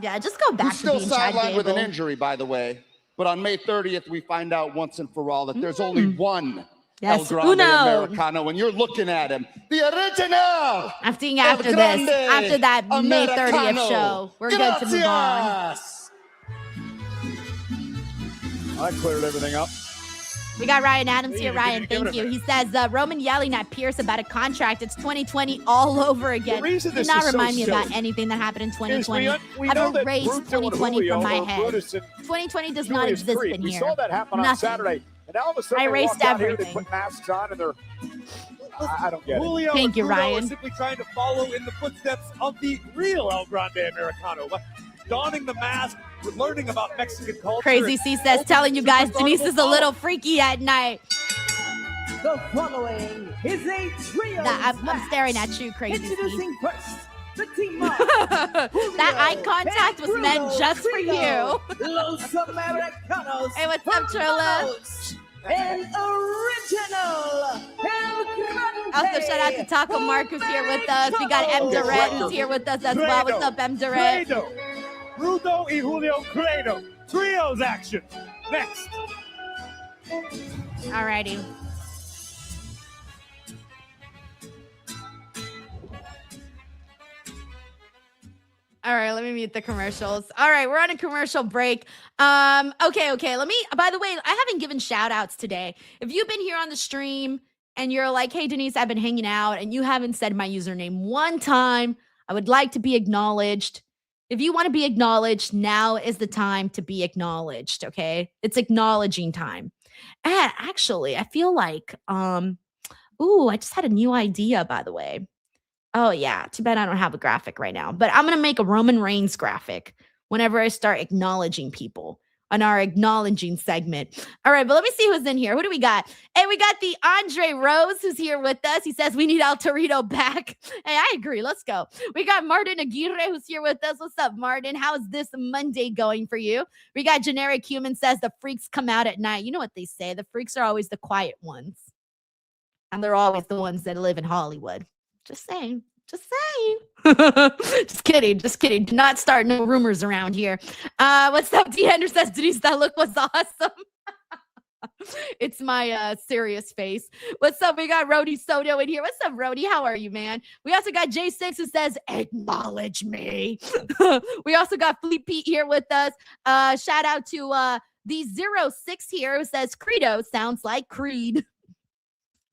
Yeah, just go back Who's still to being Chad sidelined with an Gable. injury, by the way. But on May 30th, we find out once and for all that there's only one El Yes, Grande uno. Americano, and you're looking at him. The original! I'm thinking El after this, Grande after that May 30th Americano. show, we're good to move on. I cleared everything up. We got Ryan Adams here. Give Ryan, it thank a you. minute. He says, Roman yelling at Pierce about a contract. It's 2020 all over again. reason Do this not is so remind me about silly anything that happened in is 2020. we I've know that erased Bruto and 2020 Julio from my are head. Brutus and 2020 does not Julius exist Creed. in We here. saw that happen on Nothing. Saturday, and all of a sudden I they erased walked out here, they everything. put masks on, and they're I don't get it. Julio Thank and you, Bruno Ryan. are simply trying to follow in the footsteps of the real El Grande Americano, donning the mask, learning about Mexican culture. Crazy C says, telling you guys, Denise is a little freaky at night. The following is a trio. I'm staring at you, Crazy C. Introducing first the team of That eye contact was meant just for you. Los Americanos. Hey, what's up, Trilla? An original El Grande. Also, shout out to Taco Mark who's here with us. We got M. Durrett who's here with us as well. What's up, M. Durrett? Credo. Bruto y Julio Credo. Trios action. Next. Alrighty. All right, let me mute the commercials. All right, we're on a commercial break. Okay. Let me, by the way, I haven't given shout outs today. If you've been here on the stream and you're like, hey, Denise, I've been hanging out and you haven't said my username one time, I would like to be acknowledged. If you want to be acknowledged, now is the time to be acknowledged, okay? It's acknowledging time. And actually, I feel like, I just had a new idea, by the way. Oh, yeah. Too bad I don't have a graphic right now. But I'm going to make a Roman Reigns graphic whenever I start acknowledging people on our acknowledging segment. All right, but let me see who's in here. Who do we got? Hey, we got the Andre Rose who's here with us. He says we need El Torito back. Hey, I agree. Let's go. We got Martin Aguirre who's here with us. What's up, Martin? How's this Monday going for you? We got Generic Human says the freaks come out at night. You know what they say. The freaks are always the quiet ones. And they're always the ones that live in Hollywood. Just saying. Just kidding. Do not start no rumors around here. What's up? D. Henderson says, Denise, that look was awesome. It's my serious face. What's up? We got Rody Soto in here. What's up, Rody? How are you, man? We also got J6 who says, acknowledge me. We also got Fleet Pete here with us. Shout out to The 06 here says Credo sounds like Creed.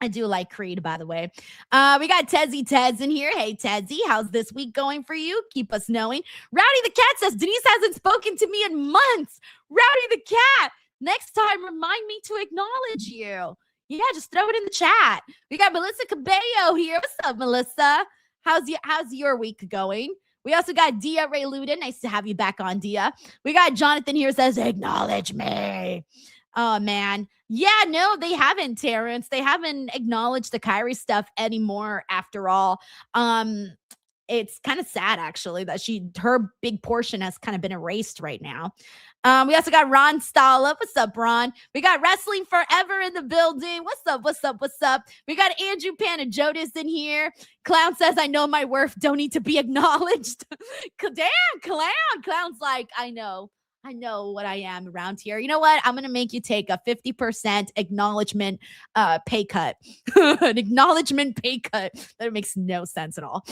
I do like Creed, by the way. We got Tezzy Teds in here. Hey, Tezzy, how's this week going for you? Keep us knowing. Rowdy the Cat says, Denise hasn't spoken to me in months. Rowdy the Cat, next time, remind me to acknowledge you. Yeah, just throw it in the chat. We got Melissa Cabello here. What's up, Melissa? How's your week going? We also got Dia Ray Luden. Nice to have you back on, Dia. We got Jonathan here says, acknowledge me. Oh, man. Yeah, no, they haven't, Terrence. They haven't acknowledged the Kyrie stuff anymore after all. It's kind of sad, actually, that her big portion has kind of been erased right now. We also got Ron Stalla. What's up, Ron? We got Wrestling Forever in the building. What's up, what's up, what's up? We got Andrew Panajotis in here. Clown says, I know my worth. Don't need to be acknowledged. Damn, Clown. Clown's like, I know what I am around here. You know what? I'm going to make you take a 50% acknowledgement pay cut. An acknowledgement pay cut. That makes no sense at all.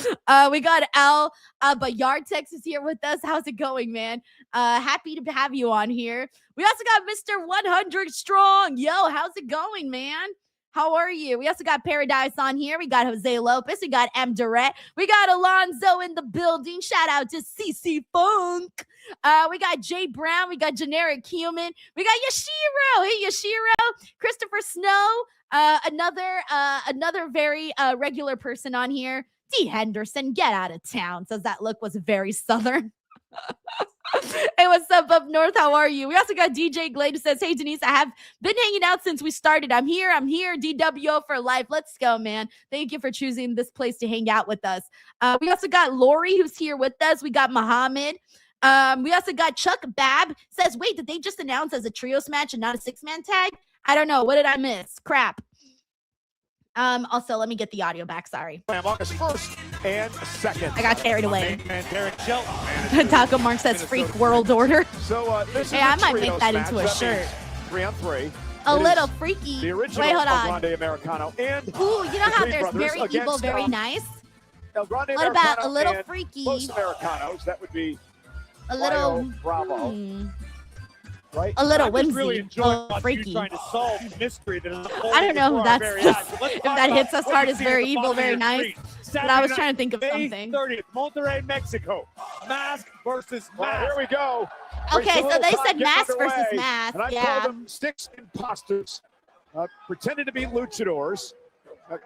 We got Al Bayartex is here with us. How's it going, man? Happy to have you on here. We also got Mr. 100 Strong. Yo, how's it going, man? How are you? We also got Paradise on here. We got Jose Lopez. We got M. Durrett. We got Alonzo in the building. Shout out to CC Funk. We got Jay Brown. We got Generic Human. We got Yashiro. Hey, Yashiro. Christopher Snow. Another very regular person on here. D. Henderson. Get out of town. Says that look was very southern. Hey, what's up north? How are you? We also got DJ Glade who says, hey, Denise, I have been hanging out since we started. I'm here. DWO for life. Let's go, man. Thank you for choosing this place to hang out with us. We also got Lori who's here with us. We got Muhammad. We also got Chuck Babb says, wait, did they just announce as a trios match and not a 6-man tag? I don't know. What did I miss? Crap. Also, let me get the audio back. Sorry. August 1st and 2nd. I got carried away. Man, Derek Shelton. Taco Mark says freak world order. So this hey, is I might make that into a shirt. 3-on-3. A little freaky. The original Wait, hold on. El Grande Americano and ooh, you know how there's very evil, very nice? El Grande what Americano about a little and freaky? Most Americanos, that would be a little Bravo. Right? A little whimsy, really enjoying freaky. Trying to solve the mystery that is I don't know if that's if that hits us hard as very evil, very nice. But I was trying to think of something. 30th, Monterrey, Mexico. Mask versus mask. Here we go. Okay, so they said mask versus mask. And I call them six imposters, pretending to be luchadors.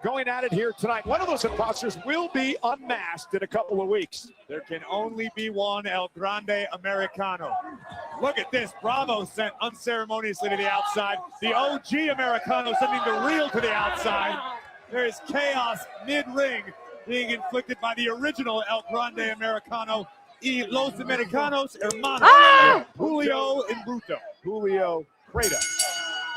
Going at it here tonight. One of those imposters will be unmasked in a couple of weeks. There can only be one El Grande Americano. Look at this. Bravo sent unceremoniously to the outside. The OG Americano sending the real to the outside. There is chaos mid-ring being inflicted by the original El Grande Americano. Y Los Americanos Hermanos. Julio and Bruto. Julio Credo.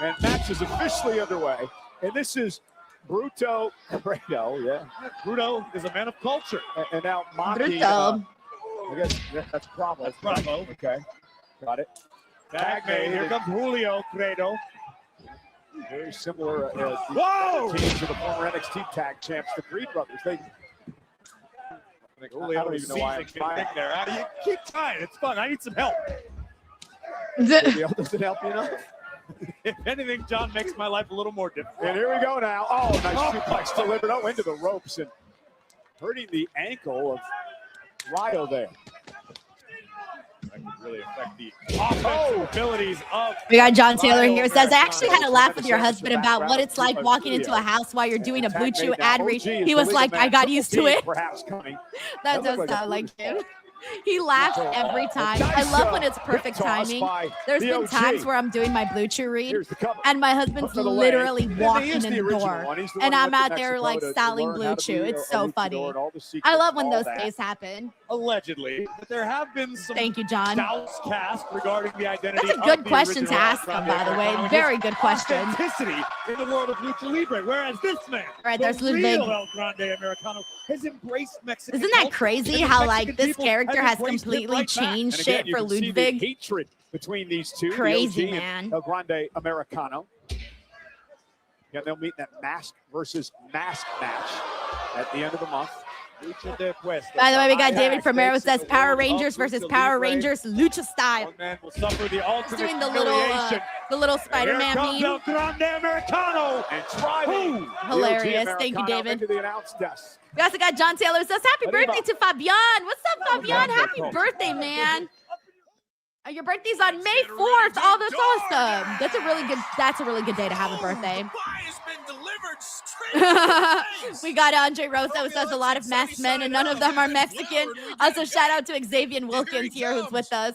And match is officially underway. And this is Bruto Credo, yeah. Bruto is a man of culture. And now Monty, I guess that's Bravo. That's Bravo. Okay, got it. Tag made. Here comes Julio Credo. Very similar teams to the former NXT tag champs, the Creed brothers. I don't even know why I'm trying there. You keep trying. It's fun. I need some help. Does it help you enough? If anything, John makes my life a little more difficult. And here we go now. Oh, nice suplex delivered into the ropes and hurting the ankle of Ryo there. That could really affect the offensive abilities of. We got John Taylor here. Says, I actually had a laugh with your husband about what it's like walking into a house while you're doing a Blue Chew ad read. He was like, I got used to it. That does sound like him. He laughs every time. I love when it's perfect timing. There's been times where I'm doing my Blue Chew read, and my husband's literally walking in the door, and I'm out there like selling Blue Chew. It's so funny. I love when those days happen. Allegedly, but there have been some thank you, John. doubts cast regarding the identity. That's a good question to ask him, by the way. Very good question. Authenticity in the world of lucha libre, whereas this man, right, there's the Ludwig. real El Grande Americano, has embraced Mexican. Isn't that crazy how like this character has completely changed shit for Ludwig? Hatred between these two. Crazy, the OG man. El Grande Americano. Yeah, they'll meet in that mask versus mask match at the end of the month. By the way, we got David Primero says Power Rangers versus Power Rangers Lucha Style. One man will suffer the ultimate Doing the humiliation. little Spider-Man Here comes meme. El Grande Americano. And driving. Hilarious. Thank you, David. We also got John Taylor who says happy birthday to Fabian. What's up, Fabian? Happy birthday, man. Your birthday's on May 4th. Oh, that's awesome. That's a really good day to have a birthday. We got Andre Rosa who says a lot of masked men and none of them are Mexican. Also, shout out to Xavier Wilkins here who's with us.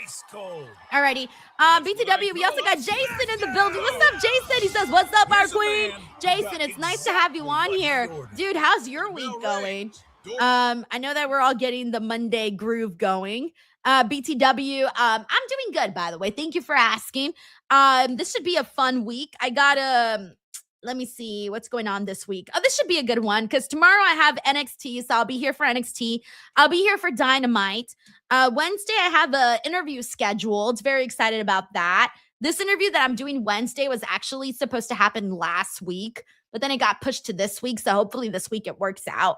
Ice cold. Alrighty. BTW, we also got Jason in the building. What's up, Jason? He says, what's up, our queen? Jason, it's nice to have you on here. Dude, how's your week going? I know that we're all getting the Monday groove going. BTW, I'm doing good, by the way. Thank you for asking. This should be a fun week. I got let me see what's going on this week. Oh, this should be a good one because tomorrow I have NXT, so I'll be here for NXT. I'll be here for Dynamite. Wednesday, I have an interview scheduled. Very excited about that. This interview that I'm doing Wednesday was actually supposed to happen last week, but then it got pushed to this week. So hopefully this week it works out.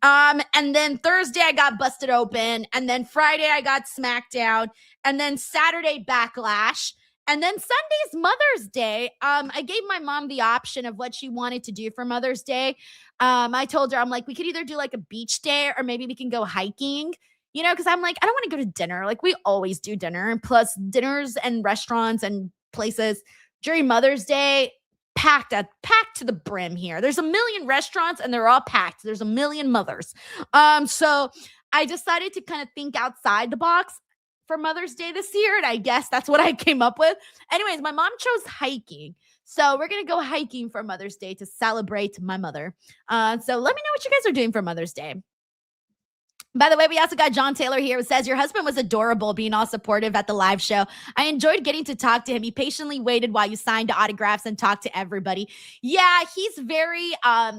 And then Thursday, I got Busted Open. And then Friday, I got SmackDown. And then Saturday, Backlash. And then Sunday's Mother's Day. I gave my mom the option of what she wanted to do for Mother's Day. I told her, I'm like, we could either do like a beach day or maybe we can go hiking. You know, because I'm like, I don't want to go to dinner. Like we always do dinner. And plus dinners and restaurants and places during Mother's Day, packed to the brim here. There's a million restaurants and they're all packed. There's a million mothers. So I decided to kind of think outside the box for Mother's Day this year. And I guess that's what I came up with. Anyways, my mom chose hiking. So we're going to go hiking for Mother's Day to celebrate my mother. So let me know what you guys are doing for Mother's Day. By the way, we also got John Taylor here who says, your husband was adorable being all supportive at the live show. I enjoyed getting to talk to him. He patiently waited while you signed autographs and talked to everybody. Yeah, he's very,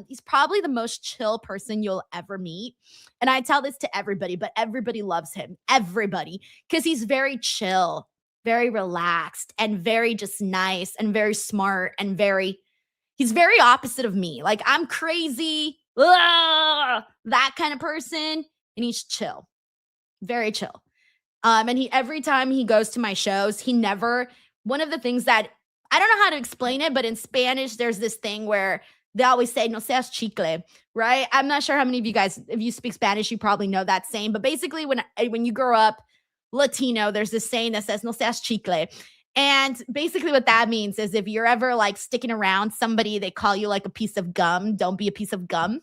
he's probably the most chill person you'll ever meet. And I tell this to everybody, but everybody loves him. Everybody. Because he's very chill, very relaxed, and very just nice and very smart and he's very opposite of me. Like I'm crazy, that kind of person. And he's chill, very chill. And every time he goes to my shows, one of the things that, I don't know how to explain it, but in Spanish, there's this thing where they always say, no seas chicle, right? I'm not sure how many of you guys, if you speak Spanish, you probably know that saying. But basically, when you grow up Latino, there's this saying that says, no seas chicle. And basically what that means is if you're ever like sticking around somebody, they call you like a piece of gum, don't be a piece of gum.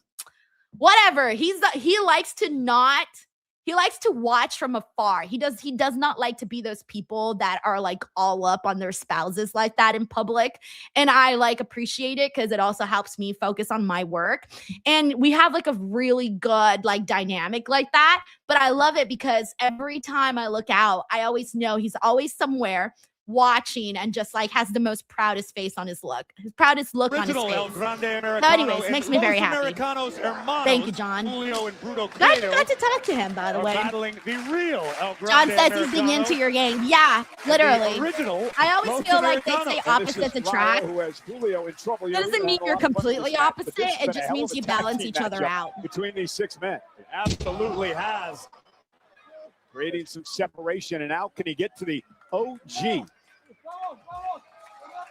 Whatever. He likes to watch from afar. He does not like to be those people that are like all up on their spouses like that in public. And I like appreciate it because it also helps me focus on my work. And we have like a really good like dynamic like that. But I love it because every time I look out, I always know he's always somewhere watching and just like has the most proudest face on his look. His proudest look on his face. So anyways, makes me very happy. Thank you, John. Glad you got to talk to him, by the way. John says he's being into your game. Yeah, literally. I always feel like they say opposites attract. That doesn't mean you're completely opposite. It just means you balance each other out. Between these six men. It absolutely has. Creating some separation. And now can he get to the OG?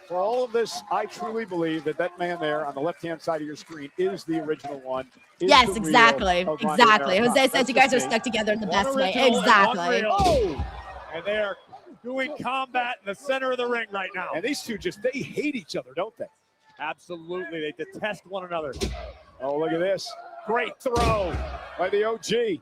For all of this, I truly believe that man there on the left-hand side of your screen is the original one. Yes, exactly. Exactly. Jose says you guys are stuck together in the best way. Exactly. And they're doing combat in the center of the ring right now. And these two they hate each other, don't they? Absolutely. They detest one another. Oh, look at this. Great throw by the OG.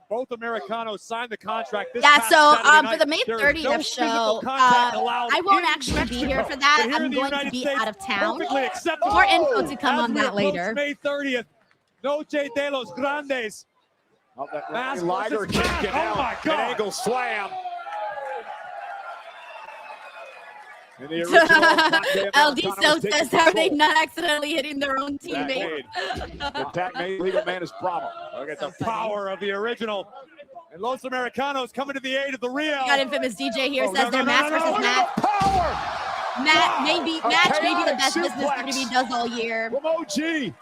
Both Americanos signed the contract. For the May 30th show, I won't actually be here for that. I'm going to be out of town. More info to come on that later. May 30th, Noche de los Grandes. Oh, that Lyra kick it out. My God. An angle slam. LD so says, how are they not accidentally hitting their own teammate? Attack made legal man is problem. Look at the power of the original. And Los Americanos coming to the aid of the real. We got Infamous DJ here says they're match versus match. Match may be the best business WWE does all year. From OG.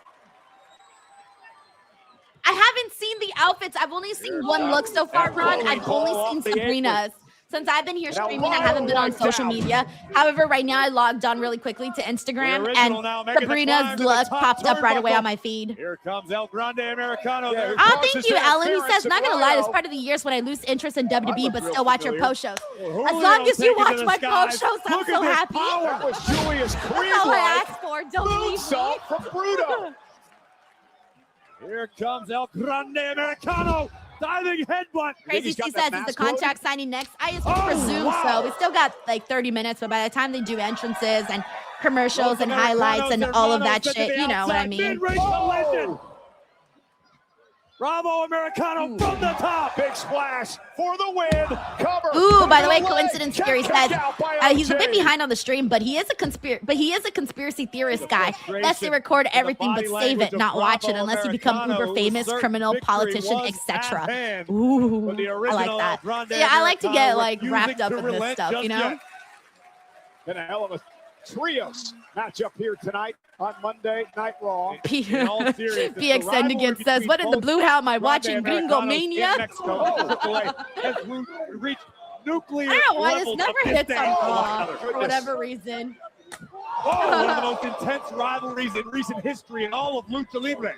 seen the outfits. I've only seen one look so far, Ron. I've only seen Sabrina's. Since I've been here streaming, I haven't been on social media. However, right now I logged on really quickly to Instagram, and Sabrina's look popped up right away on my feed. Here comes El Grande Americano. Oh, thank you, Ellen. He says, not gonna lie, this part of the years when I lose interest in WWE, but still watch your post shows. As long as you watch my post shows, I'm so happy. That was Julius That's all I asked for. Don't leave me. From Bruno. Here comes El Grande Americano. Diving headbutt. Crazy C says, is the contract signing next? I presume so. We still got like 30 minutes, but by the time they do entrances and commercials and highlights and all of that shit, you know what I mean. Bravo Americano from the top. Big splash for the win. Cover. Ooh, by the way, coincidence theory says he's a bit behind on the stream, but he is a conspiracy theorist guy. Lets you record everything but save it, not watch it, unless you become uber famous, criminal, politician, etc. Ooh, I like that. Yeah, I like to get like wrapped up in this stuff, you know. Been a hell of a trios matchup here tonight on Monday Night Raw. PX again says, what in the blue hell am I watching? Gringo Mania? Has reached nuclear I don't know why this levels never of hits on disdain. Raw for whatever reason. One of the most intense rivalries in recent history in all of Lucha Libre.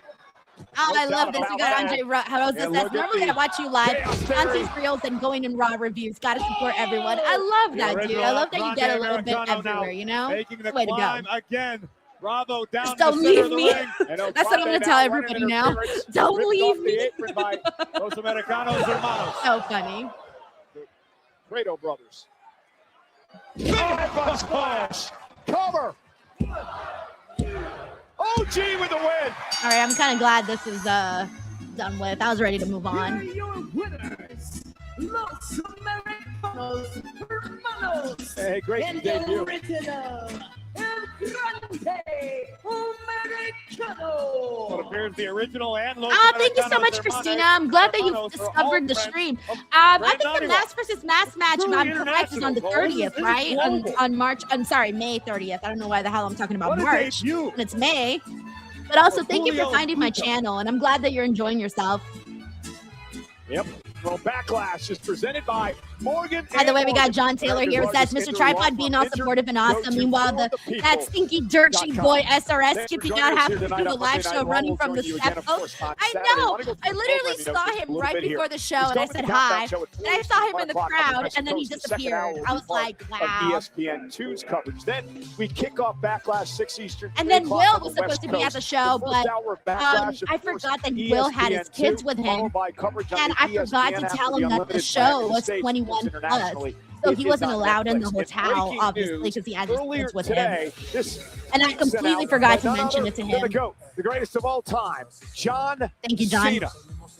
Oh, I love this. We got Andre Rosa says, normally I watch you live, Dante's Reels, and going in Raw reviews. Got to support everyone. I love that, dude. I love that you get a little bit everywhere, you know? Making the Way to go. climb again. Bravo down Just don't leave me. That's what I'm going to tell everybody now. Don't leave me. Los Americanos Hermanos. So funny. Credo brothers. Big splash. Cover. OG with the win. All right, I'm kind of glad this is done with. I was ready to move on. Your winners, Los Americanos Hermanos. Hey, great and debut. original El Grande Americano. What appears the original and Los Thank you so much, Christina. I'm glad that you discovered the stream. I think the Mass versus Mass match, if I'm correct, is on the 30th, right? On March, I'm sorry, May 30th. I don't know why the hell I'm talking about March. And it's May. But also, thank you for finding my channel, and I'm glad that you're enjoying yourself. Yep. Well, Backlash is presented by Morgan. By the way, we got John Taylor here. Says, Mr. Tripod being all supportive and awesome. Meanwhile, that stinky dirt sheet boy SRS keeping not happy to do the live show running from the step. Oh, I know. I literally saw him right before the show, and I said hi. And I saw him in the crowd, and then he disappeared. I was like, wow. ESPN2's coverage. Then we kick off Backlash 6 Eastern. And then Will was supposed to be at the show, but I forgot that Will had his kids with him, and I forgot to tell him that the show was 21 plus, so he wasn't allowed in the hotel, obviously, because he had his kids with him. And I completely forgot to mention it to him. The greatest of all time, John Cena,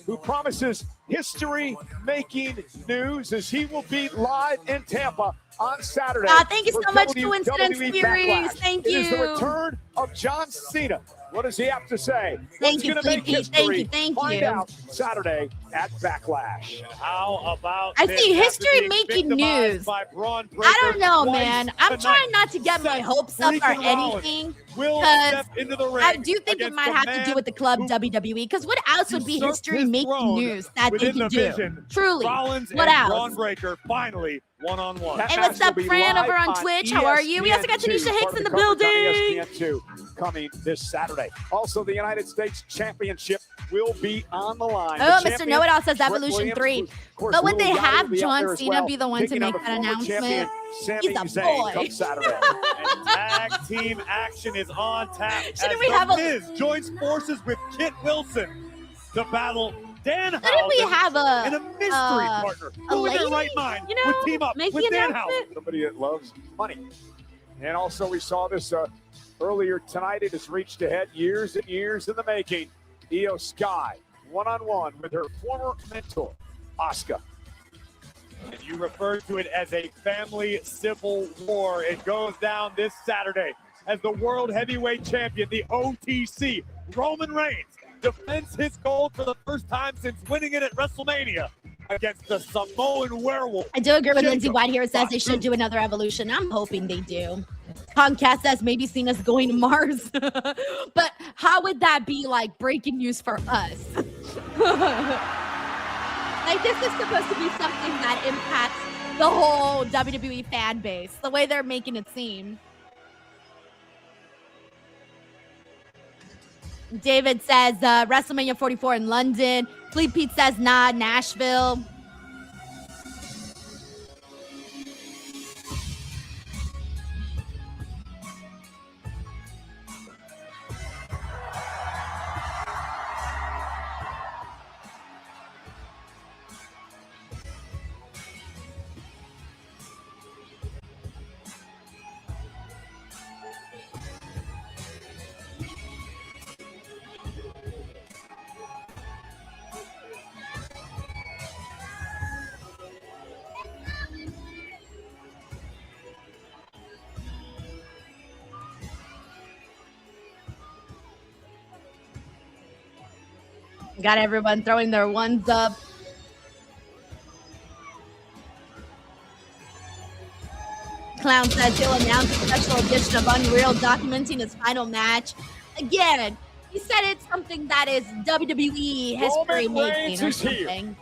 who promises history-making news as he will be live in Tampa on Saturday. Thank you so much, Coincidence Theories. Thank you. It is the return of John Cena. What does he have to say? Thank you, Fleet Pete. Thank you. Find out Saturday at Backlash. How about I see history making news. I don't know, man. I'm trying not to get my hopes up or anything, because I do think it might have to do with the club WWE, because what else would be history making news that they could do? Truly. What else? Braun Breaker finally one-on-one. Hey, what's up, Fran, over on Twitch? How are you? We also got Tanisha Hicks in the building. ESPN2 coming this Saturday. Also, the United States Championship will be on the line. Oh, Mr. Know-It-All says Evolution 3. But would they have John Cena be the one to make that announcement? He's a boy. And tag team action is on tap. Shouldn't we have Miz joins forces with Kit Wilson to battle Dan Shouldn't we have and a mystery partner? Who in their right mind would team up with Dan Housen? Somebody that loves money. And also, we saw this earlier tonight. It has reached ahead years and years in the making. Io Sky, one-on-one with her former mentor, Asuka. And you refer to it as a family civil war. It goes down this Saturday as the World Heavyweight Champion, the OTC, Roman Reigns, defends his gold for the first time since winning it at WrestleMania against the Samoan Werewolf. I do agree with Lindsay White here. It says they should do another Evolution. I'm hoping they do. Comcast says maybe Cena's going to Mars. But how would that be like breaking news for us? Like, this is supposed to be something that impacts the whole WWE fan base, the way they're making it seem. David says WrestleMania 44 in London. Fleet Pete says nah, Nashville. Got everyone throwing their ones up. Clown says he'll announce a special edition of Unreal documenting his final match. Again, he said it's something that is WWE history making or something.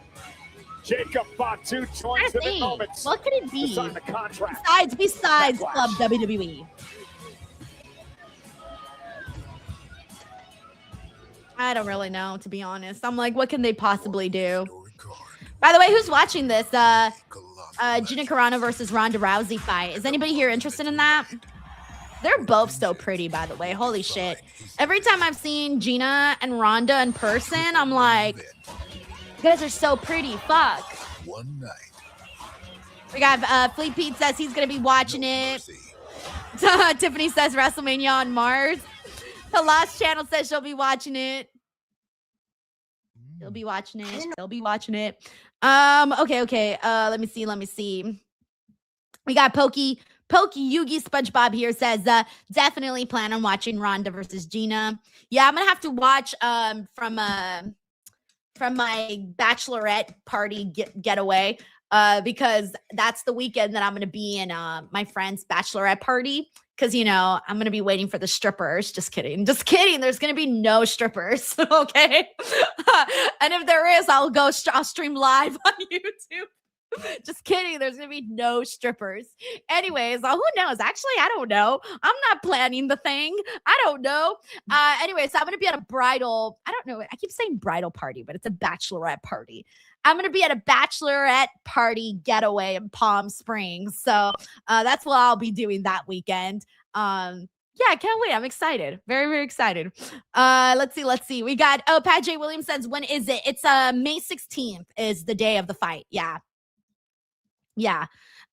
Jacob Fatu joins in the moments. What could it be? To sign the contract. Besides Backlash. Club WWE. I don't really know, to be honest. I'm like, what can they possibly do? By the way, who's watching this? Gina Carano versus Ronda Rousey fight. Is anybody here interested in that? They're both so pretty, by the way. Holy shit. Every time I've seen Gina and Ronda in person, I'm like, you guys are so pretty. Fuck. One night. We got Fleet Pete says he's going to be watching it. Tiffany says WrestleMania on Mars. The Lost Channel says she'll be watching it. He'll be watching it. He'll be watching it. Okay. Let me see. We got Pokey Yugi SpongeBob here says definitely plan on watching Ronda versus Gina. Yeah, I'm gonna have to watch from my bachelorette party getaway because that's the weekend that I'm gonna be in my friend's bachelorette party. Because, you know, I'm going to be waiting for the strippers. Just kidding. There's going to be no strippers. Okay. And if there is, I'll stream live on YouTube. Just kidding. There's going to be no strippers. Anyways, who knows? Actually, I don't know. I'm not planning the thing. I don't know. Anyway, so I'm going to be at a bridal. I don't know. I keep saying bridal party, but it's a bachelorette party. I'm going to be at a bachelorette party getaway in Palm Springs. So that's what I'll be doing that weekend. Yeah, I can't wait. I'm excited. Very, very excited. Let's see. We got, Pat J. Williams says, when is it? It's May 16th is the day of the fight. Yeah.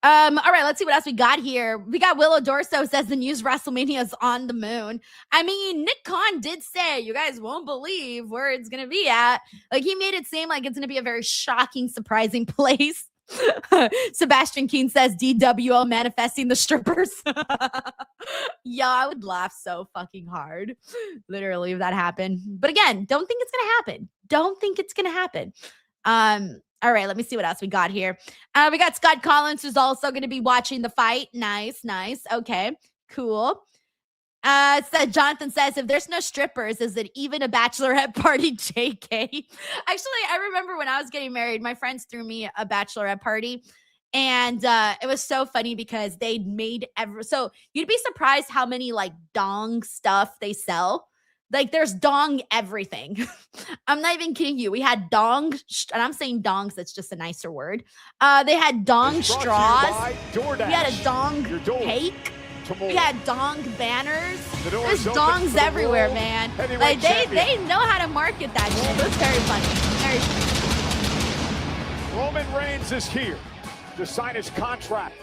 All right, let's see what else we got here. We got Willow Dorso says the news WrestleMania is on the moon. I mean, Nick Khan did say you guys won't believe where it's gonna be at. Like, he made it seem like it's gonna be a very shocking, surprising place. Sebastian Keane says DWO manifesting the strippers. Yeah, I would laugh so fucking hard. Literally, if that happened. But again, don't think it's gonna happen. All right, let me see what else we got here. We got Scott Collins, who's also going to be watching the fight. Nice. Okay, cool. Jonathan says, if there's no strippers, is it even a bachelorette party, JK? Actually, I remember when I was getting married, my friends threw me a bachelorette party. And it was so funny because they made so you'd be surprised how many like dong stuff they sell. Like, there's dong everything. I'm not even kidding you. We had dong, and I'm saying dongs, that's just a nicer word. They had dong straws. We had a dong cake. We had dong banners. There's dongs everywhere, man. Like, they know how to market that shit. It was very funny. Very funny. Roman Reigns is here to sign his contract.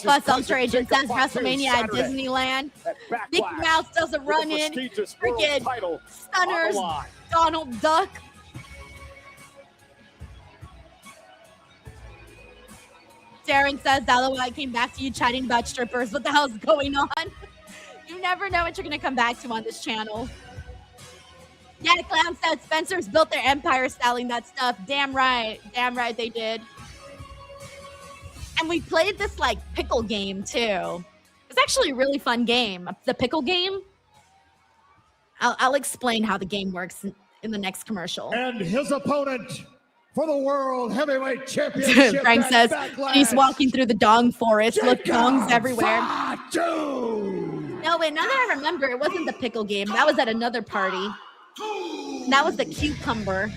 Plus, Ultra Agent says WrestleMania at Disneyland. Mickey Mouse does a run in. Freaking Stunners. Donald Duck. Darren says, LOL, I came back to you chatting about strippers. What the hell's going on? You never know what you're going to come back to on this channel. Yeah, Clown said Spencer's built their empire selling that stuff. Damn right they did. And we played this like pickle game too. It's actually a really fun game. The pickle game. I'll explain how the game works in the next commercial. And his opponent for the World Heavyweight Championship. Frank says Backlash, he's walking through the dong forest. Look, Jacob dongs everywhere. Fatu. No, wait, now that I remember, it wasn't the pickle game. That was at another party. That was the cucumber.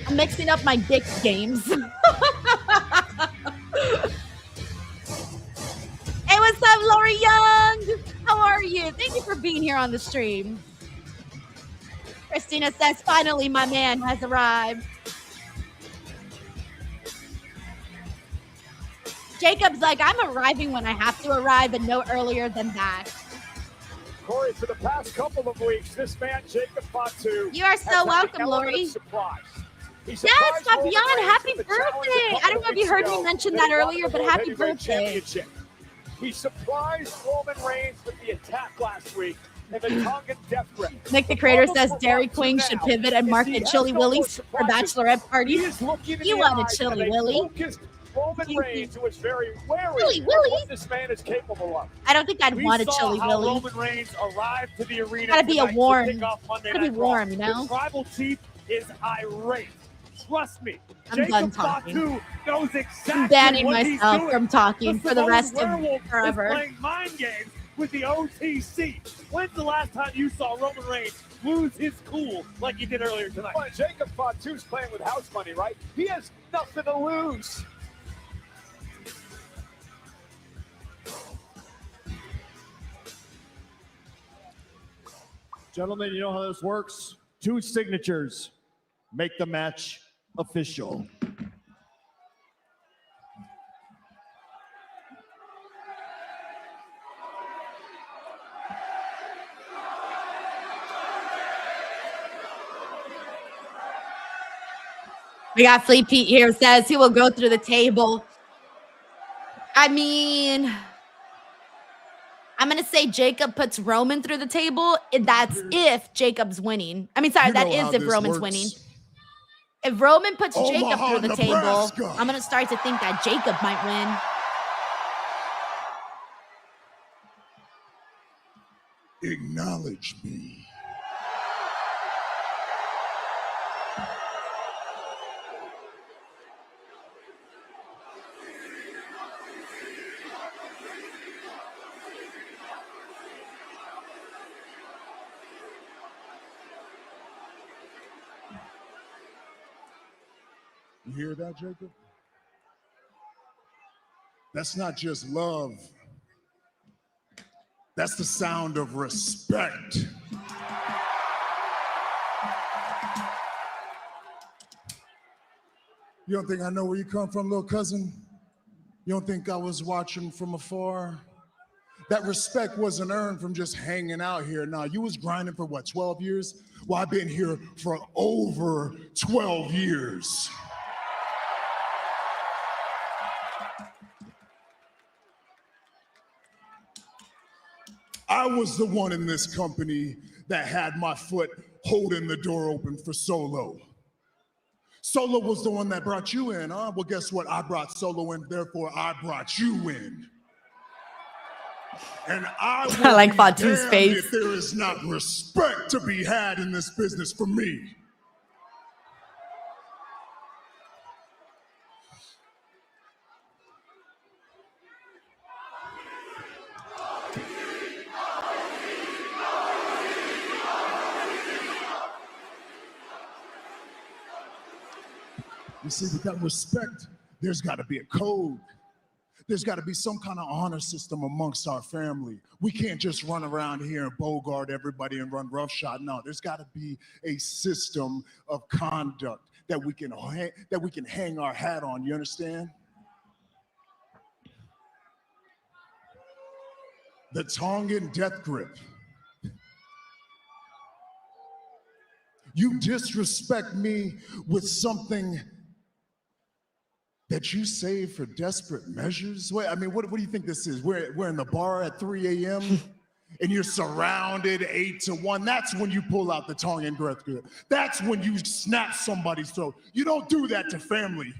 I'm mixing up my dick games. Hey, what's up, Lori Young? How are you? Thank you for being here on the stream. Christina says, finally, my man has arrived. Jacob's like, I'm arriving when I have to arrive and no earlier than that. Corey, for the past couple of weeks, this man, Jacob Fatu, You are so welcome, Lori. Yes, Fabian, happy birthday. I don't know if you heard me mention that earlier, but happy birthday. He surprised Roman Reigns with the attack last week and the Tongan death grip. Nick the Creator says Dairy Queen should pivot and market Chili Willies for bachelorette parties. You want a Chili Willy? Roman Reigns, who was very wary Chili of Willy? what this man is capable of. I don't think I'd want a Chili Willy. Roman Reigns arrived to the arena. Gotta be a tonight to warm. kick off Monday Gotta be Night Raw. warm, you know? His tribal chief is irate. Trust me. I'm Jacob done talking. Fatu knows exactly I'm banning what he's myself doing. from talking for the rest of Werewolf forever. is playing mind games with the OTC. When's the last time you saw Roman Reigns lose his cool like he did earlier tonight? Well, Jacob Fatu's playing with house money, right? He has nothing to lose. Gentlemen, you know how this works? 2 signatures make the match official. We got Fleet Pete here, says he will go through the table. I mean, I'm going to say Jacob puts Roman through the table. That's if Jacob's winning. I mean, sorry, You that know is how if this Roman's works. winning. If Roman puts Jacob Omaha, through the Nebraska. table, I'm going to start to think that Jacob might win. Acknowledge me. You hear that, Jacob? That's not just love. That's the sound of respect. You don't think I know where you come from, little cousin? You don't think I was watching from afar? That respect wasn't earned from just hanging out here. Now, you was grinding for what, 12 years? Well, I've been here for over 12 years. I was the one in this company that had my foot holding the door open for Solo. Solo was the one that brought you in, huh? Well, guess what? I brought Solo in, therefore I brought you in. And I like Fatu's face. If there is not respect to be had in this business for me. You see, with that respect, there's got to be a code. There's got to be some kind of honor system amongst our family. We can't just run around here and bogart everybody and run roughshod. No, there's got to be a system of conduct that we can hang our hat on. You understand? The Tongan death grip. You disrespect me with something that you save for desperate measures? Wait, I mean, what do you think this is? We're in the bar at 3 a.m. and you're surrounded 8 to 1. That's when you pull out the Tongan death grip. That's when you snap somebody's throat. You don't do that to family.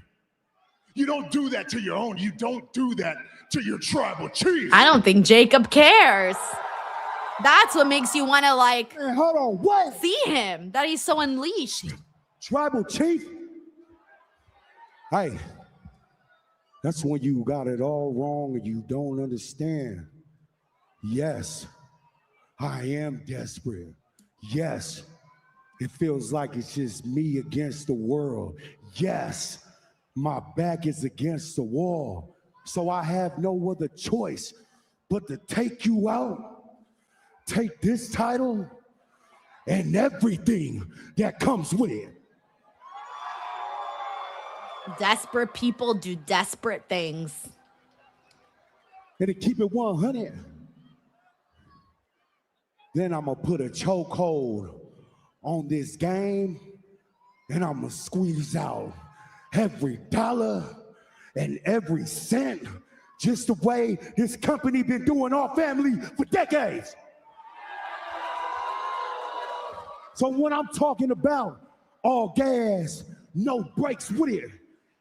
You don't do that to your own. You don't do that to your tribal chief. I don't think Jacob cares. That's what makes you want to like hold on, what? See him, that he's so unleashed. Tribal chief? Hey, that's when you got it all wrong and you don't understand. Yes, I am desperate. Yes, it feels like it's just me against the world. Yes, my back is against the wall. So I have no other choice but to take you out, take this title, and everything that comes with it. Desperate people do desperate things. And to keep it 100, then I'm gonna put a chokehold on this game, and I'm gonna squeeze out every dollar and every cent, just the way this company been doing our family for decades. So when I'm talking about all gas, no brakes with it,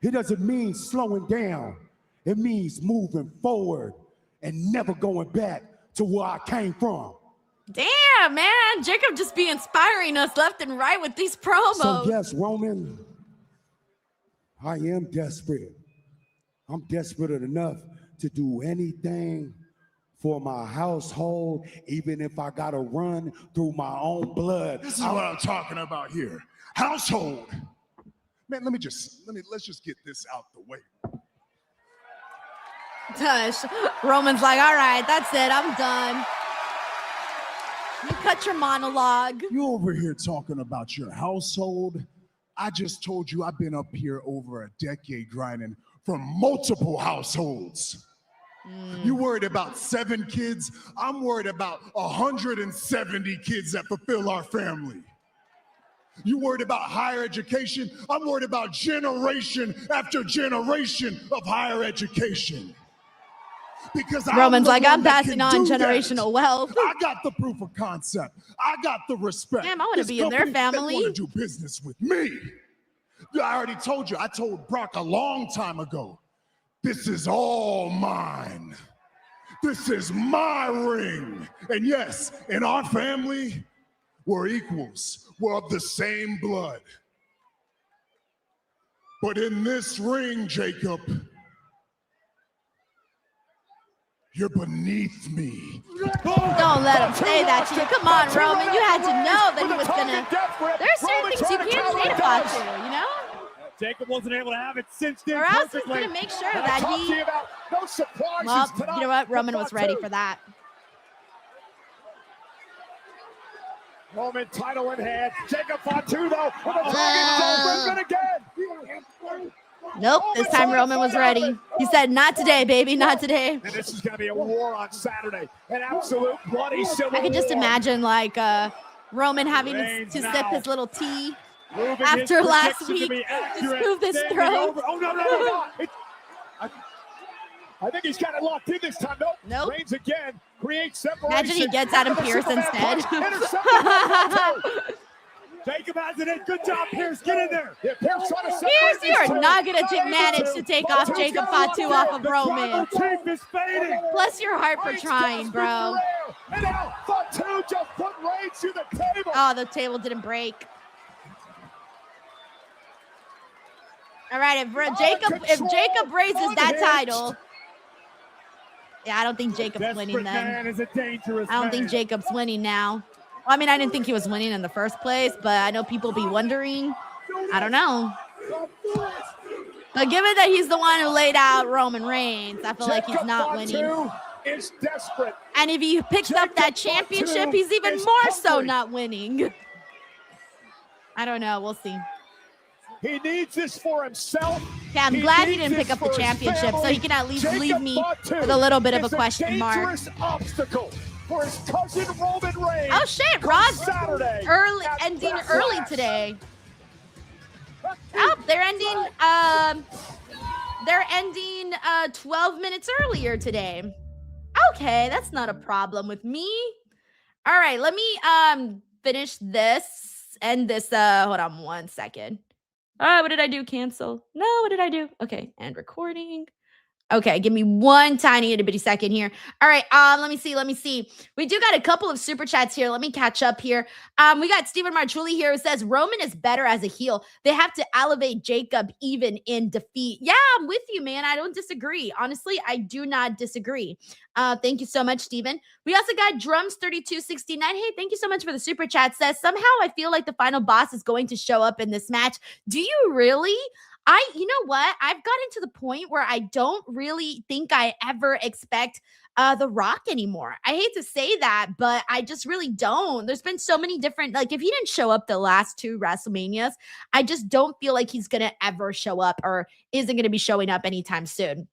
it doesn't mean slowing down. It means moving forward and never going back to where I came from. Damn, man. Jacob just be inspiring us left and right with these promos. So yes, Roman, I am desperate. I'm desperate enough to do anything for my household, even if I gotta run through my own blood. This is what I'm talking about here. Household. Man, let's just get this out the way. Tush. Roman's like, all right, that's it. I'm done. You cut your monologue. You over here talking about your household. I just told you I've been up here over a decade grinding for multiple households. You worried about 7 kids? I'm worried about 170 kids that fulfill our family. You worried about higher education? I'm worried about generation after generation of higher education. Because Roman's like, I'm passing on generational wealth. I got the proof of concept. I got the respect. Damn, I want to be in their family. They want to do business with me. I already told you. I told Brock a long time ago. This is all mine. This is my ring. And yes, in our family, we're equals. We're of the same blood. But in this ring, Jacob, you're beneath me. Don't let him say that to you. Come on, Roman. You had to know that he was gonna. There's certain things you can't say to Fatu, you know? Jacob wasn't able to have it cinched in Or else he's perfectly. gonna make sure that he. No surprises Well, tonight. you know what? Roman was ready for that. Roman title in hand. Jacob Fatu though with a target again. Nope, this time Roman was ready. He said, not today, baby, not today. And this is going to be a war on Saturday. An absolute bloody civil I could just war. imagine like Roman having to sip his little tea after last week. Just move his throat. Oh, no. I think he's got it locked in this time. Nope. Reigns again. Creates separation. Imagine he gets Adam Pearce instead. Jacob has it in. Good job, Pierce. Get in there. Yeah, Pierce, trying to separate Pierce, you these are two. not going to manage to take off Jacob Fatu off of Roman. Bless your heart for trying, bro. And now Fatu just put Reigns to the table. Oh, the table didn't break. All right, if Jacob raises that title, yeah, I don't think Jacob's winning then. I don't think Jacob's winning now. Well, I mean, I didn't think he was winning in the first place, but I know people be wondering. I don't know. But given that he's the one who laid out Roman Reigns, I feel like he's not winning. Is desperate. And if he picks up that championship, he's even more so not winning. I don't know. We'll see. He needs this for himself. Yeah, I'm glad he didn't pick up the championship, so he can at least leave me with a little bit of a question mark. Dangerous obstacle for his cousin Roman Reigns. Oh shit, Raw's Saturday ending early today. Oh, they're ending 12 minutes earlier today. Okay, that's not a problem with me. All right, let me finish this and this. Hold on 1 second. What did I do? Cancel. No, what did I do? Okay, and recording. Okay, give me one tiny itty bitty second here. All right, let me see. We do got a couple of super chats here. Let me catch up here. We got Stephen Marchulli here who says Roman is better as a heel. They have to elevate Jacob even in defeat. Yeah, I'm with you, man. I don't disagree. Honestly, I do not disagree. Thank you so much, Stephen. We also got Drums3269. Hey, thank you so much for the super chat. Says somehow I feel like the final boss is going to show up in this match. Do you really? You know what? I've gotten to the point where I don't really think I ever expect The Rock anymore. I hate to say that, but I just really don't. There's been so many different, like, if he didn't show up the last 2 WrestleManias, I just don't feel like he's going to ever show up or isn't going to be showing up anytime soon.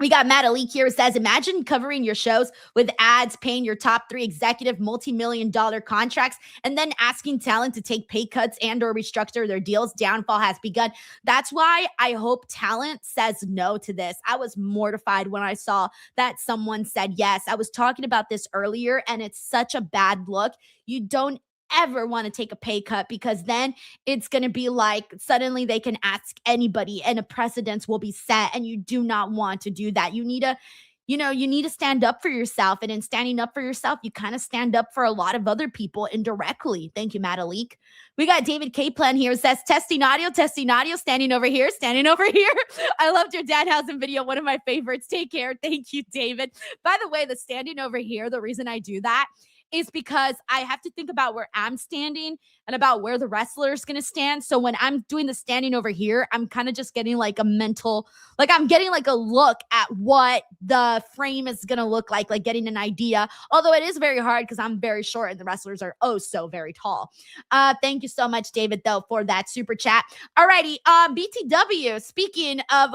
We got Matt Alik here who says, imagine covering your shows with ads, paying your top 3 executive multi-million-dollar contracts, and then asking talent to take pay cuts and or restructure their deals. Downfall has begun. That's why I hope talent says no to this. I was mortified when I saw that someone said yes. I was talking about this earlier, and it's such a bad look. You don't ever want to take a pay cut, because then it's going to be like suddenly they can ask anybody and a precedence will be set, and you do not want to do that. You need to stand up for yourself, and in standing up for yourself, you kind of stand up for a lot of other people indirectly. Thank you, Matt Alik. We got David Kaplan here who says testing audio, standing over here. I loved your Danhausen video, one of my favorites. Take care. Thank you, David. By the way, the standing over here, the reason I do that is because I have to think about where I'm standing and about where the wrestler is going to stand. So when I'm doing the standing over here, I'm kind of just getting like a mental, like I'm getting like a look at what the frame is going to look like getting an idea. Although it is very hard because I'm very short and the wrestlers are oh so very tall. Thank you so much, David, though, for that super chat. Alrighty, BTW, speaking of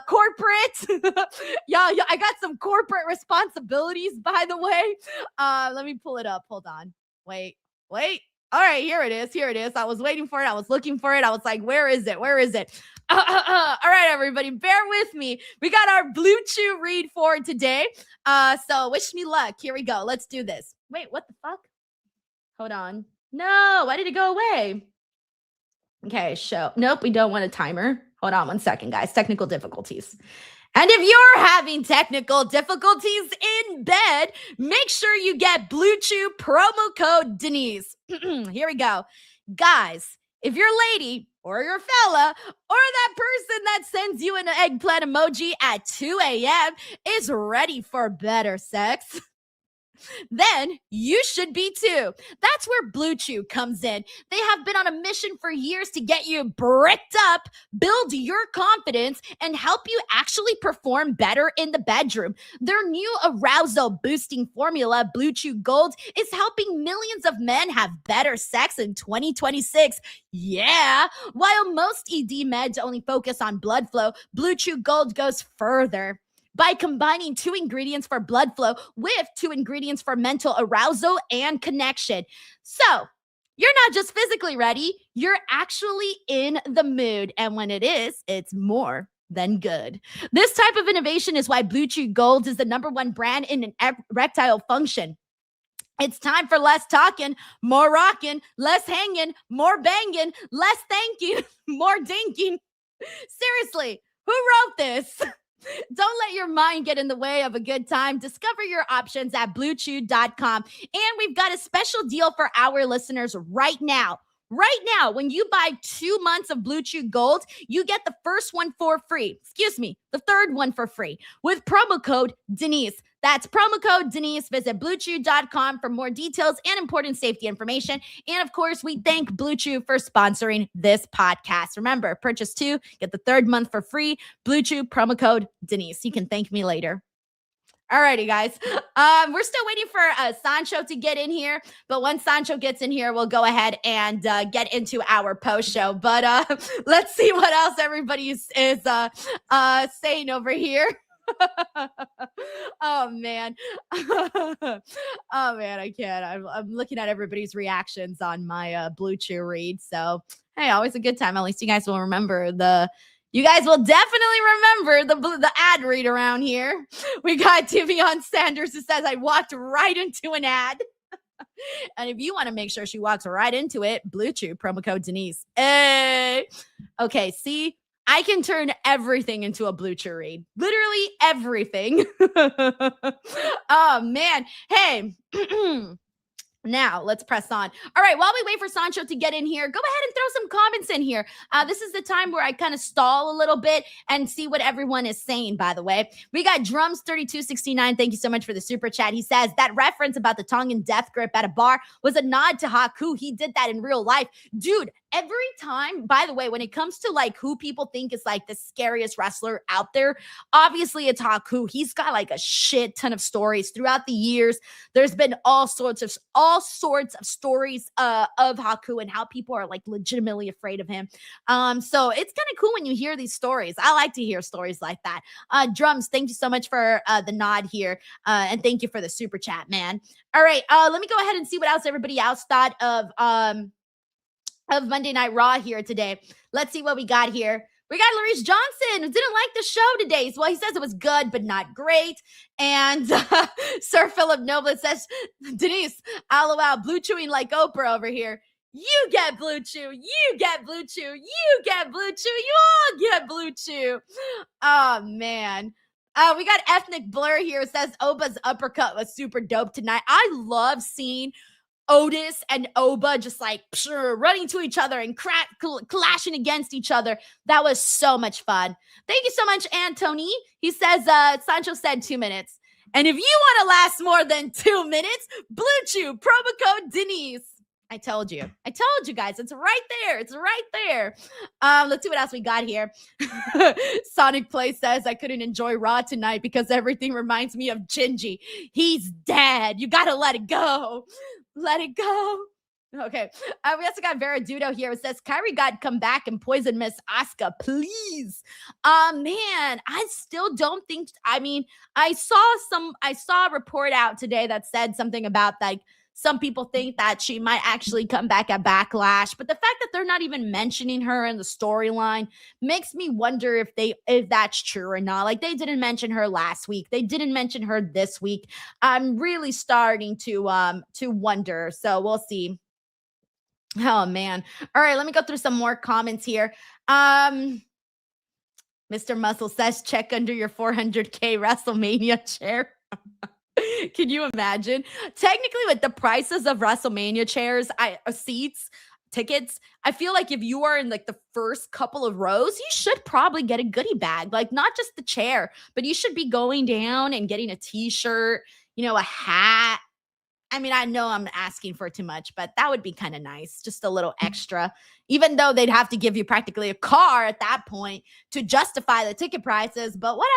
corporate, yeah, I got some corporate responsibilities, by the way. Let me pull it up. Hold on. Wait. All right, here it is. I was waiting for it. I was looking for it. I was like, where is it? All right, everybody, bear with me. We got our Blue Chew read for today. So wish me luck. Here we go. Let's do this. Wait, what the fuck? Hold on. No, why did it go away? Okay, nope, we don't want a timer. Hold on 1 second, guys. Technical difficulties. And if you're having technical difficulties in bed, make sure you get Blue Chew promo code Denise. Here we go. Guys, if your lady or your fella or that person that sends you an eggplant emoji at 2 a.m. is ready for better sex, then you should be too. That's where Blue Chew comes in. They have been on a mission for years to get you bricked up, build your confidence, and help you actually perform better in the bedroom. Their new arousal boosting formula, Blue Chew Gold, is helping millions of men have better sex in 2026. Yeah. While most ED meds only focus on blood flow, Blue Chew Gold goes further by combining 2 ingredients for blood flow with 2 ingredients for mental arousal and connection. So you're not just physically ready, you're actually in the mood. And when it is, it's more than good. This type of innovation is why Blue Chew Gold is the #1 brand in an erectile function. It's time for less talking, more rocking, less hanging, more banging, less thanking, more dinking. Seriously, who wrote this? Don't let your mind get in the way of a good time. Discover your options at BlueChew.com. And we've got a special deal for our listeners right now. Right now, when you buy 2 months of Blue Chew Gold, you get the first one for free. The third one for free with promo code Denise. That's promo code Denise. Visit BlueChew.com for more details and important safety information. And of course, we thank Blue Chew for sponsoring this podcast. Remember, purchase 2, get the third month for free. Blue Chew, promo code Denise. You can thank me later. Alrighty, guys. We're still waiting for Sancho to get in here, but once Sancho gets in here, we'll go ahead and get into our post show. But let's see what else everybody is saying over here. Oh man, I can't. I'm looking at everybody's reactions on my Blue Chew read. So hey, always a good time. At least you guys will remember You guys will definitely remember the ad read around here. We got Tivion Sanders who says, I walked right into an ad. And if you want to make sure she walks right into it, Blue Chew, promo code Denise. Hey. Okay, see? I can turn everything into a Blue Chew read. Literally everything. Oh, man. Hey. Now, let's press on. All right, while we wait for Sancho to get in here, go ahead and throw some comments in here. This is the time where I kind of stall a little bit and see what everyone is saying, by the way. We got Drums3269. Thank you so much for the super chat. He says, that reference about the tongue and death grip at a bar was a nod to Haku. He did that in real life. Dude, every time, by the way, when it comes to like who people think is like the scariest wrestler out there, obviously it's Haku. He's got like a shit ton of stories throughout the years. There's been all sorts of stories of Haku and how people are like legitimately afraid of him. So it's kind of cool when you hear these stories. I like to hear stories like that. Drums, thank you so much for the nod here. And thank you for the super chat, man. All right, let me go ahead and see what else everybody else thought of Monday Night Raw here today. Let's see what we got here. We got Larice Johnson, who didn't like the show today. Well, he says it was good, but not great. And Sir Philip Noble says, Denise, LOL, blue chewing like Oprah over here. You get blue chew. You get blue chew. You get blue chew. You all get blue chew. Oh, man. We got Ethnic Blur here. It says Oba's uppercut was super dope tonight. I love seeing Otis and Oba just like running to each other and clashing against each other. That was so much fun. Thank you so much, Antony. He says, Sancho said 2 minutes. And if you want to last more than 2 minutes, Blue Chew, promo code Denise. I told you guys, it's right there. It's right there. Let's see what else we got here. Sonic Play says, I couldn't enjoy Raw tonight because everything reminds me of Gingy. He's dead. You got to let it go. Let it go. Okay. We also got Vera Dudo here. It says, Kyrie God, come back and poison Miss Asuka, please. Man, I still don't think, I saw a report out today that said something about like, some people think that she might actually come back at Backlash, but the fact that they're not even mentioning her in the storyline makes me wonder if that's true or not. Like, they didn't mention her last week. They didn't mention her this week. I'm really starting to wonder. So we'll see. Oh, man. All right, let me go through some more comments here. Mr. Muscle says, check under your 400K WrestleMania chair. Can you imagine? Technically, with the prices of WrestleMania chairs, tickets, I feel like if you are in like the first couple of rows, you should probably get a goodie bag. Like, not just the chair, but you should be going down and getting a t-shirt, a hat. I know I'm asking for too much, but that would be kind of nice. Just a little extra, even though they'd have to give you practically a car at that point to justify the ticket prices, but whatever.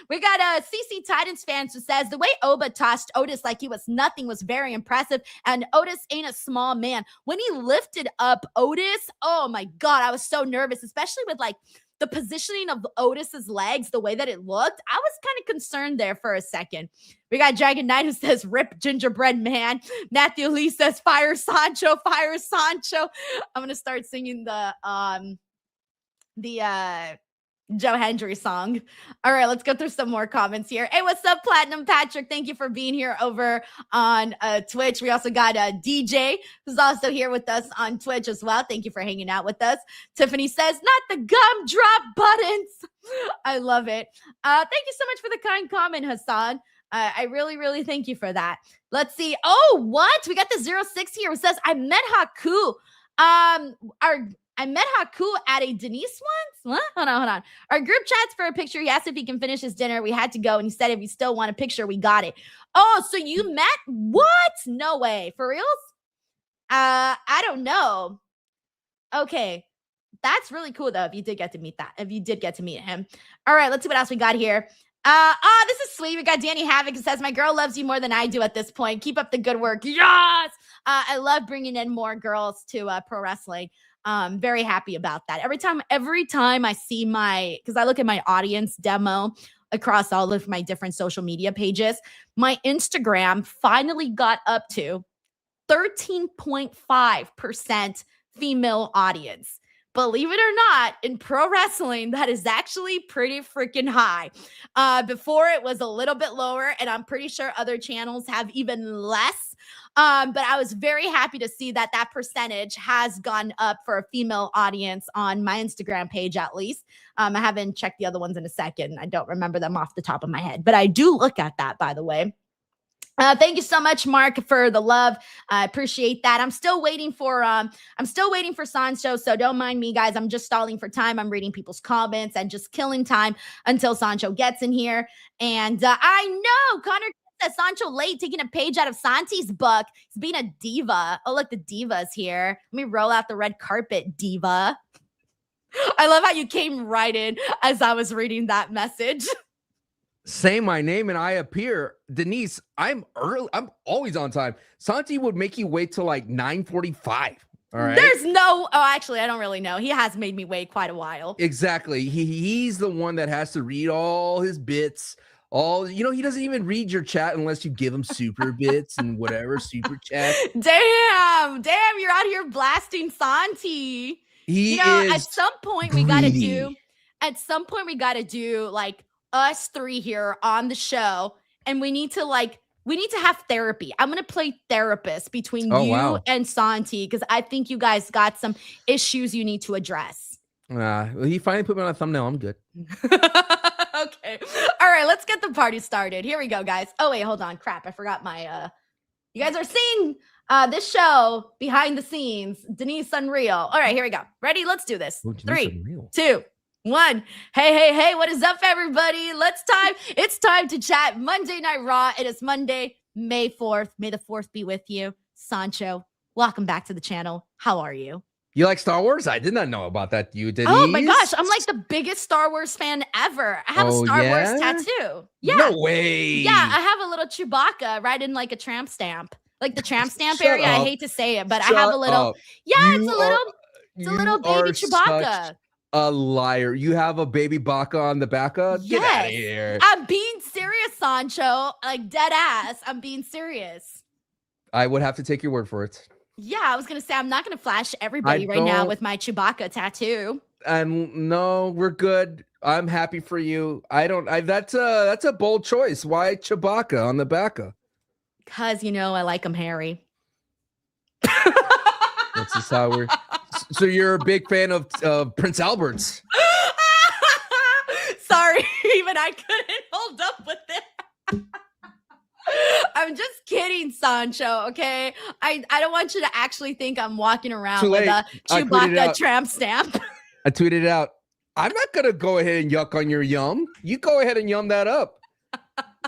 We got a CC Titans fans who says the way Oba tossed Otis like he was nothing was very impressive, and Otis ain't a small man. When he lifted up Otis, oh my God, I was so nervous, especially with like the positioning of Otis's legs, the way that it looked. I was kind of concerned there for a second. We got Dragon Knight who says, rip gingerbread man. Matthew Lee says, fire Sancho, fire Sancho. I'm going to start singing the Joe Hendry song. All right, let's go through some more comments here. Hey, what's up, Platinum Patrick? Thank you for being here over on Twitch. We also got DJ, who's also here with us on Twitch as well. Thank you for hanging out with us. Tiffany says, not the gumdrop buttons. I love it. Thank you so much for the kind comment, Hassan. I really, really thank you for that. Let's see. Oh, what? We got the 06 here who says, I met Haku. I met Haku at a Denise once. What? Hold on. Our group chats for a picture. He asked if he can finish his dinner. We had to go, and he said if you still want a picture, we got it. Oh, so you met? What? No way. For reals? I don't know. Okay. That's really cool, though, if you did get to meet him. All right, let's see what else we got here. This is sweet. We got Danny Havoc who says, my girl loves you more than I do at this point. Keep up the good work. Yes! I love bringing in more girls to pro wrestling. Very happy about that. Every time I see because I look at my audience demo across all of my different social media pages, my Instagram finally got up to 13.5% female audience. believe it or not, in pro wrestling, that is actually pretty freaking high. Before it was a little bit lower, and I'm pretty sure other channels have even less. But I was very happy to see that that percentage has gone up for a female audience on my Instagram page, at least. I haven't checked the other ones in a second. I don't remember them off the top of my head, but I do look at that, by the way. Thank you so much, Mark, for the love. I appreciate that. I'm still waiting for Sancho, so don't mind me, guys. I'm just stalling for time. I'm reading people's comments and just killing time until Sancho gets in here. And I know Connor says Sancho late, taking a page out of Santi's book. He's being a diva. Oh, look, the diva's here. Let me roll out the red carpet, diva. I love how you came right in as I was reading that message. Say my name and I appear. Denise, I'm early. I'm always on time. Santi would make you wait till like 9:45. All right. There's no, oh, actually, I don't really know. He has made me wait quite a while. Exactly. He's the one that has to read all his bits. He doesn't even read your chat unless you give him super bits and whatever, super chat. Damn, you're out here blasting Santi. At some point we gotta do like us three here on the show, and we need to have therapy. I'm gonna play therapist between you and Santi, because I think you guys got some issues you need to address. Well, he finally put me on a thumbnail. I'm good. Okay. All right, let's get the party started. Here we go, guys. Oh, wait, hold on. Crap, I forgot my you guys are seeing this show behind the scenes. Denise Unreal. All right, here we go. Ready? Let's do this. 3, 2, 1. Hey, what is up, everybody? It's time to chat Monday Night Raw. It is Monday, May 4th. May the 4th be with you. Sancho, welcome back to the channel. How are you? You like Star Wars? I did not know about that. You did. Oh my gosh, I'm like the biggest Star Wars fan ever. I have a Star Wars tattoo. Yeah. No way. Yeah, I have a little Chewbacca right in like a tramp stamp. Like the tramp stamp area. I hate to say it, but I have a little. Yeah, it's a little baby Chewbacca. A liar. You have a baby Baka on the back of? Get out of here. I'm being serious, Sancho. Like dead ass. I'm being serious. I would have to take your word for it. Yeah, I was gonna say I'm not gonna flash everybody right now with my Chewbacca tattoo. And no, we're good. I'm happy for you. That's a bold choice. Why Chewbacca on the back of? Cause I like him hairy. That's just how we're. So you're a big fan of Prince Albert's. Sorry, even I couldn't hold up with it. I'm just kidding, Sancho, okay? I don't want you to actually think I'm walking around with a Chewbacca tramp stamp. I tweeted it out. I'm not going to go ahead and yuck on your yum. You go ahead and yum that up.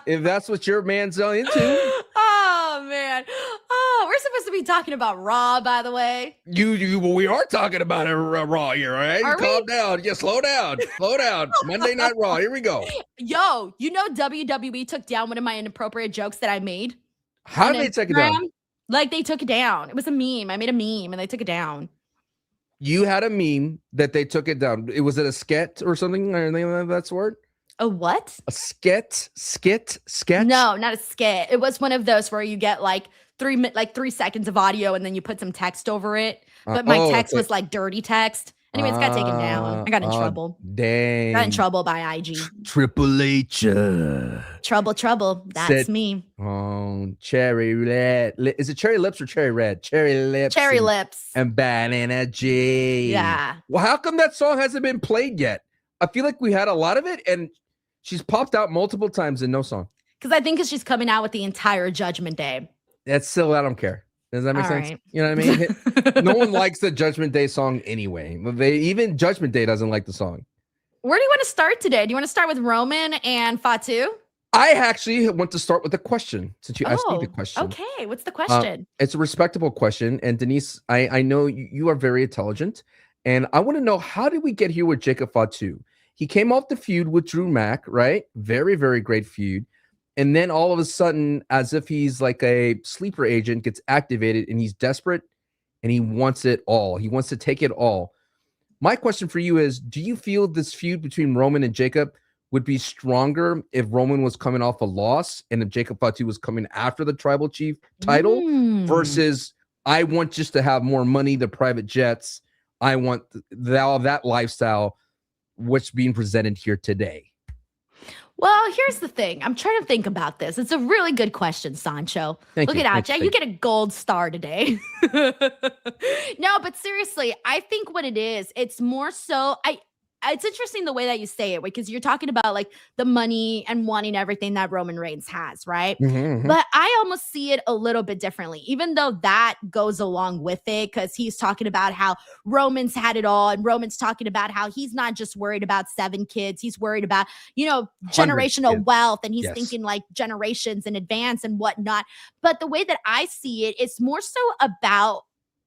If that's what your man's into. Oh, man. Oh, we're supposed to be talking about Raw, by the way. We are talking about a Raw here, all right? Calm down. Yeah, slow down. Slow down. Monday Night Raw. Here we go. Yo, WWE took down one of my inappropriate jokes that I made. How did they take it down? Like, they took it down. It was a meme. I made a meme, and they took it down. You had a meme that they took it down. Was it a skit or something? Or anything like that word? A what? A skit? Sketch? No, not a skit. It was one of those where you get like 3 seconds of audio and then you put some text over it. But my text was like dirty text. Anyways, got taken down. I got in trouble. Dang. Got in trouble by IG. Triple H. Trouble. That's me. Oh, cherry red. Is it cherry lips or cherry red? Cherry lips. Cherry lips. And bad energy. Yeah. Well, how come that song hasn't been played yet? I feel like we had a lot of it and she's popped out multiple times in no song. Because I think she's coming out with the entire Judgment Day. That's still, I don't care. Does that make sense? Right. You know what I mean? No one likes the Judgment Day song anyway. Even Judgment Day doesn't like the song. Where do you want to start today? Do you want to start with Roman and Fatu? I actually want to start with a question since you asked me the question. Okay, what's the question? It's a respectable question. And Denise, I know you are very intelligent. And I want to know, how did we get here with Jacob Fatu? He came off the feud with Drew Mack, right? Very, very great feud. And then all of a sudden, as if he's like a sleeper agent, gets activated and he's desperate and he wants it all. He wants to take it all. My question for you is, do you feel this feud between Roman and Jacob would be stronger if Roman was coming off a loss and if Jacob Fatu was coming after the Tribal Chief title versus I want just to have more money, the private jets, I want that lifestyle, what's being presented here today. Well, here's the thing. I'm trying to think about this. It's a really good question, Sancho. Thank Look you. at that. Thank You get a gold star today. No, but seriously, I think what it is, it's more so it's interesting the way that you say it, because you're talking about like the money and wanting everything that Roman Reigns has, right? But I almost see it a little bit differently, even though that goes along with it, because he's talking about how Roman's had it all, and Roman's talking about how he's not just worried about 7 kids, he's worried about, generational wealth, and he's thinking like generations in advance and whatnot. But the way that I see it, it's more so about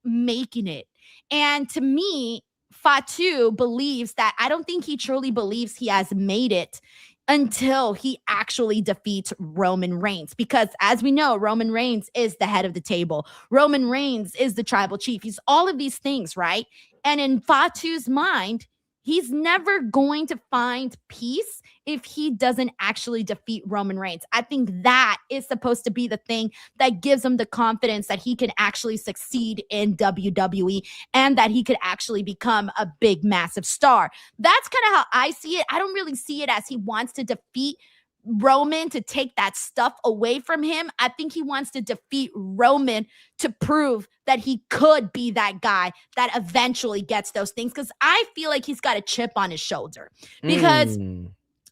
making it. And to me, Fatu believes that, I don't think he truly believes he has made it until he actually defeats Roman Reigns. Because as we know, Roman Reigns is the head of the table. Roman Reigns is the tribal chief. He's all of these things, right? And in Fatu's mind, he's never going to find peace if he doesn't actually defeat Roman Reigns. I think that is supposed to be the thing that gives him the confidence that he can actually succeed in WWE and that he could actually become a big, massive star. That's kind of how I see it. I don't really see it as he wants to defeat Roman to take that stuff away from him. I think he wants to defeat Roman to prove that he could be that guy that eventually gets those things, because I feel like he's got a chip on his shoulder. Because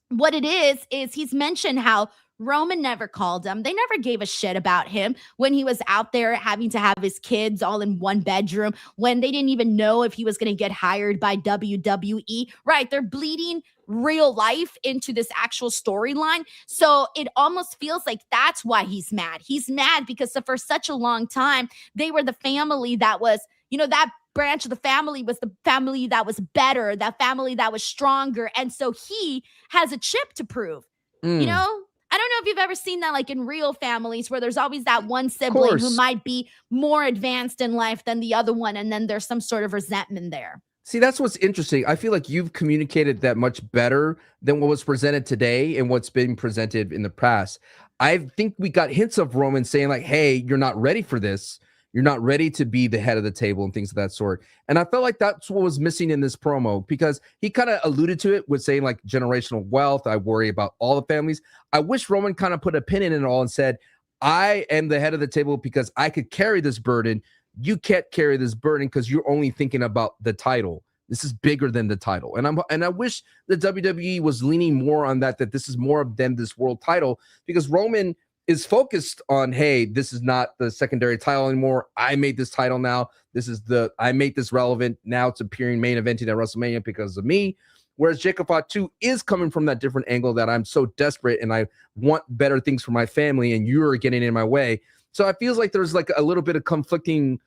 what it is he's mentioned how Roman never called him. They never gave a shit about him when he was out there having to have his kids all in one bedroom, when they didn't even know if he was going to get hired by WWE. Right? They're bleeding real life into this actual storyline. So it almost feels like that's why he's mad. He's mad because for such a long time, they were the family that was, that branch of the family was the family that was better, that family that was stronger. And so he has a chip to prove, I don't know if you've ever seen that, like in real families, where there's always that one sibling who might be more advanced in life than the other one, and then there's some sort of resentment there. See, that's what's interesting. I feel like you've communicated that much better than what was presented today and what's been presented in the past. I think we got hints of Roman saying like, hey, you're not ready for this. You're not ready to be the head of the table and things of that sort. And I felt like that's what was missing in this promo, because he kind of alluded to it with saying like generational wealth. I worry about all the families. I wish Roman kind of put a pin in it all and said, I am the head of the table because I could carry this burden. You can't carry this burden because you're only thinking about the title. This is bigger than the title. And I wish the WWE was leaning more on that this is more than this world title, because Roman is focused on, hey, this is not the secondary title anymore. I made this title now. I made this relevant. Now it's appearing main eventing at WrestleMania because of me. Whereas Jacob Fatu is coming from that different angle, that I'm so desperate and I want better things for my family and you're getting in my way. So it feels like there's like a little bit of conflicting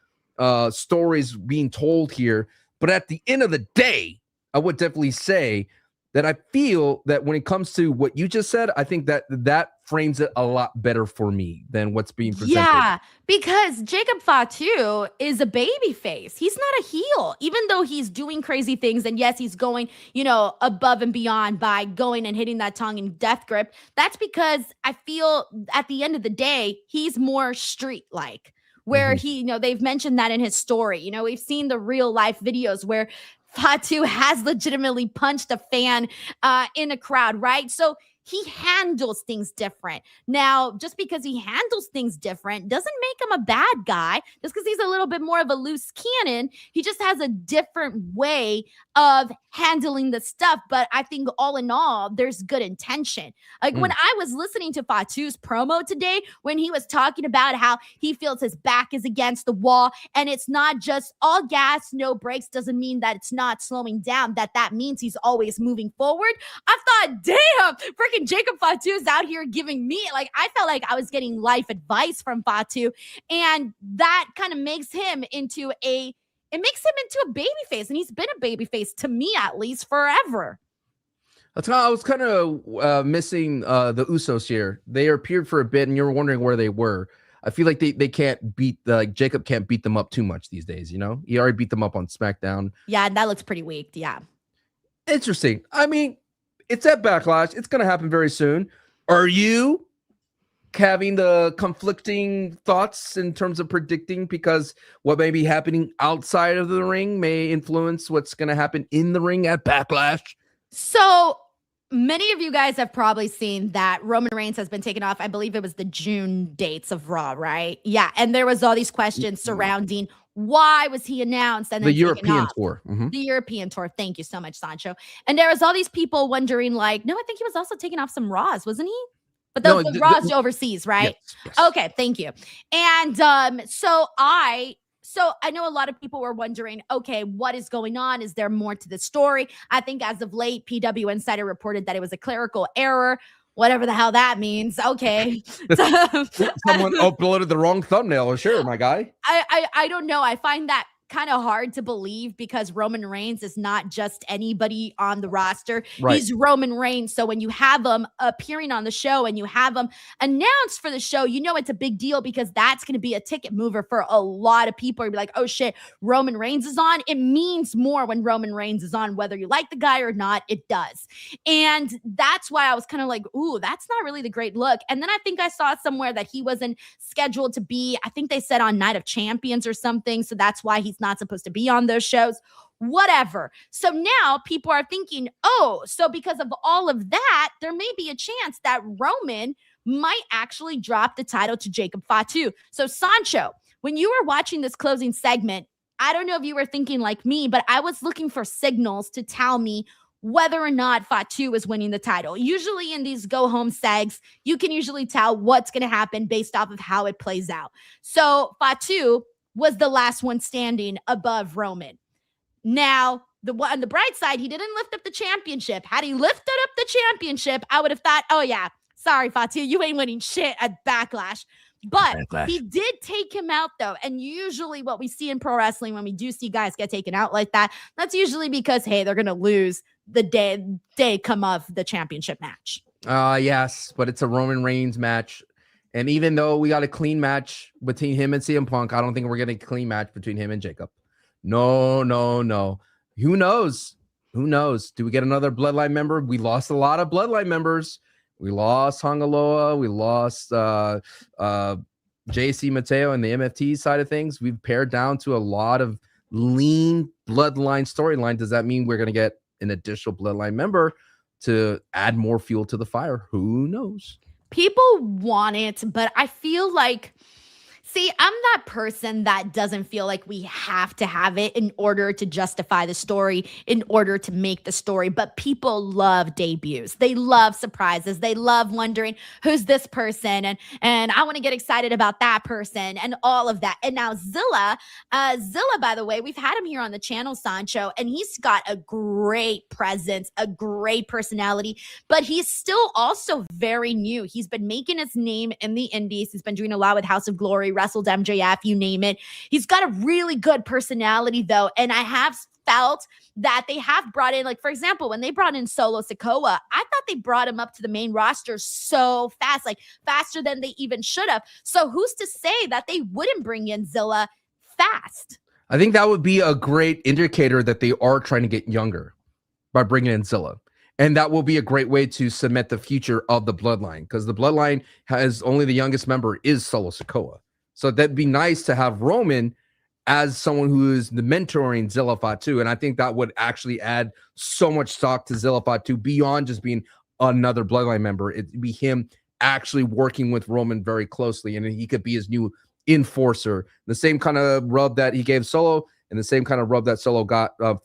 stories being told here. But at the end of the day, I would definitely say that I feel that when it comes to what you just said, I think that frames it a lot better for me than what's being presented. Yeah, because Jacob Fatu is a baby face. He's not a heel, even though he's doing crazy things. And yes, he's going, above and beyond by going and hitting that tongue in death grip. That's because I feel at the end of the day, he's more street-like, where they've mentioned that in his story. We've seen the real life videos where Fatu has legitimately punched a fan in a crowd, right? So he handles things different. Now, just because he handles things different doesn't make him a bad guy. Just because he's a little bit more of a loose cannon, he just has a different way of handling the stuff. But I think all in all, there's good intention. Like when I was listening to Fatu's promo today, when he was talking about how he feels his back is against the wall, and it's not just all gas, no brakes, doesn't mean that it's not slowing down, that means he's always moving forward. I thought, damn, freaking Jacob Fatu is out here giving me, like, I felt like I was getting life advice from Fatu, and that kind of makes him into a babyface, and he's been a babyface to me, at least, forever. I was kind of missing the Usos here. They appeared for a bit, and you were wondering where they were. I feel like they can't beat, Jacob can't beat them up too much these days, He already beat them up on SmackDown. Yeah, and that looks pretty weak, yeah. Interesting. I mean, it's at Backlash. It's going to happen very soon. Are you having the conflicting thoughts in terms of predicting, because what may be happening outside of the ring may influence what's going to happen in the ring at Backlash? So many of you guys have probably seen that Roman Reigns has been taken off. I believe it was the June dates of Raw, right? Yeah. And there was all these questions surrounding why was he announced and then The European tour. The European tour. Thank you so much, Sancho. And there was all these people wondering, like, no, I think he was also taking off some Raws, wasn't he? But those the Raws overseas, right? Yes. Okay, thank you. And so I know a lot of people were wondering, okay, what is going on? Is there more to the story? I think as of late, PW Insider reported that it was a clerical error, whatever the hell that means. Okay. Someone uploaded the wrong thumbnail. Sure, my guy. I don't know. I find that kind of hard to believe because Roman Reigns is not just anybody on the roster. Right. He's Roman Reigns. So when you have him appearing on the show and you have him announced for the show, you know it's a big deal because that's going to be a ticket mover for a lot of people. You'll be like, oh shit, Roman Reigns is on. It means more when Roman Reigns is on, whether you like the guy or not, it does. And that's why I was kind of like, ooh, that's not really the great look. And then I think I saw somewhere that he wasn't scheduled to be, I think they said on Night of Champions or something. So that's why he's not supposed to be on those shows, whatever. So now people are thinking, oh, so because of all of that, there may be a chance that Roman might actually drop the title to Jacob Fatu. So Sancho, when you were watching this closing segment, I don't know if you were thinking like me, but I was looking for signals to tell me whether or not Fatu is winning the title. Usually in these go home segs, you can usually tell what's going to happen based off of how it plays out. So Fatu was the last one standing above Roman. Now, on the bright side, he didn't lift up the championship. Had he lifted up the championship, I would have thought, oh yeah, sorry, Fatu, you ain't winning shit at Backlash. But he did take him out, though. And usually what we see in pro wrestling, when we do see guys get taken out like that, that's usually because, hey, they're going to lose the day come of the championship match. Yes, but it's a Roman Reigns match. And even though we got a clean match between him and CM Punk, I don't think we're getting a clean match between him and Jacob. No. Who knows? Who knows? Do we get another Bloodline member? We lost a lot of Bloodline members. We lost Hangaloa. We lost JC Mateo and the MFT side of things. We've pared down to a lot of lean Bloodline storyline. Does that mean we're going to get an additional Bloodline member to add more fuel to the fire? Who knows? People want it, but I feel like, see, I'm that person that doesn't feel like we have to have it in order to justify the story, in order to make the story. But people love debuts. They love surprises. They love wondering who's this person, and I want to get excited about that person and all of that. And now Zilla, by the way, we've had him here on the channel, Sancho, and he's got a great presence, a great personality, but he's still also very new. He's been making his name in the indies. He's been doing a lot with House of Glory, wrestled MJF, you name it. He's got a really good personality, though, and I have felt that they have brought in, like, for example, when they brought in Solo Sikoa, I thought they brought him up to the main roster so fast, like faster than they even should have. So who's to say that they wouldn't bring in Zilla fast? I think that would be a great indicator that they are trying to get younger by bringing in Zilla. And that will be a great way to cement the future of the Bloodline, because the Bloodline has only the youngest member is Solo Sikoa. So that'd be nice to have Roman as someone who is the mentoring Zilla Fatu. And I think that would actually add so much stock to Zilla Fatu beyond just being another Bloodline member. It'd be him actually working with Roman very closely, and he could be his new enforcer. The same kind of rub that he gave Solo and the same kind of rub that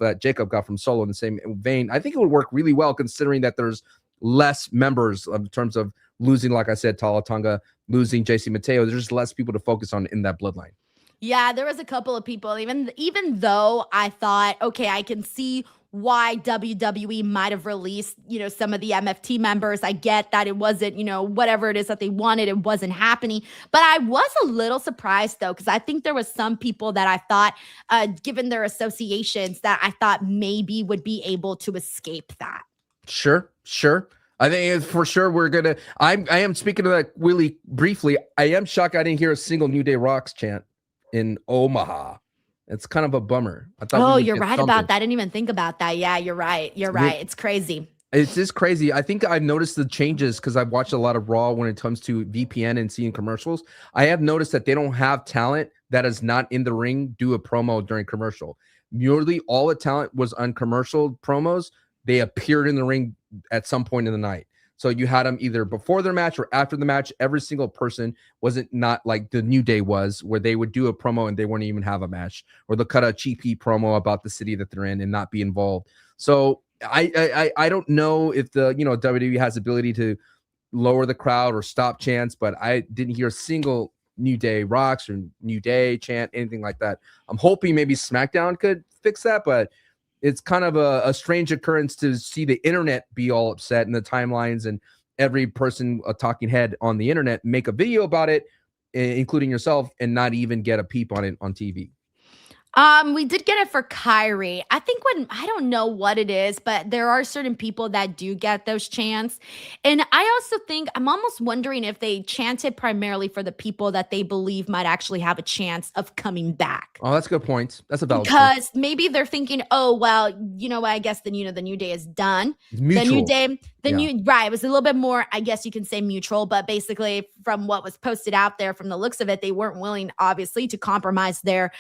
that Jacob got from Solo in the same vein. I think it would work really well, considering that there's less members in terms of losing, like I said, Tala Tonga, losing JC Mateo. There's just less people to focus on in that Bloodline. Yeah, there was a couple of people, even though I thought, okay, I can see why WWE might have released, some of the MFT members. I get that it wasn't, whatever it is that they wanted, it wasn't happening. But I was a little surprised, though, because I think there was some people that I thought, given their associations, that I thought maybe would be able to escape that. Sure. I think for sure we're gonna. I am speaking to that really briefly. I am shocked I didn't hear a single New Day Rocks chant in Omaha. It's kind of a bummer. I thought you're right about that. I didn't even think about that. Yeah, you're right. You're right. It's crazy. It's just crazy. I think I've noticed the changes because I've watched a lot of Raw when it comes to VPN and seeing commercials. I have noticed that they don't have talent that is not in the ring do a promo during commercial. Nearly all the talent was on commercial promos. They appeared in the ring at some point in the night. So you had them either before their match or after the match. Every single person wasn't not like the New Day was, where they would do a promo and they wouldn't even have a match, or they'll cut a cheapy promo about the city that they're in and not be involved. So I don't know if the WWE has the ability to lower the crowd or stop chants, but I didn't hear a single New Day rocks or New Day chant, anything like that. I'm hoping maybe SmackDown could fix that, but it's kind of a strange occurrence to see the internet be all upset in the timelines and every person, a talking head on the internet, make a video about it, including yourself, and not even get a peep on it on TV. We did get it for Kyrie. I think I don't know what it is, but there are certain people that do get those chants. And I also think I'm almost wondering if they chanted primarily for the people that they believe might actually have a chance of coming back. Oh, that's a good point. That's a valid point. Because maybe they're thinking, oh, well, you know what? I guess the New Day is done. It's mutual. Right. It was a little bit more, I guess you can say mutual, but basically from what was posted out there, from the looks of it, they weren't willing, obviously, to compromise their,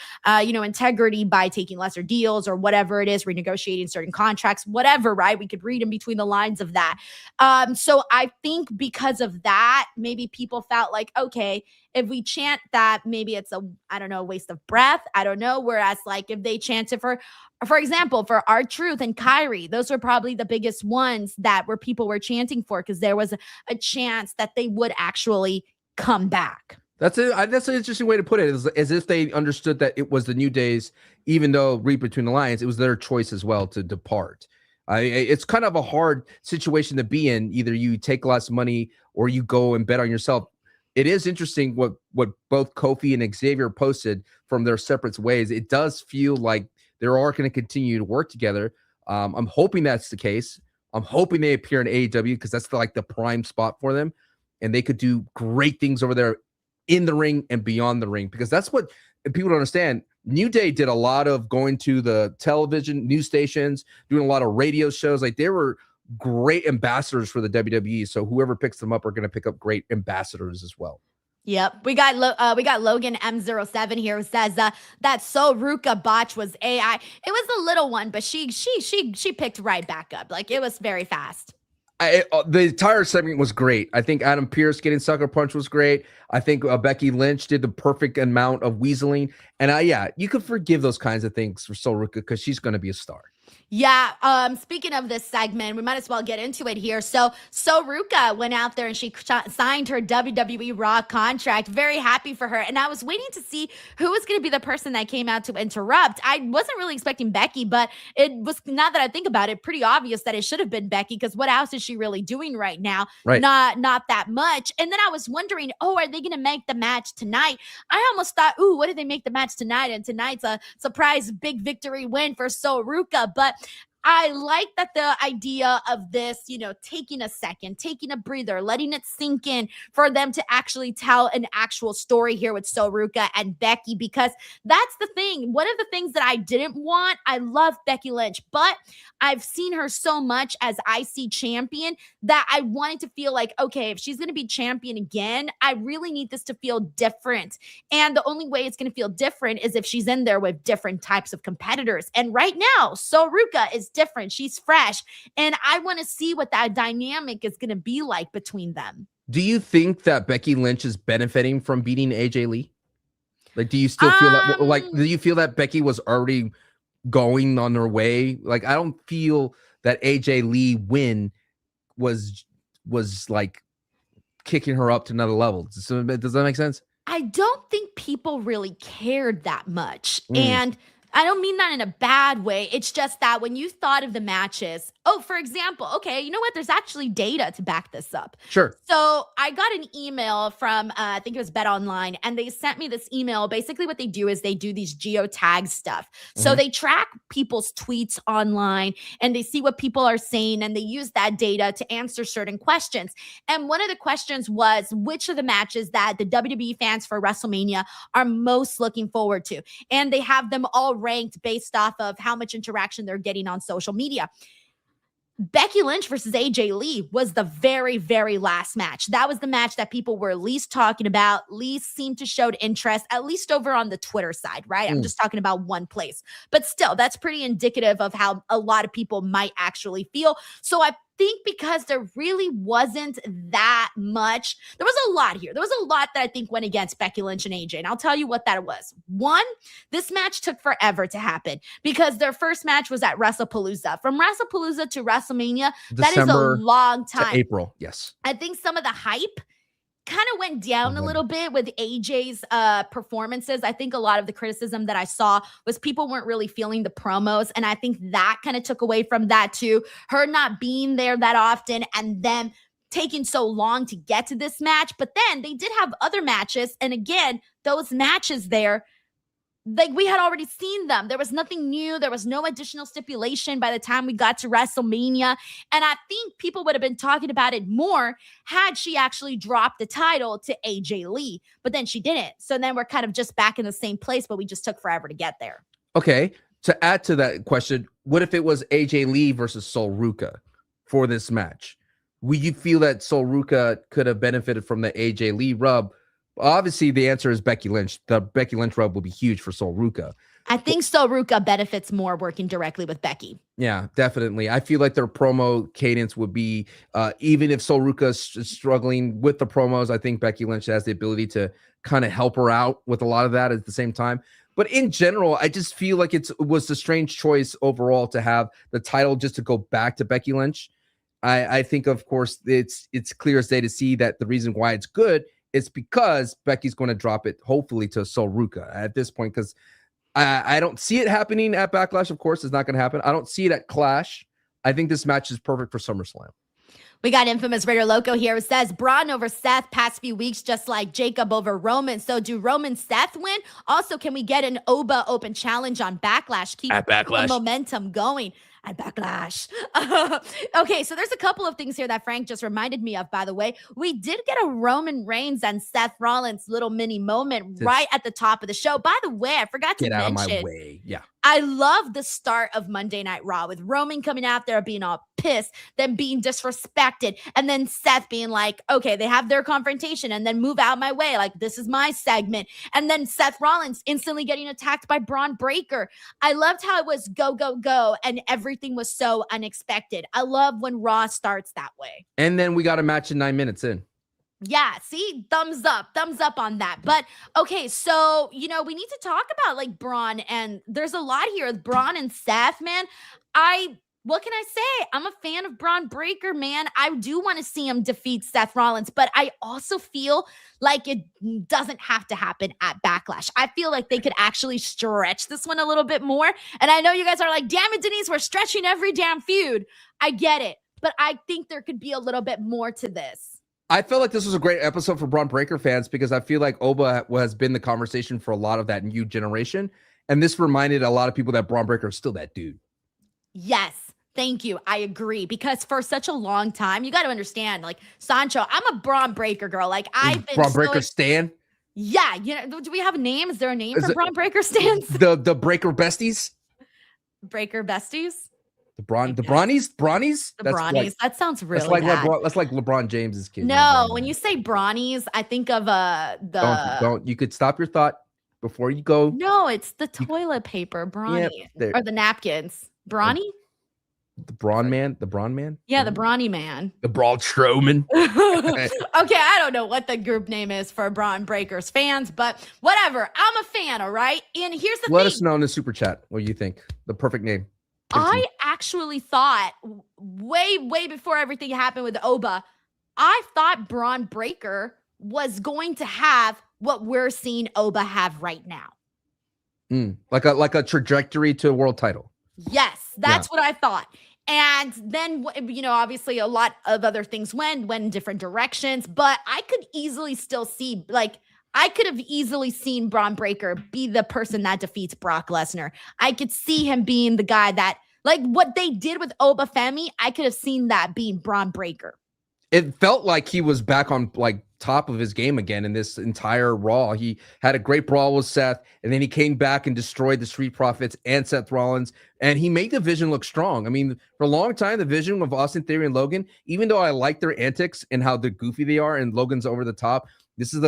integrity by taking lesser deals or whatever it is, renegotiating certain contracts, whatever, right? We could read in between the lines of that. So I think because of that, maybe people felt like, okay, if we chant that, maybe it's a waste of breath. I don't know. Whereas like if they chanted for example, for R-Truth and Kyrie, those were probably the biggest ones that people were chanting for, because there was a chance that they would actually come back. That's an interesting way to put it, as if they understood that it was the New Day's, even though read between the lines, it was their choice as well to depart. It's kind of a hard situation to be in. Either you take less money or you go and bet on yourself. It is interesting what both Kofi and Xavier posted from their separate ways. It does feel like they're all going to continue to work together. I'm hoping that's the case. I'm hoping they appear in AEW, because that's the prime spot for them, and they could do great things over there in the ring and beyond the ring, because that's what people don't understand. New Day did a lot of going to the television, news stations, doing a lot of radio shows. Like, they were great ambassadors for the WWE. So whoever picks them up are going to pick up great ambassadors as well. Yep. We got Logan M07 here, who says that Soruka botch was AI. It was a little one, but she picked right back up. Like, it was very fast. The entire segment was great. I think Adam Pearce getting sucker punch was great. I think Becky Lynch did the perfect amount of weaseling. And you could forgive those kinds of things for Soruka, because she's going to be a star. Yeah. Speaking of this segment, we might as well get into it here. So Soruka went out there and she signed her WWE RAW contract. Very happy for her. And I was waiting to see who was going to be the person that came out to interrupt. I wasn't really expecting Becky, but it was, now that I think about it, pretty obvious that it should have been Becky, because what else is she really doing right now? Right. Not that much. And then I was wondering, are they going to make the match tonight? I almost thought, what did they make the match tonight? And tonight's a surprise big victory win for Soruka. But I like that the idea of this, taking a second, taking a breather, letting it sink in for them to actually tell an actual story here with Soruka and Becky, because that's the thing. One of the things that I didn't want, I love Becky Lynch, but I've seen her so much as IC champion that I wanted to feel like, okay, if she's going to be champion again, I really need this to feel different. And the only way it's going to feel different is if she's in there with different types of competitors. And right now, Soruka is different. She's fresh. And I want to see what that dynamic is going to be like between them. Do you think that Becky Lynch is benefiting from beating AJ Lee? Like, do you still feel that? Like, do you feel that Becky was already going on her way? Like, I don't feel that AJ Lee win was like kicking her up to another level. Does that make sense? I don't think people really cared that much. And I don't mean that in a bad way. It's just that when you thought of the matches, for example, okay, you know what? There's actually data to back this up. Sure. So I got an email from, I think it was Bet Online, and they sent me this email. Basically what they do is they do these geotag stuff. So they track people's tweets online and they see what people are saying, and they use that data to answer certain questions. And one of the questions was, which of the matches that the WWE fans for WrestleMania are most looking forward to? And they have them all ranked based off of how much interaction they're getting on social media. Becky Lynch versus AJ Lee was the very, very last match. That was the match that people were least talking about, least seemed to showed interest, at least over on the Twitter side, right? I'm just talking about one place. But still, that's pretty indicative of how a lot of people might actually feel. So I think because there really wasn't that much, there was a lot here. There was a lot that I think went against Becky Lynch and AJ. And I'll tell you what that was. One, this match took forever to happen because their first match was at WrestlePalooza. From WrestlePalooza to WrestleMania, that is a long time. To April, yes. I think some of the hype kind of went down a little bit with AJ's performances. I think a lot of the criticism that I saw was people weren't really feeling the promos. And I think that kind of took away from that too. Her not being there that often and them taking so long to get to this match. But then they did have other matches. And again, those matches there, like we had already seen them. There was nothing new. There was no additional stipulation by the time we got to WrestleMania. And I think people would have been talking about it more had she actually dropped the title to AJ Lee. But then she didn't. So then we're kind of just back in the same place, but we just took forever to get there. Okay. To add to that question, what if it was AJ Lee versus Soruka for this match? Would you feel that Soruka could have benefited from the AJ Lee rub? Obviously, the answer is Becky Lynch. The Becky Lynch rub will be huge for Soruka. I think Soruka benefits more working directly with Becky. Yeah, definitely. I feel like their promo cadence would be, even if Soruka is struggling with the promos, I think Becky Lynch has the ability to kind of help her out with a lot of that at the same time. But in general, I just feel like it was a strange choice overall to have the title just to go back to Becky Lynch. I think, of course, it's clear as day to see that the reason why it's good is because Becky's going to drop it, hopefully, to Soruka at this point, because I don't see it happening at Backlash. Of course, it's not going to happen. I don't see it at Clash. I think this match is perfect for SummerSlam. We got Infamous Raider Loco here who says Braun over Seth past few weeks, just like Jacob over Roman. So do Roman Seth win? Also, can we get an Oba Open Challenge on Backlash? Keep the momentum going at Backlash. Okay, so there's a couple of things here that Frank just reminded me of, by the way. We did get a Roman Reigns and Seth Rollins little mini moment right at the top of the show. By the way, I forgot to mention. Get out of my way. Yeah. I love the start of Monday Night Raw with Roman coming out there being all pissed, then being disrespected, and then Seth being like, okay, they have their confrontation and then move out my way. Like, this is my segment. And then Seth Rollins instantly getting attacked by Braun Breaker. I loved how it was go, go, go, and everything was so unexpected. I love when Raw starts that way. And then we got a match in 9 minutes in. Yeah, see, thumbs up on that. But okay, so, we need to talk about like Braun, and there's a lot here with Braun and Seth, man. What can I say? I'm a fan of Braun Breaker, man. I do want to see him defeat Seth Rollins, but I also feel like it doesn't have to happen at Backlash. I feel like they could actually stretch this one a little bit more. And I know you guys are like, damn it, Denise, we're stretching every damn feud. I get it, but I think there could be a little bit more to this. I felt like this was a great episode for Braun Breaker fans because I feel like Oba has been the conversation for a lot of that new generation. And this reminded a lot of people that Braun Breaker is still that dude. Yes. Thank you. I agree. Because for such a long time, you got to understand, like, Sancho, I'm a Braun Breaker girl. Like, I've been Braun Breaker stan? Yeah. Do we have a name? Is there a name for Braun Breaker stans? The Breaker besties? Breaker besties? The Brawnies? The Brawnies. That sounds really bad. That's like LeBron James's kid. No, when you say Brawnies, I think of Don't. You could stop your thought before you go. No, it's the toilet paper, Brawny. Or the napkins. Brawny? The Braun man? The Braun man? Yeah, the Brawny man. The Braun Strowman. Okay, I don't know what the group name is for Braun Breakers fans, but whatever. I'm a fan, all right? And here's the thing. Let us know in the super chat what you think. The perfect name. I actually thought way before everything happened with Oba, I thought Braun Breaker was going to have what we're seeing Oba have right now. Like a trajectory to a world title. Yes, that's what I thought. And then, obviously a lot of other things went in different directions, but I could easily still see, I could have easily seen Braun Breaker be the person that defeats Brock Lesnar. I could see him being the guy that, like what they did with Oba Femi, I could have seen that being Braun Breaker. It felt like he was back on top of his game again in this entire Raw. He had a great brawl with Seth, and then he came back and destroyed the Street Profits and Seth Rollins, and he made the Vision look strong. I mean, for a long time, the Vision of Austin Theory and Logan, even though I like their antics and how the goofy they are, and Logan's over the top, this is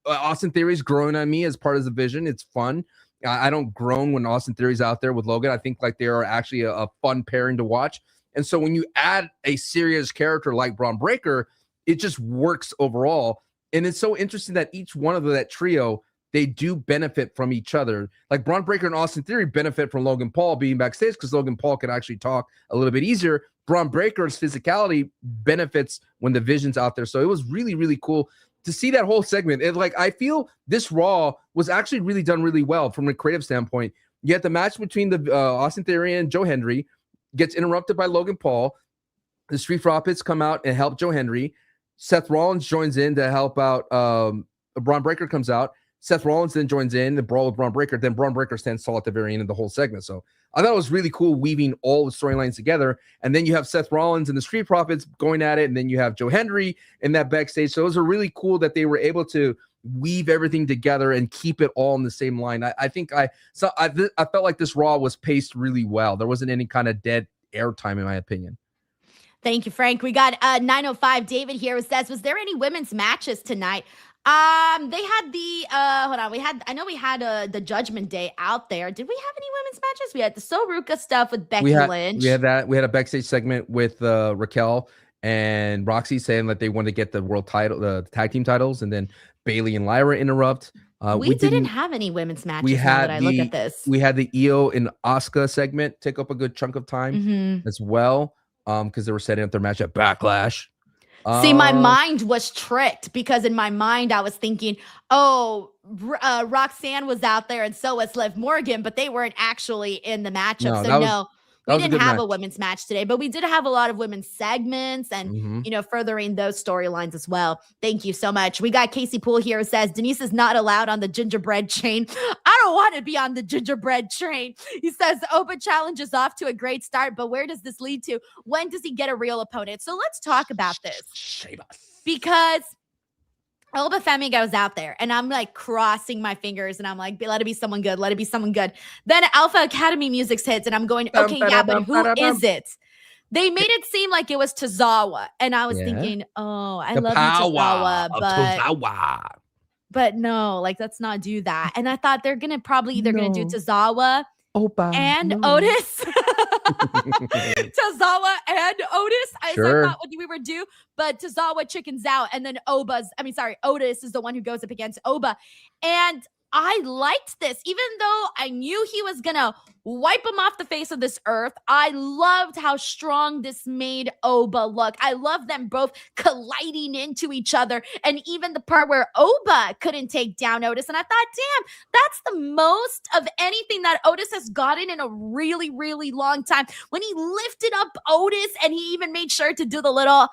Austin Theory's growing on me as part of the Vision. It's fun. I don't groan when Austin Theory's out there with Logan. I think like they are actually a fun pairing to watch. And so when you add a serious character like Braun Breaker, it just works overall. And it's so interesting that each one of that trio, they do benefit from each other. Like Braun Breaker and Austin Theory benefit from Logan Paul being backstage because Logan Paul can actually talk a little bit easier. Braun Breaker's physicality benefits when the Vision's out there. So it was really, really cool to see that whole segment. I feel this Raw was actually really done really well from a creative standpoint. You had the match between the Austin Theory and Joe Hendry, gets interrupted by Logan Paul. The Street Profits come out and help Joe Hendry. Seth Rollins joins in to help out. Braun Breaker comes out. Seth Rollins then joins in the brawl with Braun Breaker. Then Braun Breaker stands tall at the very end of the whole segment. So I thought it was really cool weaving all the storylines together. And then you have Seth Rollins and the Street Profits going at it. And then you have Joe Hendry in that backstage. So it was really cool that they were able to weave everything together and keep it all in the same line. I felt like this Raw was paced really well. There wasn't any kind of dead air time, in my opinion. Thank you, Frank. We got 905 David here who says, was there any women's matches tonight? They had the hold on. We had the Judgment Day out there. Did we have any women's matches? We had the Soruka stuff with Becky Lynch. We had a backstage segment with Raquel and Roxy saying that they wanted to get the world title, the tag team titles, and then Bailey and Lyra interrupt. We didn't have any women's matches. Look at this. We had the Io and Asuka segment take up a good chunk of time as well, because they were setting up their match at Backlash. See, my mind was tricked because in my mind I was thinking, Roxanne was out there and so was Liv Morgan, but they weren't actually in the matchup. We didn't have a women's match today, but we did have a lot of women's segments and, furthering those storylines as well. Thank you so much. We got Casey Poole here who says, Denise is not allowed on the gingerbread train. I don't want to be on the gingerbread train. He says, Oba challenge is off to a great start, but where does this lead to? When does he get a real opponent? So let's talk about this. Because Oba Femi goes out there and I'm like crossing my fingers and I'm like, let it be someone good. Let it be someone good. Then Alpha Academy music hits and I'm going, okay, yeah, but who is it? They made it seem like it was Tozawa. And I was thinking, I love you, Tozawa, but no, like, let's not do that. And I thought they're going to probably either going to do Tozawa and Otis. Tozawa and Otis. I thought what we would do, but Tozawa chickens out, and then Otis is the one who goes up against Oba. And I liked this, even though I knew he was gonna wipe him off the face of this earth. I loved how strong this made Oba look. I love them both colliding into each other, and even the part where Oba couldn't take down Otis. And I thought, damn, that's the most of anything that Otis has gotten in a really, really long time. When he lifted up Otis, and he even made sure to do the little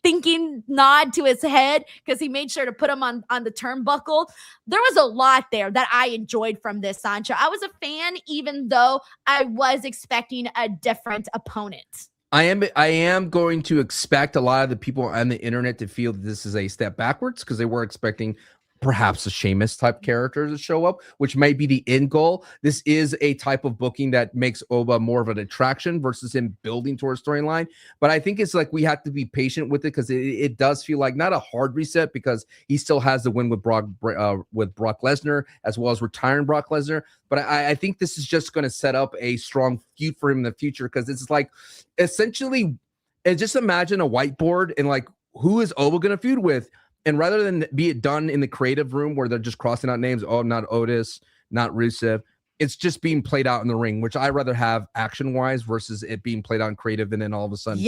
thinking nod to his head because he made sure to put him on the turnbuckle. There was a lot there that I enjoyed from this, Sancho. I was a fan, even though I was expecting a different opponent. I am going to expect a lot of the people on the internet to feel that this is a step backwards because they were expecting perhaps a Sheamus type character to show up, which might be the end goal. This is a type of booking that makes Oba more of an attraction versus him building towards storyline. But I think it's like we have to be patient with it because it does feel like not a hard reset because he still has the win with Brock Lesnar as well as retiring Brock Lesnar. But I think this is just going to set up a strong feud for him in the future because it's like essentially, and just imagine a whiteboard and like who is Oba going to feud with? And rather than be it done in the creative room where they're just crossing out names, not Otis, not Rusev, it's just being played out in the ring, which I rather have action-wise versus it being played out in creative. And then all of a sudden,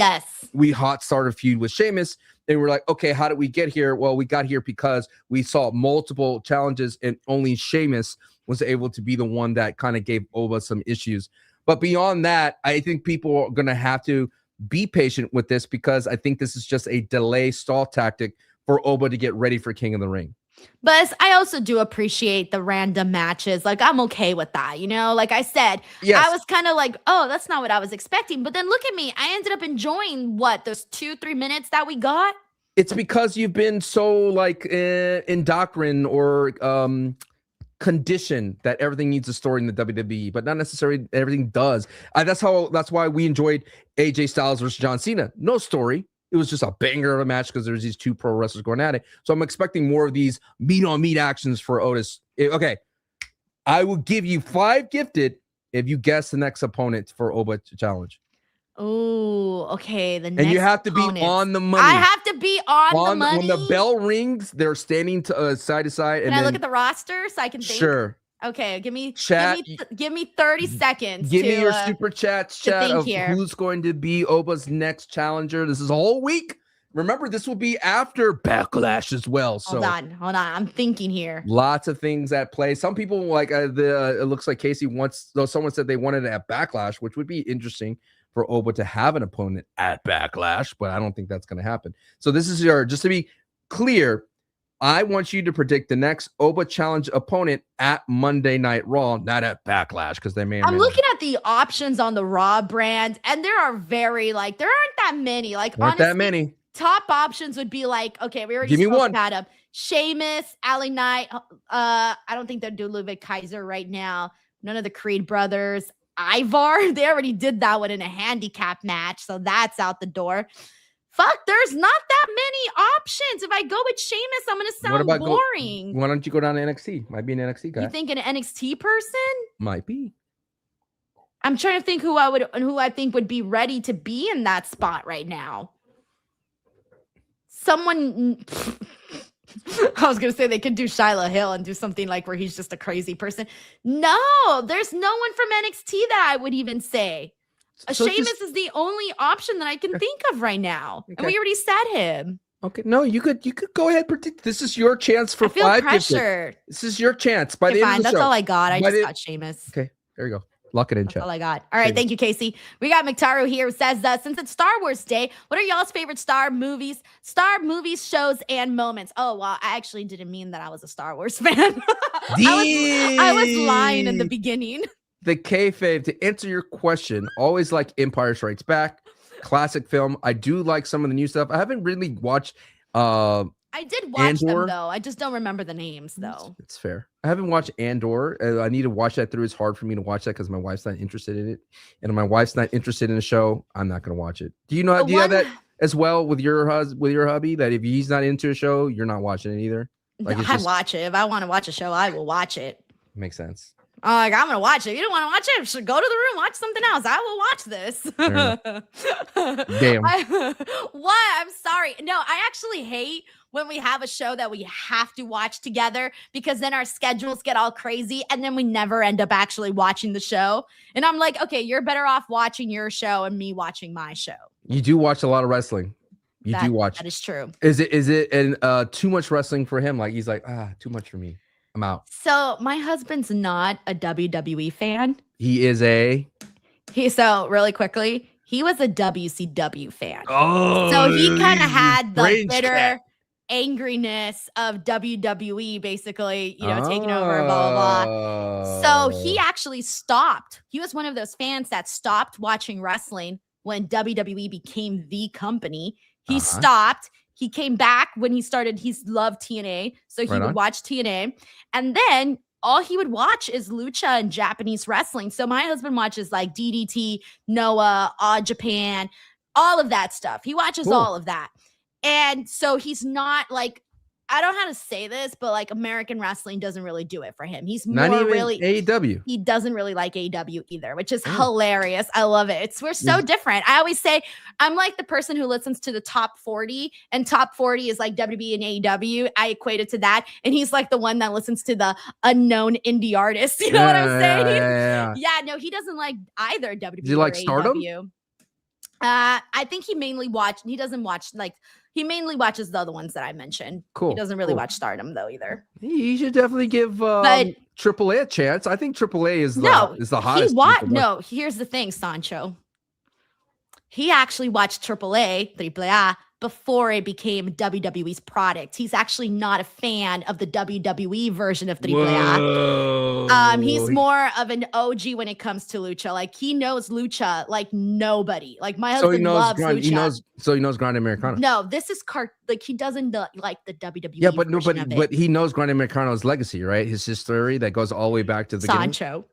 we hot start a feud with Sheamus. And we're like, okay, how did we get here? Well, we got here because we saw multiple challenges and only Sheamus was able to be the one that kind of gave Oba some issues. But beyond that, I think people are going to have to be patient with this because I think this is just a delay stall tactic for Oba to get ready for King of the Ring. But I also do appreciate the random matches. Like, I'm okay with that, Like I said, I was kind of like, oh, that's not what I was expecting. But then look at me. I ended up enjoying, those 2-3 minutes that we got? It's because you've been so like indoctrined or conditioned that everything needs a story in the WWE, but not necessarily everything does. That's why we enjoyed AJ Styles versus John Cena. No story. It was just a banger of a match because there's these two pro wrestlers going at it. So I'm expecting more of these meat on meat actions for Otis. Okay, I will give you 5 gifted if you guess the next opponent for Oba challenge. Oh, okay. And you have to be on the money. I have to be on the money. When the bell rings, they're standing to side to side. Can I look at the roster so I can think? Sure. Okay, give me 30 seconds. Give me your super chats, chat of here. who's going to be Oba's next challenger. This is a whole week. Remember, this will be after Backlash as well. So hold on. I'm thinking here. Lots of things at play. Some people like it looks like Casey wants. Though someone said they wanted it at Backlash, which would be interesting for Oba to have an opponent at Backlash, but I don't think that's going to happen. So this is just to be clear, I want you to predict the next Oba challenge opponent at Monday Night Raw, not at Backlash, because they may. I'm looking at the options on the Raw brand, and there are there aren't that many. Like Not honestly, that many. Top options would be like, okay, we already Give me spoke one. about him. Sheamus, Ali Knight. I don't think they'll do Ludwig Kaiser right now. None of the Creed brothers. Ivar, they already did that one in a handicap match, so that's out the door. Fuck, there's not that many options. If I go with Sheamus, I'm gonna sound boring. Why don't you go down to NXT? Might be an NXT guy. You think an NXT person? Might be. I'm trying to think who I think would be ready to be in that spot right now. Someone. I was gonna say they could do Shiloh Hill and do something like where he's just a crazy person. No, there's no one from NXT that I would even say. Sheamus is the only option that I can think of right now, and we already said him. Okay, no, you could go ahead. Predict. This is your chance for 5 pressure. gifted. This is your chance. By the end of the That's show. all I got. I By just the- got Sheamus. Okay, there you go. Lock it in, That's chat. all I got. All right, thank you, Casey. We got McTaru here who says, since it's Star Wars Day, what are y'all's favorite Star movies, shows, and moments? Oh, well, I actually didn't mean that I was a Star Wars fan. I was lying in the beginning. The kayfabe, to answer your question, always like Empire Strikes Back, classic film. I do like some of the new stuff. I haven't really watched I did watch Andor. them, though. I just don't remember the names, though. It's fair. I haven't watched Andor. I need to watch that through. It's hard for me to watch that because my wife's not interested in it. And if my wife's not interested in the show, I'm not going to watch it. Do you have that as well with your hubby, that if he's not into a show, you're not watching it either? Like, I watch it. If I want to watch a show, I will watch it. Makes sense. Like, I'm gonna watch it. If you don't want to watch it, just go to the room, watch something else. I will watch this. Damn. What? I'm sorry. No, I actually hate when we have a show that we have to watch together, because then our schedules get all crazy and then we never end up actually watching the show. And I'm like, okay, you're better off watching your show and me watching my show. You do watch a lot of wrestling. You do watch. That is true. Is it too much wrestling for him? Like he's like, too much for me. I'm out. So my husband's not a WWE fan. He is So really quickly, he was a WCW fan. Oh, so he kind of had the brain bitter cat. angriness of WWE, basically, taking over, blah, blah, blah. So he actually stopped. He was one of those fans that stopped watching wrestling when WWE became the company. He stopped. He came back when he started. He loved TNA. So he would watch TNA. And then all he would watch is lucha and Japanese wrestling. So my husband watches like DDT, Noah, All Japan, all of that stuff. He watches all of that. And so he's not like, I don't know how to say this, but like American wrestling doesn't really do it for him. He's not more even really AEW. He doesn't really like AEW either, which is hilarious. I love it. We're so different. I always say I'm like the person who listens to the top 40, and top 40 is like WWE and AEW. I equate it to that. And he's like the one that listens to the unknown indie artists. You know what I'm saying? Yeah, no, he doesn't like either WWE Do you like or Stardom? AEW. I think he mainly he mainly watches the other ones that I mentioned. Cool. He doesn't really watch Stardom though either. You should definitely give AAA a chance. I think AAA is the hottest. Here's the thing, Sancho. He actually watched AAA, before it became WWE's product. He's actually not a fan of the WWE version of Triple A. He's more of an OG when it comes to lucha. Like he knows lucha like nobody. Like my husband loves lucha. He knows Grande Americano. No, this is like he doesn't like the WWE. Yeah, but but he knows Grande Americano's legacy, right? His history that goes all the way back to the Sancho.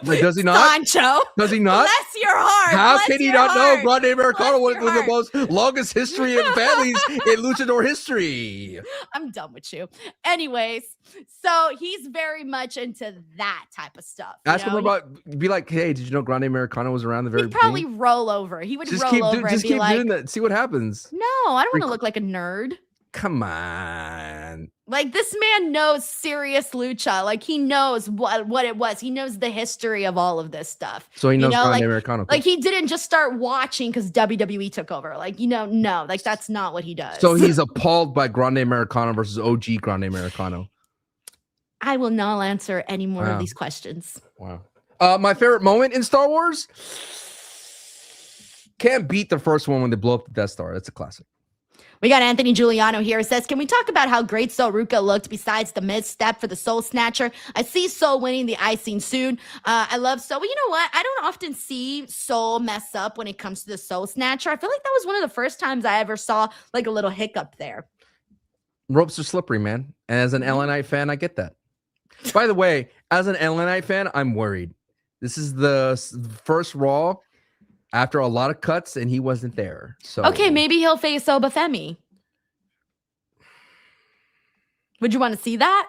Like, does he not? Sancho. Does he not? Bless your heart. How Bless can he your not heart. know Grande Americano was the heart. most longest history in families in luchador history? I'm done with you. Anyways, so he's very much into that type of stuff. Ask him be like, hey, did you know Grande Americano was around the very He'd probably beginning? roll over. He would Just roll keep, over and just be keep like, doing that. See what happens. no, I don't want to look like a nerd. Come on. Like this man knows serious lucha. Like he knows what it was. He knows the history of all of this stuff. So he knows Grande like, Americano. Like he didn't just start watching because WWE took over. Like, no, like that's not what he does. So he's appalled by Grande Americano versus OG Grande Americano. I will not answer any more Wow. of these questions. Wow. My favorite moment in Star Wars? Can't beat the first one when they blow up the Death Star. That's a classic. We got Anthony Giuliano here. It says, can we talk about how great Soruka looked besides the misstep for the Soul Snatcher? I see Soul winning the Icing soon. I love Soul. But you know what? I don't often see Soul mess up when it comes to the Soul Snatcher. I feel like that was one of the first times I ever saw like a little hiccup there. Ropes are slippery, man. And as an LA Knight fan, I get that. By the way, as an LA Knight fan, I'm worried. This is the first Raw after a lot of cuts, and he wasn't there. So Okay, maybe he'll face Oba Femi. Would you want to see that?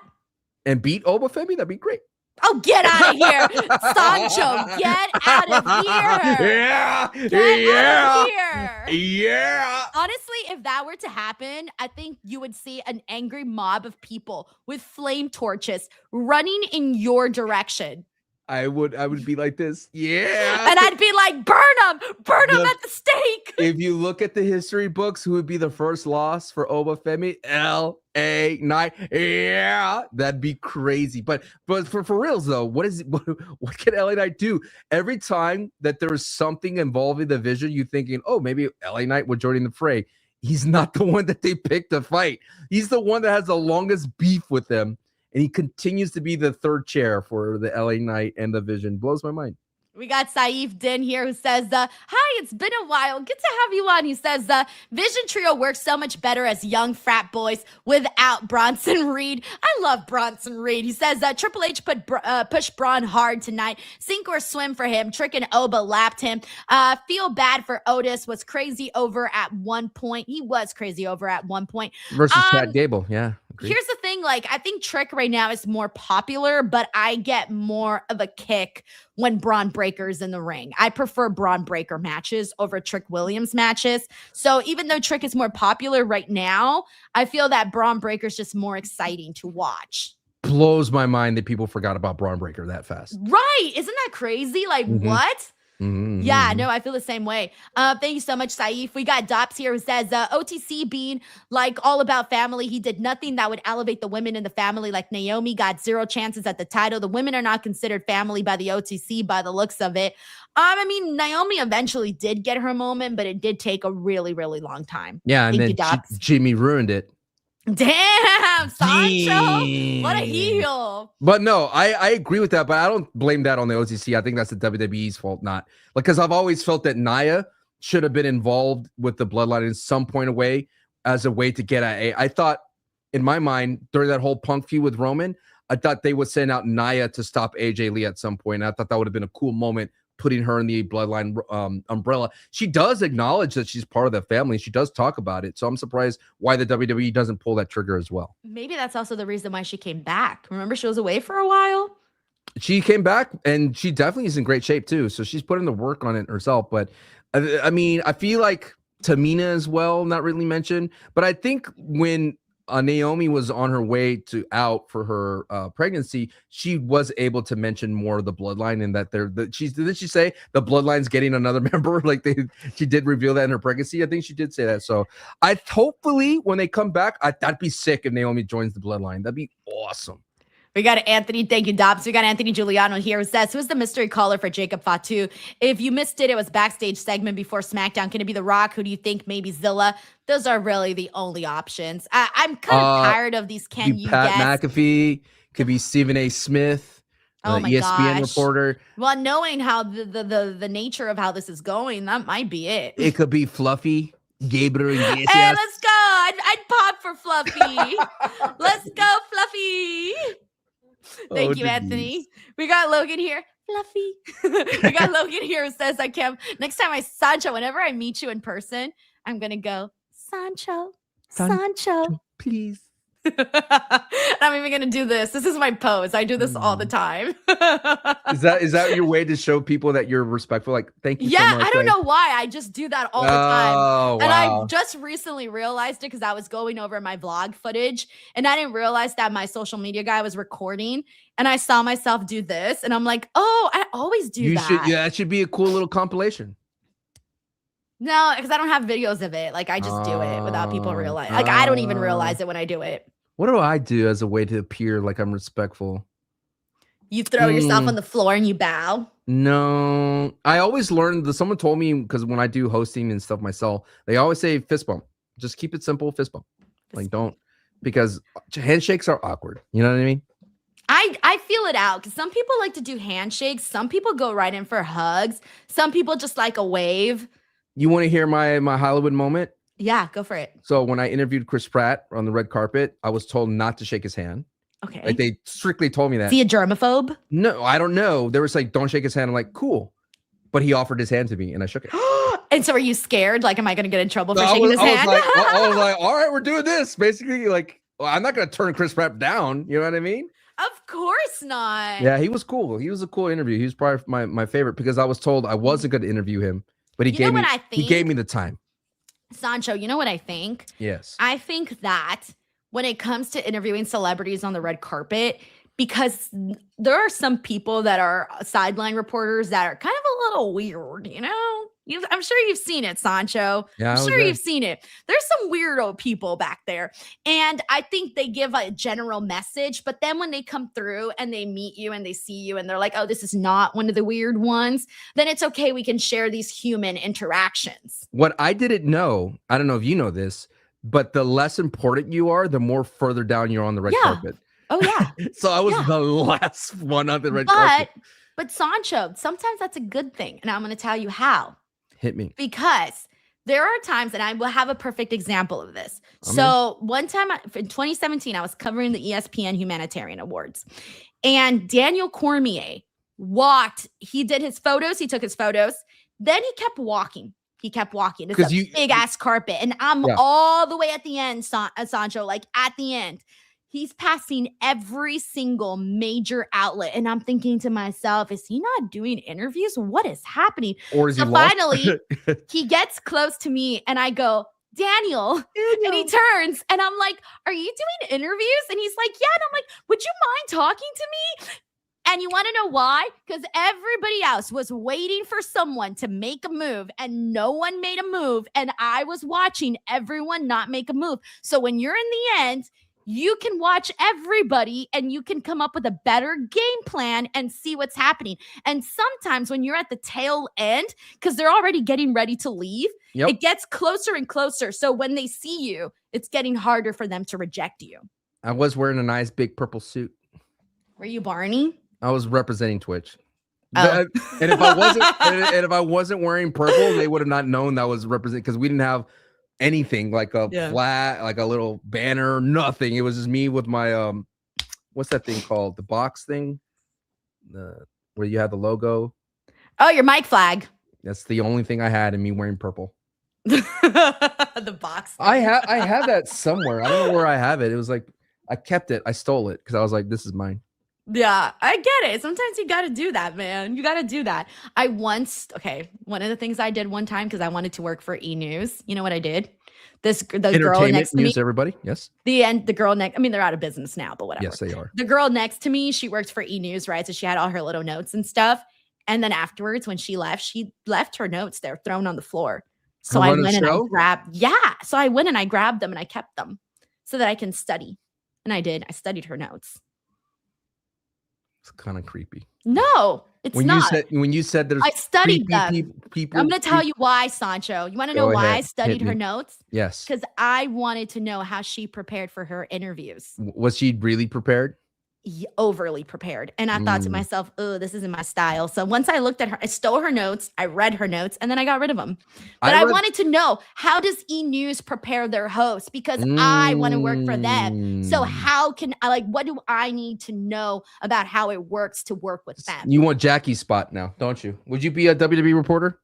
And beat Oba Femi? That'd be great. Oh, get out of here, Sancho! Get out of here! Get out of here! Yeah. Honestly, if that were to happen, I think you would see an angry mob of people with flame torches running in your direction. I would be like this. Yeah. And I'd be like, burn them at the stake. If you look at the history books, who would be the first loss for Oba Femi? LA Knight. Yeah. That'd be crazy. But for reals though, what can LA Knight do? Every time that there's something involving the Vision, you thinking, oh, maybe LA Knight would join the fray. He's not the one that they picked to fight. He's the one that has the longest beef with them. And he continues to be the third chair for the LA Knight and the Vision. Blows my mind. We got Saif Din here who says, hi, it's been a while. Good to have you on. He says, Vision Trio works so much better as young frat boys without Bronson Reed. I love Bronson Reed. He says, Triple H pushed Braun hard tonight. Sink or swim for him. Trick and Oba lapped him. Feel bad for Otis. Was crazy over at one point. He was crazy over at one point. Versus Chad Gable. Yeah. Agreed. Here's the thing, like, I think Trick right now is more popular, but I get more of a kick when Braun Breaker's in the ring. I prefer Braun Breaker matches over Trick Williams matches. So even though Trick is more popular right now, I feel that Braun Breaker's just more exciting to watch. Blows my mind that people forgot about Braun Breaker that fast. Right. Isn't that crazy? Like, what? Mm-hmm. Yeah, no, I feel the same way. Thank you so much, Saif. We got Dops here who says, OTC being like all about family. He did nothing that would elevate the women in the family. Like Naomi got 0 chances at the title. The women are not considered family by the OTC by the looks of it. I mean, Naomi eventually did get her moment, but it did take a really, really long time. Yeah, and Thank then you, Jimmy ruined it. Damn, Sancho. What a heel. But no, I agree with that, but I don't blame that on the OTC. I think that's the WWE's fault, not like, because I've always felt that Nia should have been involved with the bloodline in some point of way as a way to get at I thought in my mind during that whole Punk feud with Roman, I thought they would send out Nia to stop AJ Lee at some point. I thought that would have been a cool moment, putting her in the bloodline umbrella. She does acknowledge that she's part of the family. She does talk about it. So I'm surprised why the WWE doesn't pull that trigger as well. Maybe that's also the reason why she came back. Remember, she was away for a while. She came back and she definitely is in great shape too. So she's putting the work on it herself. But I mean, I feel like Tamina as well, not really mentioned. But I think when Naomi was on her way to out for her pregnancy, she was able to mention more of the bloodline, and that did she say the bloodline's getting another member? Like she did reveal that in her pregnancy. I think she did say that. So hopefully when they come back, that'd be sick if Naomi joins the bloodline. That'd be awesome. We got Anthony. Thank you, Dobbs. We got Anthony Giuliano here who says, who's the mystery caller for Jacob Fatu? If you missed it, it was backstage segment before SmackDown. Can it be The Rock? Who do you think? Maybe Zilla? Those are really the only options. I'm kind of tired of these can you Pat guess. McAfee, could be Stephen A. Smith, Oh my ESPN gosh. reporter. Well, knowing how the nature of how this is going, that might be it. It could be Fluffy, Gabriel Iglesias. Hey, let's go. I'd pop for Fluffy. Let's go, Fluffy. Thank you, Denise. Anthony. We got Logan here. Fluffy. We got Logan here who says, I can't. Next time Sancho, whenever I meet you in person, I'm going to go, Sancho, please. I'm even going to do this. This is my pose. I do this all the time. Is that your way to show people that you're respectful? Like, thank you so Yeah, much. I don't like- know why. I just do that all the time. Oh, And wow. I just recently realized it because I was going over my vlog footage and I didn't realize that my social media guy was recording and I saw myself do this and I'm like, oh, I always do that. That should be a cool little compilation. No, because I don't have videos of it. Like I just do it without people realizing. Like I don't even realize it when I do it. What do I do as a way to appear like I'm respectful? You throw yourself on the floor and you bow. No, I always learned that someone told me because when I do hosting and stuff myself, they always say fist bump. Just keep it simple, fist bump. Like don't, because handshakes are awkward. You know what I mean? I feel it out because some people like to do handshakes. Some people go right in for hugs. Some people just like a wave. You want to hear my Hollywood moment? Yeah, go for it. So when I interviewed Chris Pratt on the red carpet, I was told not to shake his hand. Okay. Like they strictly told me that. Is he a germaphobe? No, I don't know. They were like, don't shake his hand. I'm like, cool. But he offered his hand to me and I shook it. And so are you scared? Like, am I going to get in trouble for I shaking was, his I was hand? like, I was like, all right, we're doing this. Basically, like, well, I'm not going to turn Chris Pratt down. You know what I mean? Of course not. Yeah, he was cool. He was a cool interview. He was probably my favorite because I was told I wasn't going to interview him, but he You know gave me what I he gave think? me the time. Sancho, you know what I think? Yes. I think that when it comes to interviewing celebrities on the red carpet, because there are some people that are sideline reporters that are kind of a little weird, you know? I'm sure you've seen it, Sancho. Yeah, I I'm was sure there. you've seen it. There's some weirdo people back there. And I think they give a general message, but then when they come through and they meet you and they see you and they're like, oh, this is not one of the weird ones, then it's okay. We can share these human interactions. What I didn't know, I don't know if you know this, but the less important you are, the more further down you're on the red carpet. Oh, yeah. So I was the last one on the red carpet. But Sancho, sometimes that's a good thing. And I'm going to tell you how. Hit me. Because there are times, and I will have a perfect example of this. I'm So one time in 2017, I was covering the ESPN Humanitarian Awards. And Daniel Cormier walked. He did his photos. He took his photos. Then he kept walking. It's 'Cause a you- big ass carpet. And I'm Yeah. all the way at the end, Sancho, like at the end. He's passing every single major outlet. And I'm thinking to myself, is he not doing interviews? What is happening? Or is he So lost? finally, he gets close to me and I go, Daniel. And he turns and I'm like, are you doing interviews? And he's like, yeah. And I'm like, would you mind talking to me? And you want to know why? Because everybody else was waiting for someone to make a move and no one made a move. And I was watching everyone not make a move. So when you're in the end, you can watch everybody and you can come up with a better game plan and see what's happening. And sometimes when you're at the tail end, because they're already getting ready to leave, Yep. it gets closer and closer. So when they see you, it's getting harder for them to reject you. I was wearing a nice big purple suit. Were you Barney? I was representing Twitch. Oh. And if I wasn't and if I wasn't wearing purple, they would have not known that was represent because we didn't have anything like a flat, like a little banner, nothing. It was just me with my what's that thing called? The box thing? Where you have the logo. Oh, your mic flag. That's the only thing I had in me wearing purple. The box. I have that somewhere. I don't know where I have it. It was like I kept it. I stole it because I was like, this is mine. Yeah, I get it. Sometimes you got to do that, man. You got to do that. One of the things I did one time because I wanted to work for E! News. You know what I did? The girl next to me. News, everybody. Yes. The girl next. I mean, they're out of business now, but whatever. Yes, they are. The girl next to me, she worked for E! News, right? So she had all her little notes and stuff. And then afterwards, when she left her notes there thrown on the floor. So I went and I grabbed. Yeah. So I went and I grabbed them and I kept them so that I can study. And I did. I studied her notes. It's kind of creepy. No, it's not. When you said there's I studied creepy them. people. I'm going to tell you why, Sancho. You want to know Go why ahead. I studied Hit her me. notes? Yes. Because I wanted to know how she prepared for her interviews. Was she really prepared? Overly prepared. And I thought to myself, oh, this isn't my style. So once I looked at her, I stole her notes, I read her notes, and then I got rid of them. But I wanted to know, how does E! News prepare their hosts? Because I want to work for them. So how can I, what do I need to know about how it works to work with them? You want Jackie's spot now, don't you? Would you be a WWE reporter?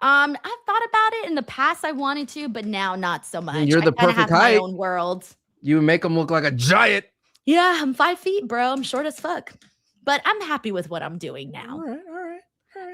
I've thought about it in the past. I wanted to, but now not so much. You're the I kinda perfect have my height. own world. You would make them look like a giant. Yeah, I'm 5 feet, bro. I'm short as fuck. But I'm happy with what I'm doing now.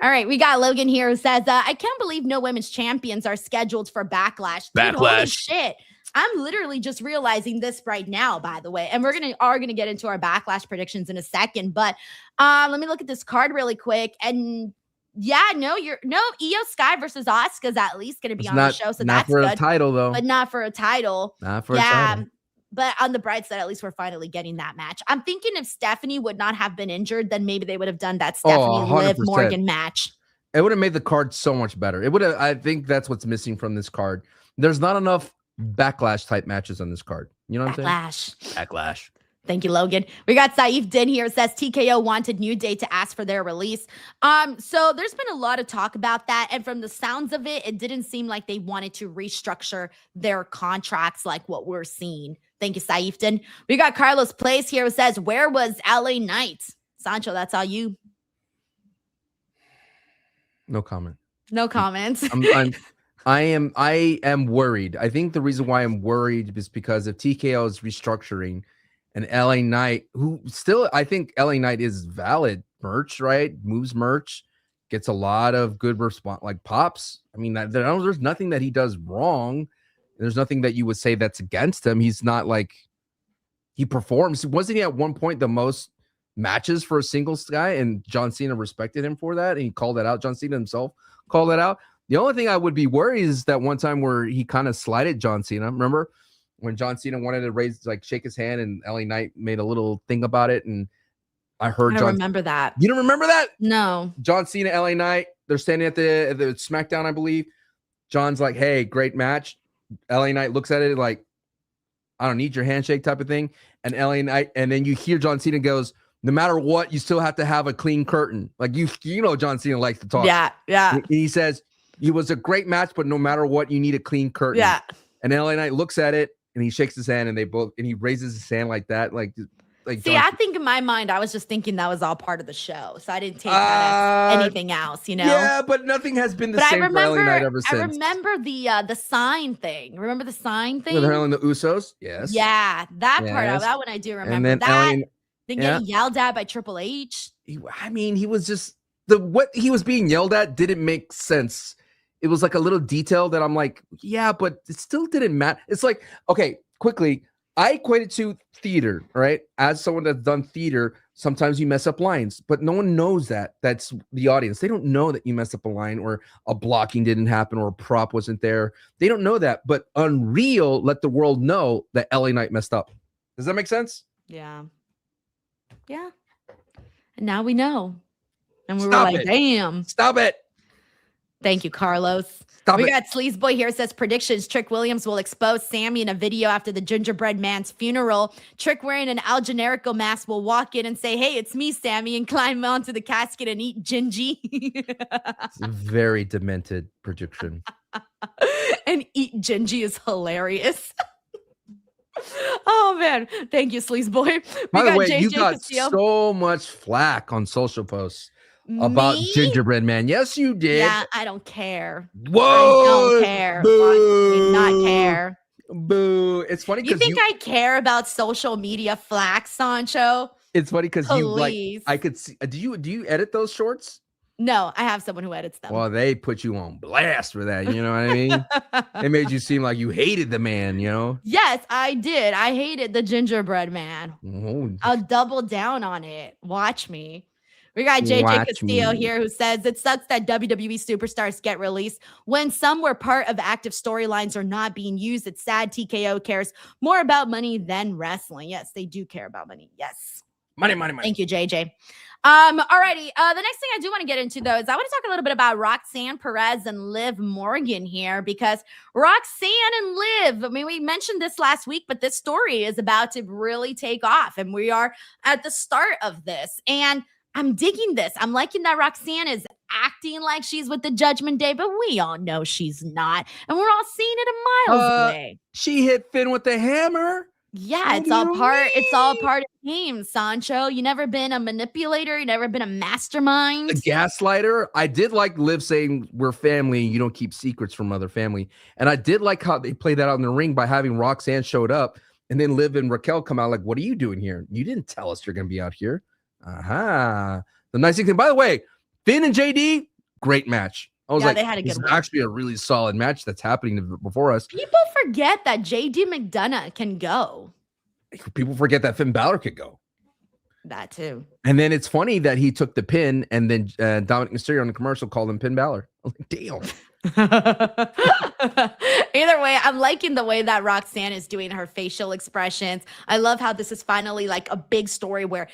All right. We got Logan here who says, I can't believe no women's champions are scheduled for Backlash. Dude, holy shit. I'm literally just realizing this right now, by the way. And we're gonna get into our Backlash predictions in a second. But let me look at this card really quick. And yeah, no, Io Sky versus Asuka's at least gonna be on the show. So not that's for good. a title, though. But not for a title. Not for a title. But on the bright side, at least we're finally getting that match. I'm thinking if Stephanie would not have been injured, then maybe they would have done that Stephanie Liv 100%. Morgan match. It would have made the card so much better. It would have. I think that's what's missing from this card. There's not enough Backlash type matches on this card. You know what I'm saying? Backlash. Thank you, Logan. We got Saif Din here. Says TKO wanted New Day to ask for their release. So there's been a lot of talk about that. And from the sounds of it, it didn't seem like they wanted to restructure their contracts like what we're seeing. Thank you, Saif Din. We got Carlos Place here who says, where was LA Knight? Sancho, that's all you. No comment. No comments. I am worried. I think the reason why I'm worried is because if TKO is restructuring and LA Knight, who still, I think LA Knight is valid merch, right? Moves merch, gets a lot of good response, like pops. I mean, there's nothing that he does wrong. There's nothing that you would say that's against him. He's not like, he performs. Wasn't he at one point the most matches for a singles guy? And John Cena respected him for that. And he called that out. John Cena himself called that out. The only thing I would be worried is that one time where he kind of slighted John Cena. Remember when John Cena wanted to shake his hand and LA Knight made a little thing about it? And I heard I remember that. You don't remember that? No. John Cena, LA Knight, they're standing at the SmackDown, I believe. John's like, hey, great match. LA Knight looks at it like, I don't need your handshake type of thing. And LA Knight, and then you hear John Cena goes, no matter what, you still have to have a clean curtain. Like you know, John Cena likes to talk. Yeah. And he says, it was a great match, but no matter what, you need a clean curtain. Yeah. And LA Knight looks at it and he shakes his hand and he raises his hand like that. Like see, I think in my mind, I was just thinking that was all part of the show. So I didn't take that as anything else, you know? Yeah, but nothing has been the same for LA Knight ever since. I remember the sign thing. Remember the sign thing? With her and the Usos? Yes. Yeah, that part of that one I do remember. And then that. Then getting yelled at by Triple H. He was just what he was being yelled at didn't make sense. It was like a little detail that I'm like, yeah, but it still didn't matter. It's like, okay, quickly, I equate it to theater, right? As someone that's done theater, sometimes you mess up lines, but no one knows that. That's the audience. They don't know that you messed up a line or a blocking didn't happen or a prop wasn't there. They don't know that. But Unreal let the world know that LA Knight messed up. Does that make sense? Yeah. Yeah. And now we know. And we were Stop like, it. damn. Stop it. Thank you, Carlos. We got Sleazeboy here says predictions. Trick Williams will expose Sammy in a video after the gingerbread man's funeral. Trick wearing an Al Generico mask will walk in and say, hey, it's me, Sammy, and climb onto the casket and eat gingy. It's a very demented prediction. And eat gingy is hilarious. Oh, man. Thank you, Sleazeboy. By the way, JJ you got Castillo. so much flack on social posts about Me? gingerbread man. Yes, you did. Yeah, I don't care. Whoa! I don't care. Boo! I do not care. Boo! It's funny You because think I care about social media flack, Sancho? it's funny because you like. Please. I could see. Do you edit those shorts? No, I have someone who edits them. Well, they put you on blast for that. You know what I mean? They made you seem like you hated the man. You know? Yes, I did. I hated the gingerbread man. Oh, I'll double down on it. Watch me. We got JJ Watch Castillo me. here who says it sucks that WWE superstars get released when some were part of active storylines are not being used. It's sad TKO cares more about money than wrestling. Yes, they do care about money. Yes. Money, money, money. Thank you, JJ. Alrighty. The next thing I do want to get into though is I want to talk a little bit about Roxanne Perez and Liv Morgan here, because Roxanne and Liv, I mean, we mentioned this last week, but this story is about to really take off, and we are at the start of this. And I'm digging this. I'm liking that Roxanne is acting like she's with the Judgment Day, but we all know she's not, and we're all seeing it a miles away. She hit Finn with the hammer. Yeah, it's all part of the game, Sancho. You never been a manipulator, you never been a mastermind. A gaslighter. I did like Liv saying we're family and you don't keep secrets from other family. And I did like how they played that out in the ring by having Roxanne showed up and then Liv and Raquel come out like, what are you doing here? You didn't tell us you're gonna be out here. The nice thing, by the way, Finn and JD, great match. I was like, they had a good one. Actually a really solid match that's happening before us. People forget that JD McDonough can go. People forget that Finn Balor could go. That too. And then it's funny that he took the pin and then Dominic Mysterio on the commercial called him Finn Balor. I'm like, damn. Either way, I'm liking the way that Roxanne is doing her facial expressions. I love how this is finally like a big story where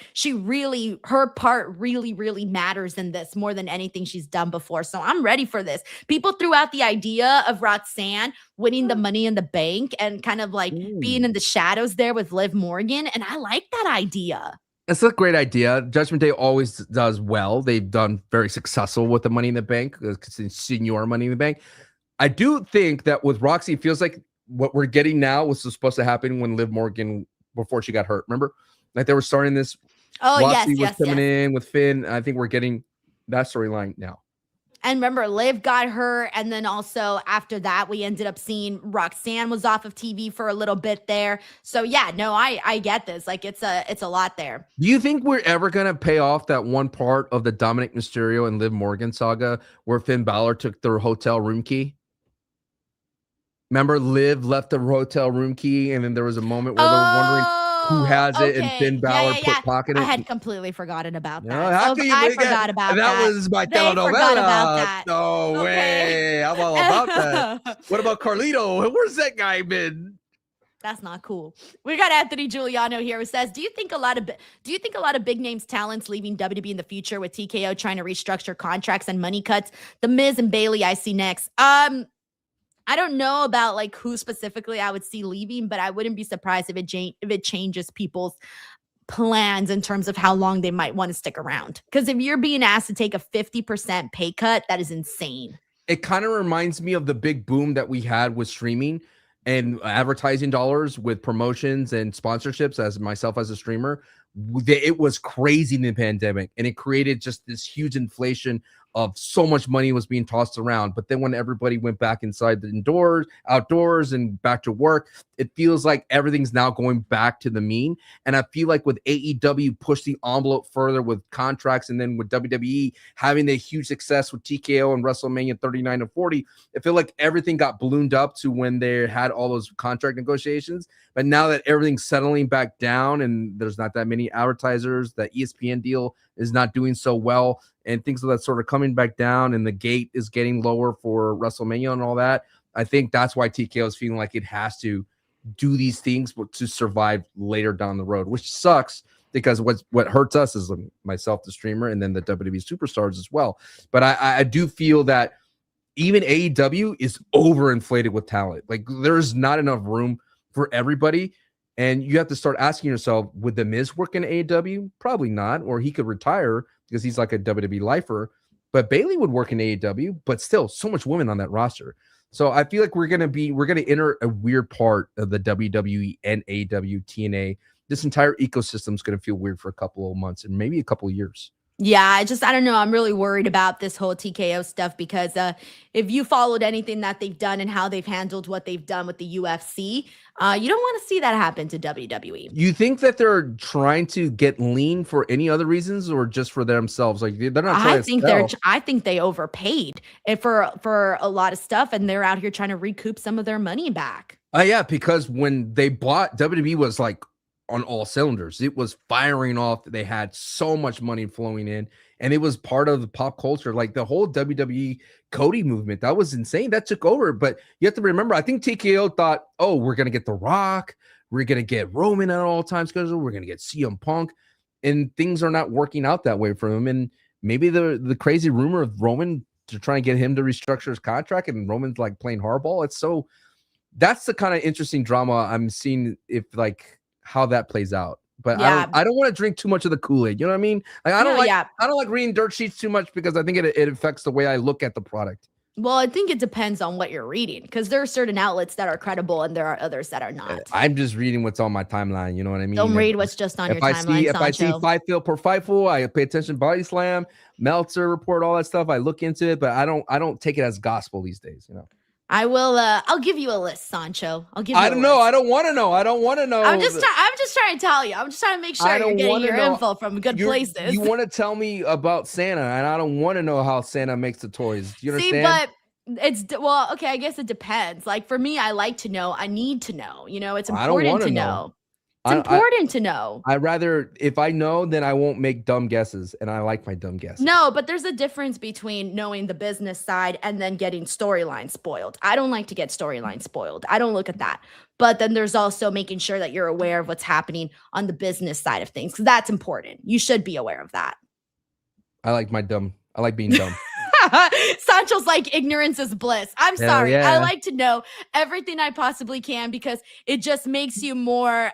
her part really matters in this more than anything she's done before. So I'm ready for this. People threw out the idea of Roxanne winning the Money in the Bank and kind of like being in the shadows there with Liv Morgan. And I like that idea. It's a great idea. Judgment Day always does well. They've done very successful with the Money in the Bank, senior Money in the Bank. I do think that with Roxy, it feels like what we're getting now was supposed to happen when Liv Morgan, before she got hurt. Remember? Like they were starting this. Oh, Roxy yes. was coming in with Finn. I think we're getting that storyline now. And remember, Liv got hurt, and then also after that, we ended up seeing Roxanne was off of TV for a little bit there. So yeah, no, I get this. Like it's a lot there. Do you think we're ever gonna pay off that one part of the Dominic Mysterio and Liv Morgan saga where Finn Balor took their hotel room key? Remember, Liv left the hotel room key, and then there was a moment where they were wondering who has it, and Finn Balor pocketed it. I had completely forgotten about that. How can you I forget? forgot about that. That was my They forgot telenovela. about that. No way. I'm all about that. What about Carlito? Where's that guy been? That's not cool. We got Anthony Giuliano here who says, do you think a lot of big names talents leaving WWE in the future with TKO trying to restructure contracts and money cuts? The Miz and Bailey I see next. I don't know about like who specifically I would see leaving, but I wouldn't be surprised if it changes people's plans in terms of how long they might want to stick around. Because if you're being asked to take a 50% pay cut, that is insane. It kind of reminds me of the big boom that we had with streaming and advertising dollars with promotions and sponsorships. As myself as a streamer, it was crazy in the pandemic, and it created just this huge inflation of so much money was being tossed around. But then when everybody went back inside the outdoors and back to work, it feels like everything's now going back to the mean. And I feel like with AEW push the envelope further with contracts, and then with WWE having the huge success with TKO and WrestleMania 39 and 40, I feel like everything got ballooned up to when they had all those contract negotiations. But now that everything's settling back down and there's not that many advertisers, the ESPN deal is not doing so well, and things of that sort of coming back down, and the gate is getting lower for WrestleMania and all that. I think that's why TKO is feeling like it has to do these things to survive later down the road, which sucks because what hurts us is myself, the streamer, and then the WWE superstars as well. But I do feel that even AEW is overinflated with talent. Like there's not enough room for everybody. And you have to start asking yourself, would The Miz work in AEW? Probably not. Or he could retire because he's like a WWE lifer. But Bailey would work in AEW, but still so much women on that roster. So I feel like we're going to enter a weird part of the WWE and AEW TNA. This entire ecosystem is going to feel weird for a couple of months and maybe a couple of years. Yeah, I don't know. I'm really worried about this whole TKO stuff because if you followed anything that they've done and how they've handled what they've done with the UFC, you don't want to see that happen to WWE. You think that they're trying to get lean for any other reasons or just for themselves? Like they're not trying I think they overpaid for a lot of stuff, and they're out here trying to recoup some of their money back. Yeah, because when they bought, WWE was like on all cylinders. It was firing off. They had so much money flowing in, and it was part of the pop culture. Like the whole WWE Cody movement, that was insane. That took over. But you have to remember, I think TKO thought, oh, we're going to get The Rock. We're going to get Roman at all times because we're going to get CM Punk. and things are not working out that way for him. And maybe the crazy rumor of Roman to try and get him to restructure his contract, and Roman's like playing hardball. That's the kind of interesting drama I'm seeing, if like how that plays out. But I don't want to drink too much of the Kool-Aid. You know what I mean? Like I don't like reading dirt sheets too much, because I think it affects the way I look at the product. Well, I think it depends on what you're reading, because there are certain outlets that are credible and there are others that are not. I'm just reading what's on my timeline. You know what I mean? Don't read what's just on your timeline. If I see Fight Feel per Fightful, I pay attention. Body Slam, Meltzer report, all that stuff. I look into it, but I don't take it as gospel these days. You know. I will. I'll give you a list, Sancho. I'll give you. I don't know. I don't want to know. I don't want to know. I'm just trying to tell you. I'm just trying to make sure you're getting your info from good places. You want to tell me about Santa, and I don't want to know how Santa makes the toys. Do you understand? See, but okay. I guess it depends. Like for me, I like to know. I need to know. You know, it's important to know. It's important to know. I rather, if I know, then I won't make dumb guesses, and I like my dumb guesses. No, but there's a difference between knowing the business side and then getting storyline spoiled. I don't like to get storyline spoiled. I don't look at that. But then there's also making sure that you're aware of what's happening on the business side of things, because that's important. You should be aware of that. I like being dumb. Sancho's like, ignorance is bliss. I'm sorry. Yeah. I like to know everything I possibly can, because it just makes you more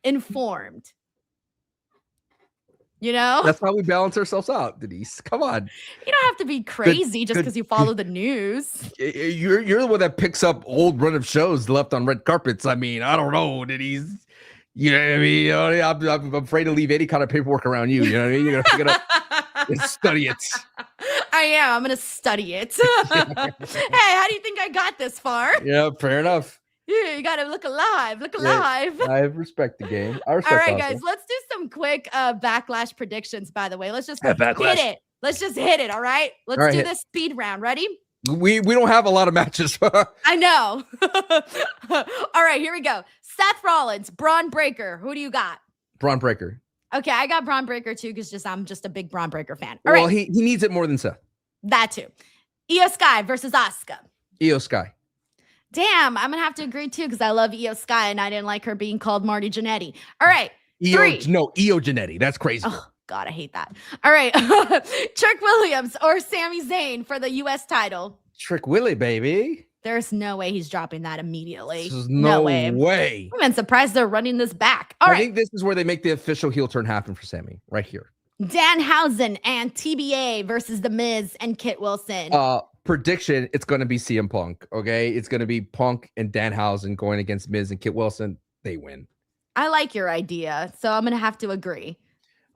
informed. You know? That's how we balance ourselves out, Denise. Come on. You don't have to be crazy just because you follow the news. You're the one that picks up old run of shows left on red carpets. I mean, I don't know, Denise. You know what I mean? I'm afraid to leave any kind of paperwork around you. You know what I mean? You're going to pick it up and study it. I am. I'm going to study it. Hey, how do you think I got this far? Yeah, fair enough. Yeah, you got to look alive. Look alive. I respect the game. All right, guys, let's do some quick Backlash predictions, by the way. Let's just hit it. Let's just hit it, all right? Let's do this speed round. Ready? We don't have a lot of matches. I know. All right, here we go. Seth Rollins, Braun Breaker. Who do you got? Braun Breaker. Okay, I got Braun Breaker too, because I'm just a big Braun Breaker fan. All right. He needs it more than Seth. That too. Io Sky versus Asuka. Io Sky. Damn, I'm gonna have to agree too, because I love Io Sky and I didn't like her being called Marty Jannetty. All right. Io Jannetty. That's crazy. Oh, God, I hate that. All right. Trick Williams or Sami Zayn for the U.S. title. Trick Willie, baby. There's no way he's dropping that immediately. There's no way. I'm surprised they're running this back. I think this is where they make the official heel turn happen for Sami, right here. Danhausen and TBA versus The Miz and Kit Wilson. Prediction, it's going to be CM Punk, okay? It's going to be Punk and Danhausen going against Miz and Kit Wilson. They win. I like your idea, so I'm going to have to agree.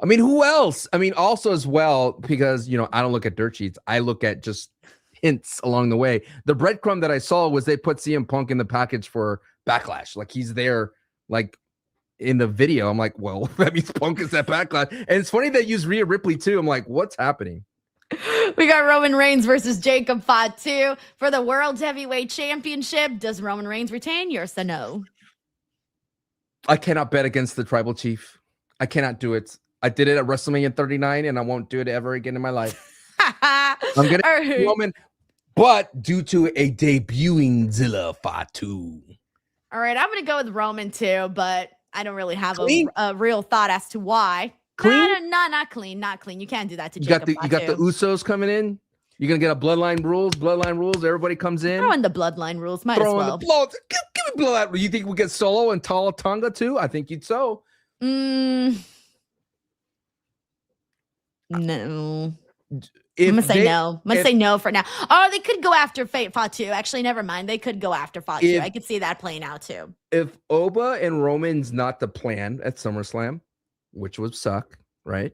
I mean, who else? I mean, also as well, because, I don't look at dirt sheets. I look at just hints along the way. The breadcrumb that I saw was they put CM Punk in the package for Backlash. Like, he's there, like, in the video. I'm like, well, that means Punk is at Backlash. And it's funny they use Rhea Ripley, too. I'm like, what's happening? We got Roman Reigns versus Jacob Fatu for the World Heavyweight Championship. Does Roman Reigns retain? Yes or no? I cannot bet against the tribal chief. I cannot do it. I did it at WrestleMania 39, and I won't do it ever again in my life. I'm going to Roman, but due to a debuting Zilla Fatu. All right, I'm going to go with Roman too, but I don't really have a real thought as to why. Clean? Not clean. Not clean. You can't do that to Jacob Fatu. You got the Usos coming in. You're going to get a bloodline rules. Everybody comes in. Throw in the bloodline rules. Might as well. Give me bloodline. You think we get Solo and Tala Tonga too? I think you'd so. No. I'm gonna say no. I'm gonna say no for now. Oh, they could go after Fatu. Actually, never mind. They could go after Fatu. I could see that playing out too. If Oba and Roman's not the plan at SummerSlam, which would suck, right?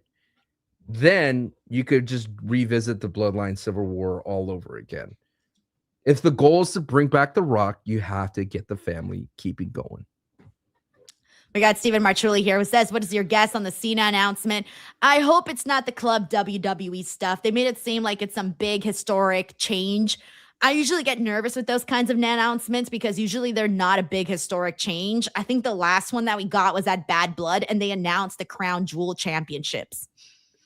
Then you could just revisit the Bloodline Civil War all over again. If the goal is to bring back The Rock, you have to get the family keeping going. We got Stephen Martrulli here who says, what is your guess on the Cena announcement? I hope it's not the Club WWE stuff. They made it seem like it's some big historic change. I usually get nervous with those kinds of announcements because usually they're not a big historic change. I think the last one that we got was at Bad Blood, and they announced the Crown Jewel Championships.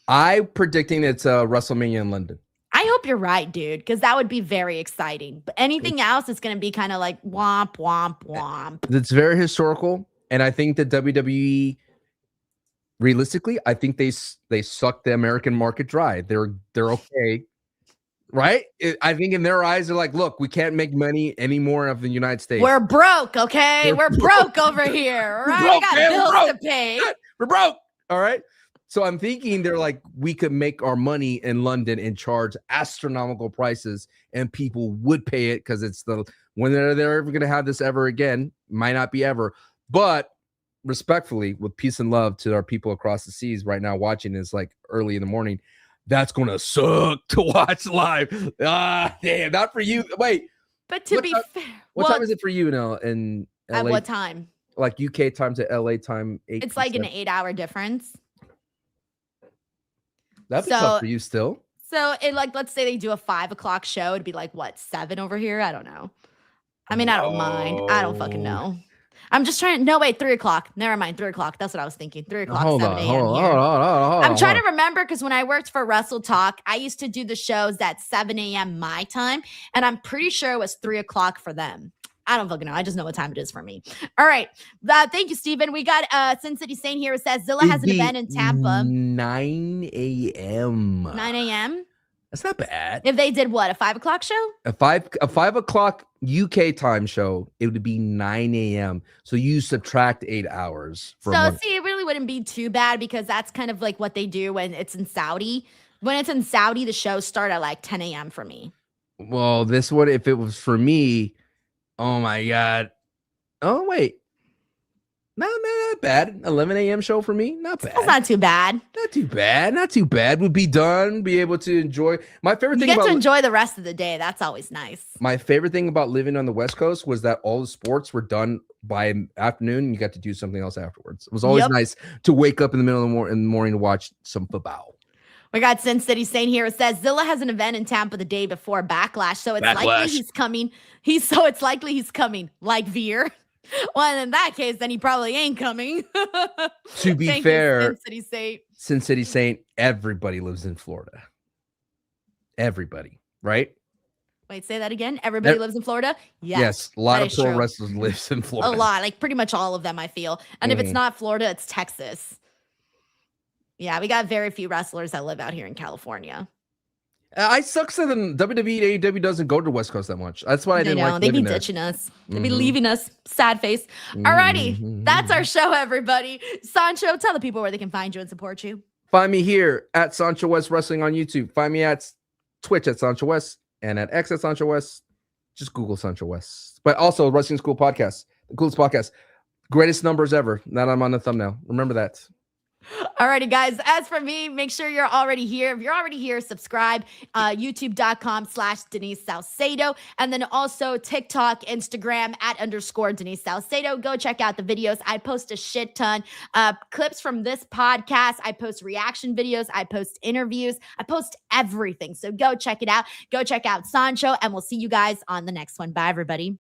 I'm predicting it's WrestleMania in London. I hope you're right, dude, because that would be very exciting. But anything else is going to be kind of like womp, womp, womp. It's very historical. And I think that WWE realistically, I think they suck the American market dry. They're okay, right? I think in their eyes, they're like, look, we can't make money anymore of the United States. We're broke, okay? We're broke over here, all right? We got bills to pay. We're broke, all right? So I'm thinking they're like, we could make our money in London and charge astronomical prices, and people would pay it because it's when they're ever going to have this ever again. Might not be ever, but respectfully, with peace and love to our people across the seas right now watching this like early in the morning, that's going to suck to watch live. Damn, not for you. Wait. But to be fair. What time is it for you now in LA? At what time? Like UK time to LA time. It's like an 8-hour difference. That'd be tough for you still. So it let's say they do a 5 o'clock show. It'd be like what, 7 over here? I don't know. I mean, I don't mind. I don't fucking know. I'm just trying. No, wait, 3 o'clock. Never mind, 3 o'clock. That's what I was thinking. 3 o'clock, 7 a.m. Hold on. I'm trying to remember because when I worked for Wrestle Talk, I used to do the shows at 7 a.m. my time, and I'm pretty sure it was 3 o'clock for them. I don't fucking know. I just know what time it is for me. All right. Thank you, Steven. We got Sin City Saint here. It says Zilla has an event in Tampa. 9 a.m. 9 a.m. That's not bad. If they did what, a 5 o'clock show? A 5 o'clock UK time show, it would be 9 a.m. So you subtract 8 hours. So see, it really wouldn't be too bad because that's kind of like what they do when it's in Saudi. When it's in Saudi, the shows start at like 10 a.m. for me. Well, this one, if it was for me, oh my God. Oh, wait. Not bad. 11 a.m. show for me. Not bad. That's not too bad. Not too bad. Would be done. Be able to enjoy. My favorite thing you get to enjoy the rest of the day. That's always nice. My favorite thing about living on the West Coast was that all the sports were done by afternoon. And you got to do something else afterwards. It was always nice to wake up in the middle of the morning to watch some football. We got Sin City Saint here. It says Zilla has an event in Tampa the day before Backlash, so it's likely he's coming. It's likely he's coming, like Veer. Well, in that case, then he probably ain't coming. To be fair, Sin City Saint. Sin City Saint, everybody lives in Florida. Everybody, right? Wait, say that again. Everybody lives in Florida? Yes. A lot of pro wrestlers lives in Florida. A lot, like pretty much all of them, I feel. And if it's not Florida, it's Texas. Yeah, we got very few wrestlers that live out here in California. I sucks that WWE and AEW doesn't go to the West Coast that much. That's why I didn't like They be living ditching us. They be leaving us. Sad face. Alrighty, that's our show, everybody. Sancho, tell the people where they can find you and support you. Find me here at Sancho West Wrestling on YouTube. Find me at Twitch at Sancho West and at X at Sancho West. Just Google Sancho West. But also Wrestling School Podcast, the coolest podcast. Greatest numbers ever. Now I'm on the thumbnail. Remember that. Alrighty, guys. As for me, make sure you're already here. If you're already here, subscribe. YouTube.com/Denise Salcedo. And then also TikTok, Instagram @_Denise Salcedo. Go check out the videos. I post a shit ton. Clips from this podcast. I post reaction videos. I post interviews. I post everything. So go check it out. Go check out Sancho, and we'll see you guys on the next one. Bye, everybody.